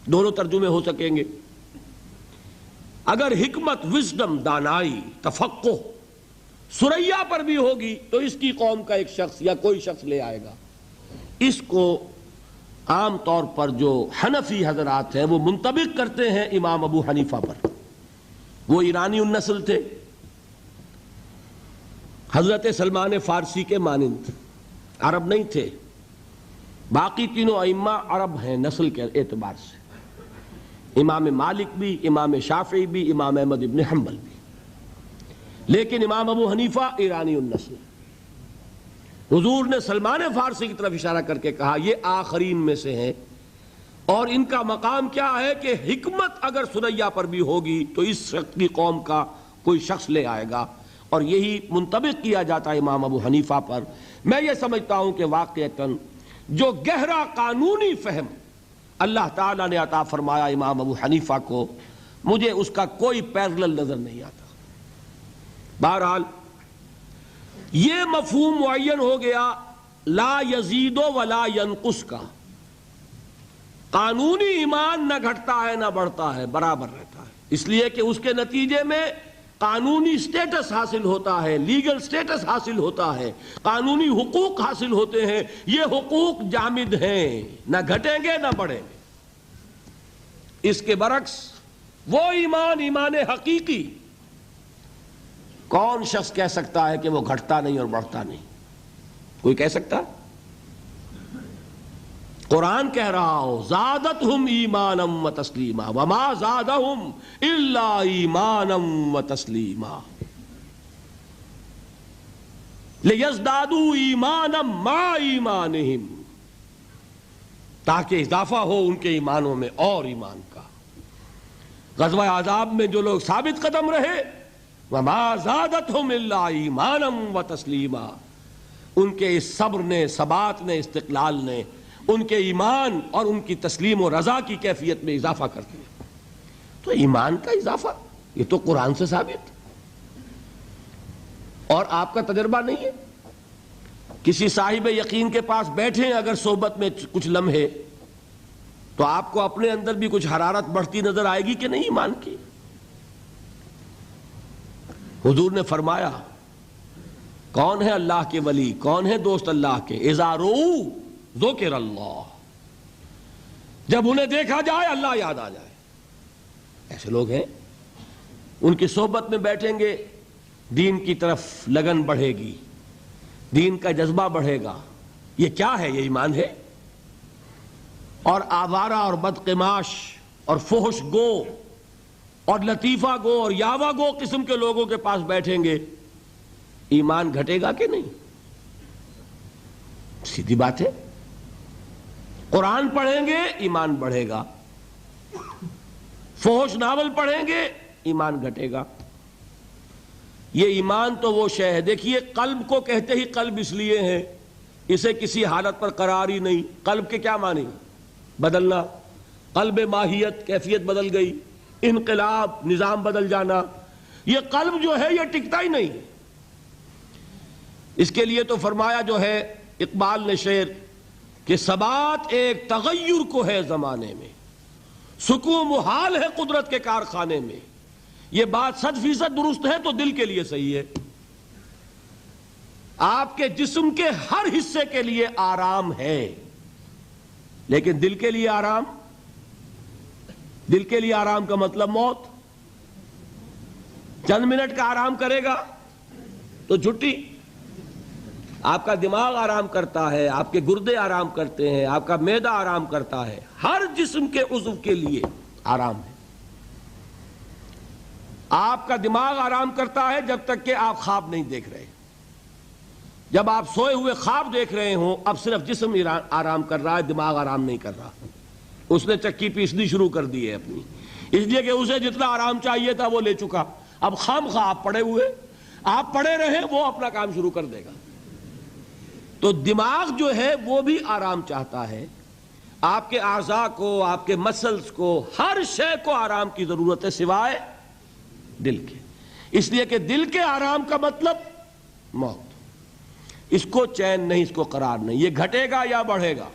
دونوں ترجمے ہو سکیں گے. اگر حکمت، وزڈم، دانائی، تفقہ ثریا پر بھی ہوگی تو اس کی قوم کا ایک شخص یا کوئی شخص لے آئے گا. اس کو عام طور پر جو حنفی حضرات ہیں وہ منطبق کرتے ہیں امام ابو حنیفہ پر. وہ ایرانی النسل تھے، حضرت سلمان فارسی کے مانند، عرب نہیں تھے. باقی تینوں ائمہ عرب ہیں نسل کے اعتبار سے، امام مالک بھی، امام شافعی بھی، امام احمد ابن حنبل بھی. لیکن امام ابو حنیفہ ایرانی النسل. حضور نے سلمان فارسی کی طرف اشارہ کر کے کہا یہ آخرین میں سے ہیں، اور ان کا مقام کیا ہے کہ حکمت اگر ثریا پر بھی ہوگی تو اس شخص کی قوم کا کوئی شخص لے آئے گا. اور یہی منطبق کیا جاتا ہے امام ابو حنیفہ پر. میں یہ سمجھتا ہوں کہ واقعتاً جو گہرا قانونی فہم اللہ تعالیٰ نے عطا فرمایا امام ابو حنیفہ کو، مجھے اس کا کوئی پیرلل نظر نہیں آتا. بہرحال یہ مفہوم معین ہو گیا لا یزید ولا ینقص کا. قانونی ایمان نہ گھٹتا ہے نہ بڑھتا ہے، برابر رہتا ہے. اس لیے کہ اس کے نتیجے میں قانونی سٹیٹس حاصل ہوتا ہے، لیگل سٹیٹس حاصل ہوتا ہے، قانونی حقوق حاصل ہوتے ہیں. یہ حقوق جامد ہیں، نہ گھٹیں گے نہ بڑھیں گے. اس کے برعکس وہ ایمان حقیقی کون شخص کہہ سکتا ہے کہ وہ گھٹتا نہیں اور بڑھتا نہیں؟ کوئی کہہ سکتا؟ قرآن کہہ رہا ہو زادتہم ایمانا و تسلیما وما زادہم الا ایمانا و تسلیما لیزدادوا ایمانا مع ایمانہم، تاکہ اضافہ ہو ان کے ایمانوں میں اور ایمان کا. غزوہ احزاب میں جو لوگ ثابت قدم رہے وما زادتہم الا ایمانا و تسلیما، ان کے اس صبر نے، ثبات نے، استقلال نے ان کے ایمان اور ان کی تسلیم و رضا کی کیفیت میں اضافہ کر دیا. تو ایمان کا اضافہ یہ تو قرآن سے ثابت، اور آپ کا تجربہ نہیں ہے. کسی صاحب یقین کے پاس بیٹھیں اگر صحبت میں کچھ لمحے تو آپ کو اپنے اندر بھی کچھ حرارت بڑھتی نظر آئے گی کہ نہیں ایمان کی. حضور نے فرمایا کون ہے اللہ کے ولی، کون ہے دوست اللہ کے؟ اذا رؤوا ذکر اللہ، جب انہیں دیکھا جائے اللہ یاد آ جائے. ایسے لوگ ہیں، ان کی صحبت میں بیٹھیں گے، دین کی طرف لگن بڑھے گی، دین کا جذبہ بڑھے گا. یہ کیا ہے؟ یہ ایمان ہے. اور آوارہ اور بدقماش اور فحش گو اور لطیفہ گو اور یاوہ گو قسم کے لوگوں کے پاس بیٹھیں گے، ایمان گھٹے گا کہ نہیں؟ سیدھی بات ہے. قرآن پڑھیں گے ایمان بڑھے گا، فحش ناول پڑھیں گے ایمان گھٹے گا. یہ ایمان تو وہ شے ہے. دیکھیے قلب کو کہتے ہی قلب اس لیے ہے، اسے کسی حالت پر قرار ہی نہیں. قلب کے کیا معنی؟ بدلنا. قلب ماہیت، کیفیت بدل گئی، انقلاب، نظام بدل جانا. یہ قلب جو ہے یہ ٹکتا ہی نہیں. اس کے لیے تو فرمایا جو ہے اقبال نے شعر کہ ثبات ایک تغیر کو ہے زمانے میں، سکون محال ہے قدرت کے کارخانے میں. یہ بات 100% درست ہے تو دل کے لیے صحیح ہے. آپ کے جسم کے ہر حصے کے لیے آرام ہے، لیکن دل کے لیے آرام، دل کے لیے آرام کا مطلب موت. چند منٹ کا آرام کرے گا تو چھٹی. آپ کا دماغ آرام کرتا ہے، آپ کے گردے آرام کرتے ہیں، آپ کا معدہ آرام کرتا ہے، ہر جسم کے عضو کے لیے آرام ہے. آپ کا دماغ آرام کرتا ہے جب تک کہ آپ خواب نہیں دیکھ رہے. جب آپ سوئے ہوئے خواب دیکھ رہے ہوں، اب صرف جسم آرام کر رہا ہے، دماغ آرام نہیں کر رہا. اس نے چکی پیسنی شروع کر دی ہے اپنی، اس لیے کہ اسے جتنا آرام چاہیے تھا وہ لے چکا. اب خواہ آپ پڑے ہوئے، آپ پڑے رہے، وہ اپنا کام شروع کر دے گا. تو دماغ جو ہے وہ بھی آرام چاہتا ہے. آپ کے اعضاء کو، آپ کے مسلز کو، ہر شے کو آرام کی ضرورت ہے سوائے دل کے. اس لیے کہ دل کے آرام کا مطلب موت. اس کو چین نہیں، اس کو قرار نہیں. یہ گھٹے گا یا بڑھے گا،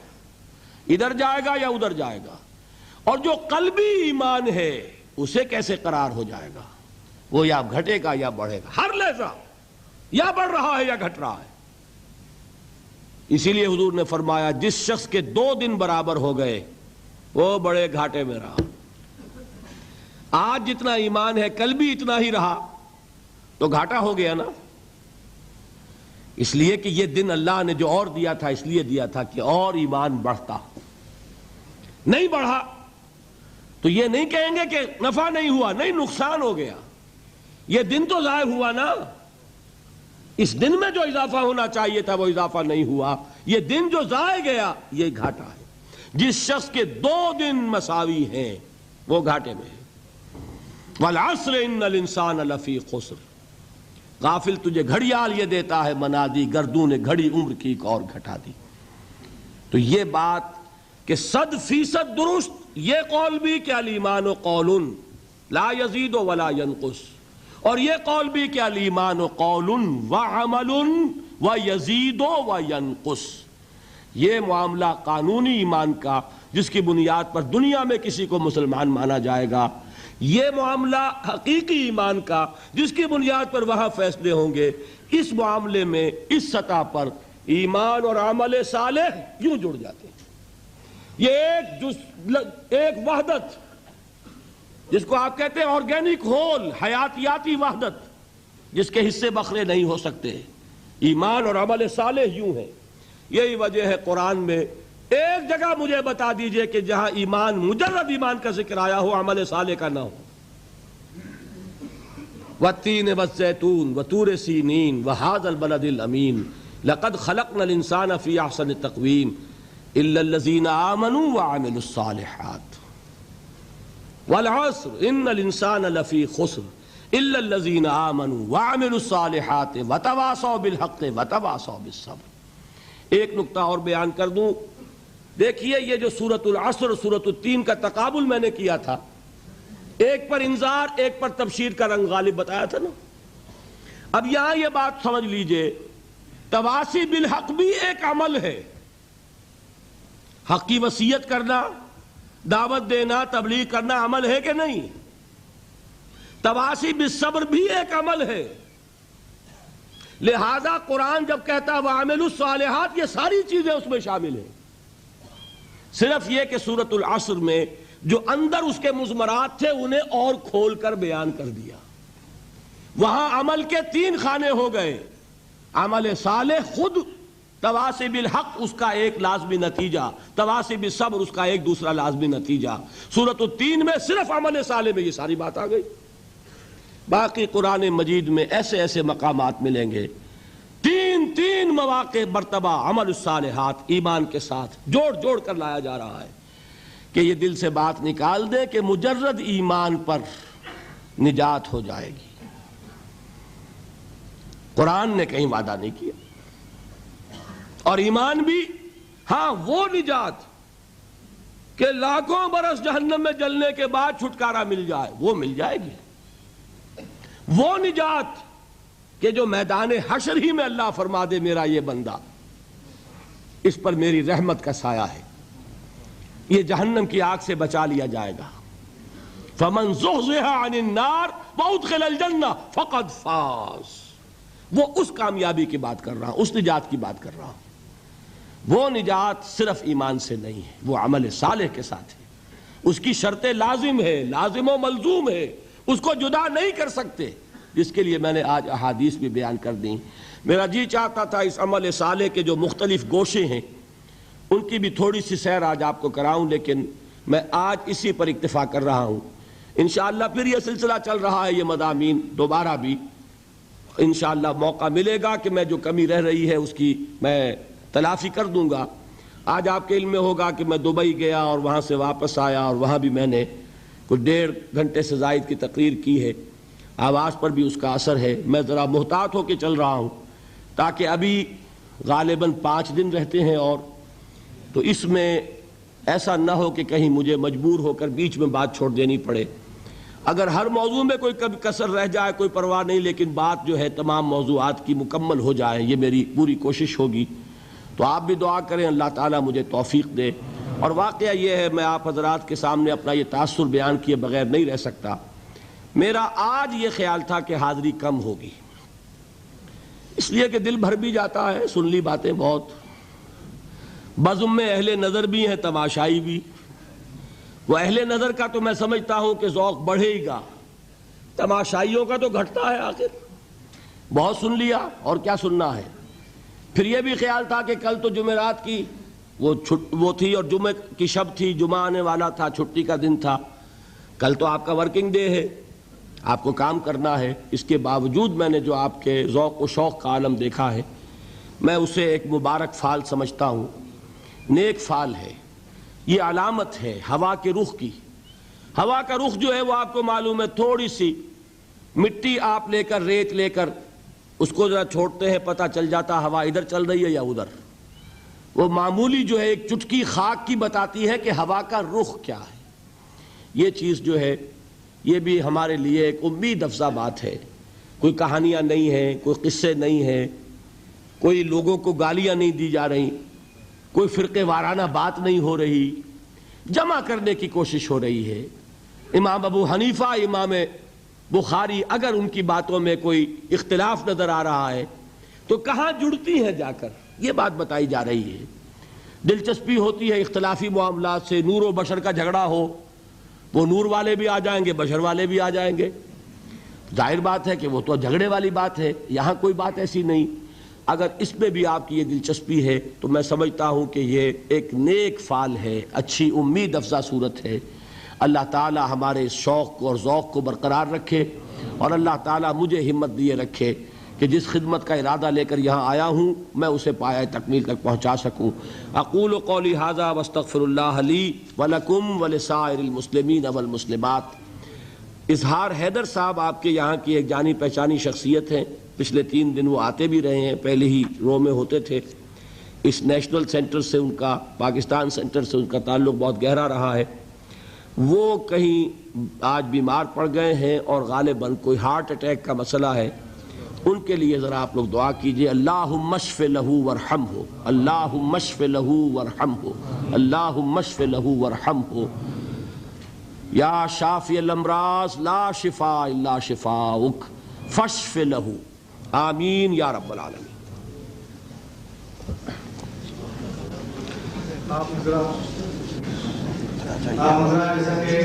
ادھر جائے گا یا ادھر جائے گا. اور جو قلبی ایمان ہے اسے کیسے قرار ہو جائے گا؟ وہ یا گھٹے گا یا بڑھے گا. ہر لحظہ یا بڑھ رہا ہے یا گھٹ رہا ہے. اسی لیے حضور نے فرمایا جس شخص کے 2 دن برابر ہو گئے وہ بڑے گھاٹے میں رہا. آج جتنا ایمان ہے کل بھی اتنا ہی رہا تو گھاٹا ہو گیا نا. اس لیے کہ یہ دن اللہ نے جو اور دیا تھا اس لیے دیا تھا کہ اور ایمان بڑھتا. نہیں بڑھا تو یہ نہیں کہیں گے کہ نفع نہیں ہوا، نہیں نقصان ہو گیا. یہ دن تو ضائع ہوا نا. اس دن میں جو اضافہ ہونا چاہیے تھا وہ اضافہ نہیں ہوا. یہ دن جو ضائع گیا یہ گھاٹا ہے. جس شخص کے 2 دن مساوی ہیں وہ گھاٹے میں ہے. والعصر ان الانسان لفی خسر. غافل تجھے گھڑیال یہ دیتا ہے منا دی، گردوں نے گھڑی عمر کی ایک اور گھٹا دی. تو یہ بات کہ 100% درست یہ قول بھی کہ الایمان قول لا یزید ولا ینقص، اور یہ قول بھی کہ الایمان قول وعمل ویزید وینقص. یہ معاملہ قانونی ایمان کا جس کی بنیاد پر دنیا میں کسی کو مسلمان مانا جائے گا، یہ معاملہ حقیقی ایمان کا جس کی بنیاد پر وہاں فیصلے ہوں گے. اس معاملے میں اس سطح پر ایمان اور عمل صالح یوں جڑ جاتے ہیں. یہ ایک وحدت جس کو آپ کہتے ہیں آرگینک ہول، حیاتیاتی وحدت، جس کے حصے بکھرے نہیں ہو سکتے. ایمان اور عمل صالح یوں ہے. یہی وجہ ہے قرآن میں ایک جگہ مجھے بتا دیجئے کہ جہاں ایمان، مجرد ایمان کا ذکر آیا ہو، عمل صالح کا نہ ہو. والتین والزیتون وطور سینین وہذا البلد الامین لقد خلقنا الانسان فی احسن تقویم الا الذین آمنوا وعملوا الصالحات والعصر ان الانسان لفی خسر الا الذین آمنوا وعملوا الصالحات وتواصوا بالحق وتواصوا بالصبر. ایک نقطہ اور بیان کر دوں. دیکھیے یہ جو سورۃ العصر اور سورۃ التین کا تقابل میں نے کیا تھا، ایک پر انذار ایک پر تبشیر کا رنگ غالب بتایا تھا نا. اب یہاں یہ بات سمجھ لیجئے، تواصی بالحق بھی ایک عمل ہے. حق کی وصیت کرنا، دعوت دینا، تبلیغ کرنا عمل ہے کہ نہیں؟ تواصی بالصبر بھی ایک عمل ہے. لہذا قرآن جب کہتا ہے وَعَمِلُوا الصَّالِحَاتِ یہ ساری چیزیں اس میں شامل ہیں. صرف یہ کہ سورۃ العصر میں جو اندر اس کے مضمرات تھے انہیں اور کھول کر بیان کر دیا. وہاں عمل کے 3 خانے ہو گئے. عمل صالح خود تواصی بالحق اس کا ایک لازمی نتیجہ، تواصی بالصبر اس کا ایک دوسرا لازمی نتیجہ. سورۃ التین میں صرف عمل صالح میں یہ ساری بات آ گئی. باقی قرآن مجید میں ایسے ایسے مقامات ملیں گے، 3 مواقع مرتبہ عمل الصالحات ایمان کے ساتھ جوڑ کر لایا جا رہا ہے کہ یہ دل سے بات نکال دے کہ مجرد ایمان پر نجات ہو جائے گی. قرآن نے کہیں وعدہ نہیں کیا. اور ایمان بھی ہاں وہ نجات کہ لاکھوں برس جہنم میں جلنے کے بعد چھٹکارا مل جائے، وہ مل جائے گی. وہ نجات کہ جو میدان حشر ہی میں اللہ فرما دے میرا یہ بندہ اس پر میری رحمت کا سایہ ہے، یہ جہنم کی آگ سے بچا لیا جائے گا. فَمَنْ زُحْزِحَ عَنِ النَّارِ وَأُدْخِلَ الْجَنَّةَ فَقَدْ فَازَ. وہ اس کامیابی کی بات کر رہا ہوں، اس نجات کی بات کر رہا ہوں. وہ نجات صرف ایمان سے نہیں ہے، وہ عمل صالح کے ساتھ ہے. اس کی شرط لازم ہے، لازم و ملزوم ہے، اس کو جدا نہیں کر سکتے، جس کے لیے میں نے آج احادیث بھی بیان کر دیں. میرا جی چاہتا تھا اس عمل صالح کے جو مختلف گوشے ہیں ان کی بھی تھوڑی سی سیر آج آپ کو کراؤں، لیکن میں آج اسی پر اکتفا کر رہا ہوں. انشاءاللہ پھر یہ سلسلہ چل رہا ہے، یہ مضامین دوبارہ بھی انشاءاللہ موقع ملے گا کہ میں جو کمی رہ رہی ہے اس کی میں تلافی کر دوں گا. آج آپ کے علم میں ہوگا کہ میں دبئی گیا اور وہاں سے واپس آیا اور وہاں بھی میں نے کچھ 1.5 گھنٹے سے زائد کی تقریر کی ہے. آواز پر بھی اس کا اثر ہے. میں ذرا محتاط ہو کے چل رہا ہوں تاکہ ابھی غالباً 5 دن رہتے ہیں، اور تو اس میں ایسا نہ ہو کہ کہیں مجھے مجبور ہو کر بیچ میں بات چھوڑ دینی پڑے. اگر ہر موضوع میں کوئی کبھی کسر رہ جائے کوئی پرواہ نہیں، لیکن بات جو ہے تمام موضوعات کی مکمل ہو جائے، یہ میری پوری کوشش ہوگی. تو آپ بھی دعا کریں اللہ تعالیٰ مجھے توفیق دے. اور واقعہ یہ ہے، میں آپ حضرات کے سامنے اپنا یہ تاثر بیان کیے بغیر نہیں رہ سکتا. میرا آج یہ خیال تھا کہ حاضری کم ہوگی، اس لیے کہ دل بھر بھی جاتا ہے، سن لی باتیں بہت. بزم میں اہل نظر بھی ہیں، تماشائی بھی. وہ اہل نظر کا تو میں سمجھتا ہوں کہ ذوق بڑھے گا، تماشائیوں کا تو گھٹتا ہے. آخر بہت سن لیا اور کیا سننا ہے. پھر یہ بھی خیال تھا کہ کل تو جمعرات کی وہ تھی اور جمعہ کی شب تھی، جمعہ آنے والا تھا، چھٹی کا دن تھا. کل تو آپ کا ورکنگ ڈے ہے، آپ کو کام کرنا ہے. اس کے باوجود میں نے جو آپ کے ذوق و شوق کا عالم دیکھا ہے، میں اسے ایک مبارک فعل سمجھتا ہوں، نیک فعل ہے. یہ علامت ہے ہوا کے رخ کی. ہوا کا رخ جو ہے وہ آپ کو معلوم ہے، تھوڑی سی مٹی آپ لے کر، ریت لے کر اس کو ذرا چھوڑتے ہیں، پتہ چل جاتا ہوا ادھر چل رہی ہے یا ادھر. وہ معمولی جو ہے ایک چٹکی خاک کی بتاتی ہے کہ ہوا کا رخ کیا ہے. یہ چیز جو ہے یہ بھی ہمارے لیے ایک امید افزا بات ہے. کوئی کہانیاں نہیں ہیں، کوئی قصے نہیں ہیں، کوئی لوگوں کو گالیاں نہیں دی جا رہی، کوئی فرقے وارانہ بات نہیں ہو رہی، جمع کرنے کی کوشش ہو رہی ہے. امام ابو حنیفہ، امام بخاری، اگر ان کی باتوں میں کوئی اختلاف نظر آ رہا ہے تو کہاں جڑتی ہیں جا کر، یہ بات بتائی جا رہی ہے. دلچسپی ہوتی ہے اختلافی معاملات سے. نور و بشر کا جھگڑا ہو، وہ نور والے بھی آ جائیں گے، بشر والے بھی آ جائیں گے. ظاہر بات ہے کہ وہ تو جھگڑے والی بات ہے. یہاں کوئی بات ایسی نہیں. اگر اس میں بھی آپ کی یہ دلچسپی ہے تو میں سمجھتا ہوں کہ یہ ایک نیک فعل ہے، اچھی امید افزا صورت ہے. اللہ تعالی ہمارے اس شوق اور ذوق کو برقرار رکھے، اور اللہ تعالی مجھے ہمت دیے رکھے کہ جس خدمت کا ارادہ لے کر یہاں آیا ہوں میں اسے پایہ تکمیل تک پہنچا سکوں. اقول قولی ھذا واستغفر اللہ لی ولکم ولسائر المسلمین والمسلمات. اظہار حیدر صاحب آپ کے یہاں کی ایک جانی پہچانی شخصیت ہیں. پچھلے 3 دن وہ آتے بھی رہے ہیں، پہلے ہی رو میں ہوتے تھے. اس نیشنل سینٹر سے ان کا، پاکستان سینٹر سے ان کا تعلق بہت گہرا رہا ہے. وہ کہیں آج بیمار پڑ گئے ہیں اور غالباً کوئی ہارٹ اٹیک کا مسئلہ ہے. ان کے لیے ذرا آپ لوگ دعا کیجئے. اللہم اشف لہ ورحمہ، اللہم اشف لہ ورحمہ، اللہم اشف لہ ورحمہ. یا شافی الامراض لا شفاء الا شفاؤک فاشف لہ. آمین یا رب العالمین۔ جیسا کہ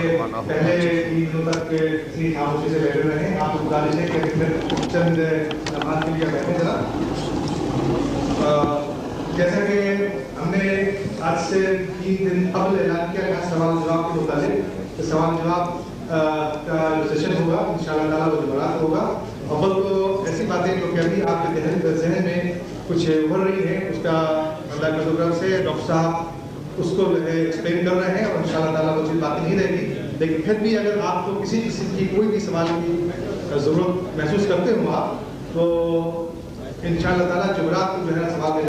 پہلے 3 دنوں تک اتنی خاموشی سے بیٹھے رہے ہیں، آپ کو بتا دیجیے کہ پھر چند نماز کے لیے بیٹھے ذرا۔ جیسا کہ ہم نے آج سے 3 دن قبل اعلان کیا کہ سوال جواب کے متعلق سوال جواب کا جو سیشن ہوگا انشاءاللہ تعالیٰ وہ جمعرات ہوگا۔ اول تو ایسی باتیں جو کہ ابھی آپ کے ذہن میں کچھ ابھر رہی ہیں، اس کا اللہ کی طرف سے ڈاکٹر صاحب اس کو جو ہے ایکسپلین کر رہے ہیں، اور انشاءاللہ تعالیٰ وہ چیز باقی نہیں رہے گی۔ لیکن پھر بھی اگر آپ کو کسی قسم کی کوئی بھی سوال کی ضرورت محسوس کرتے ہو آپ، تو انشاءاللہ تعالیٰ جمعرات کو جو ہے سوال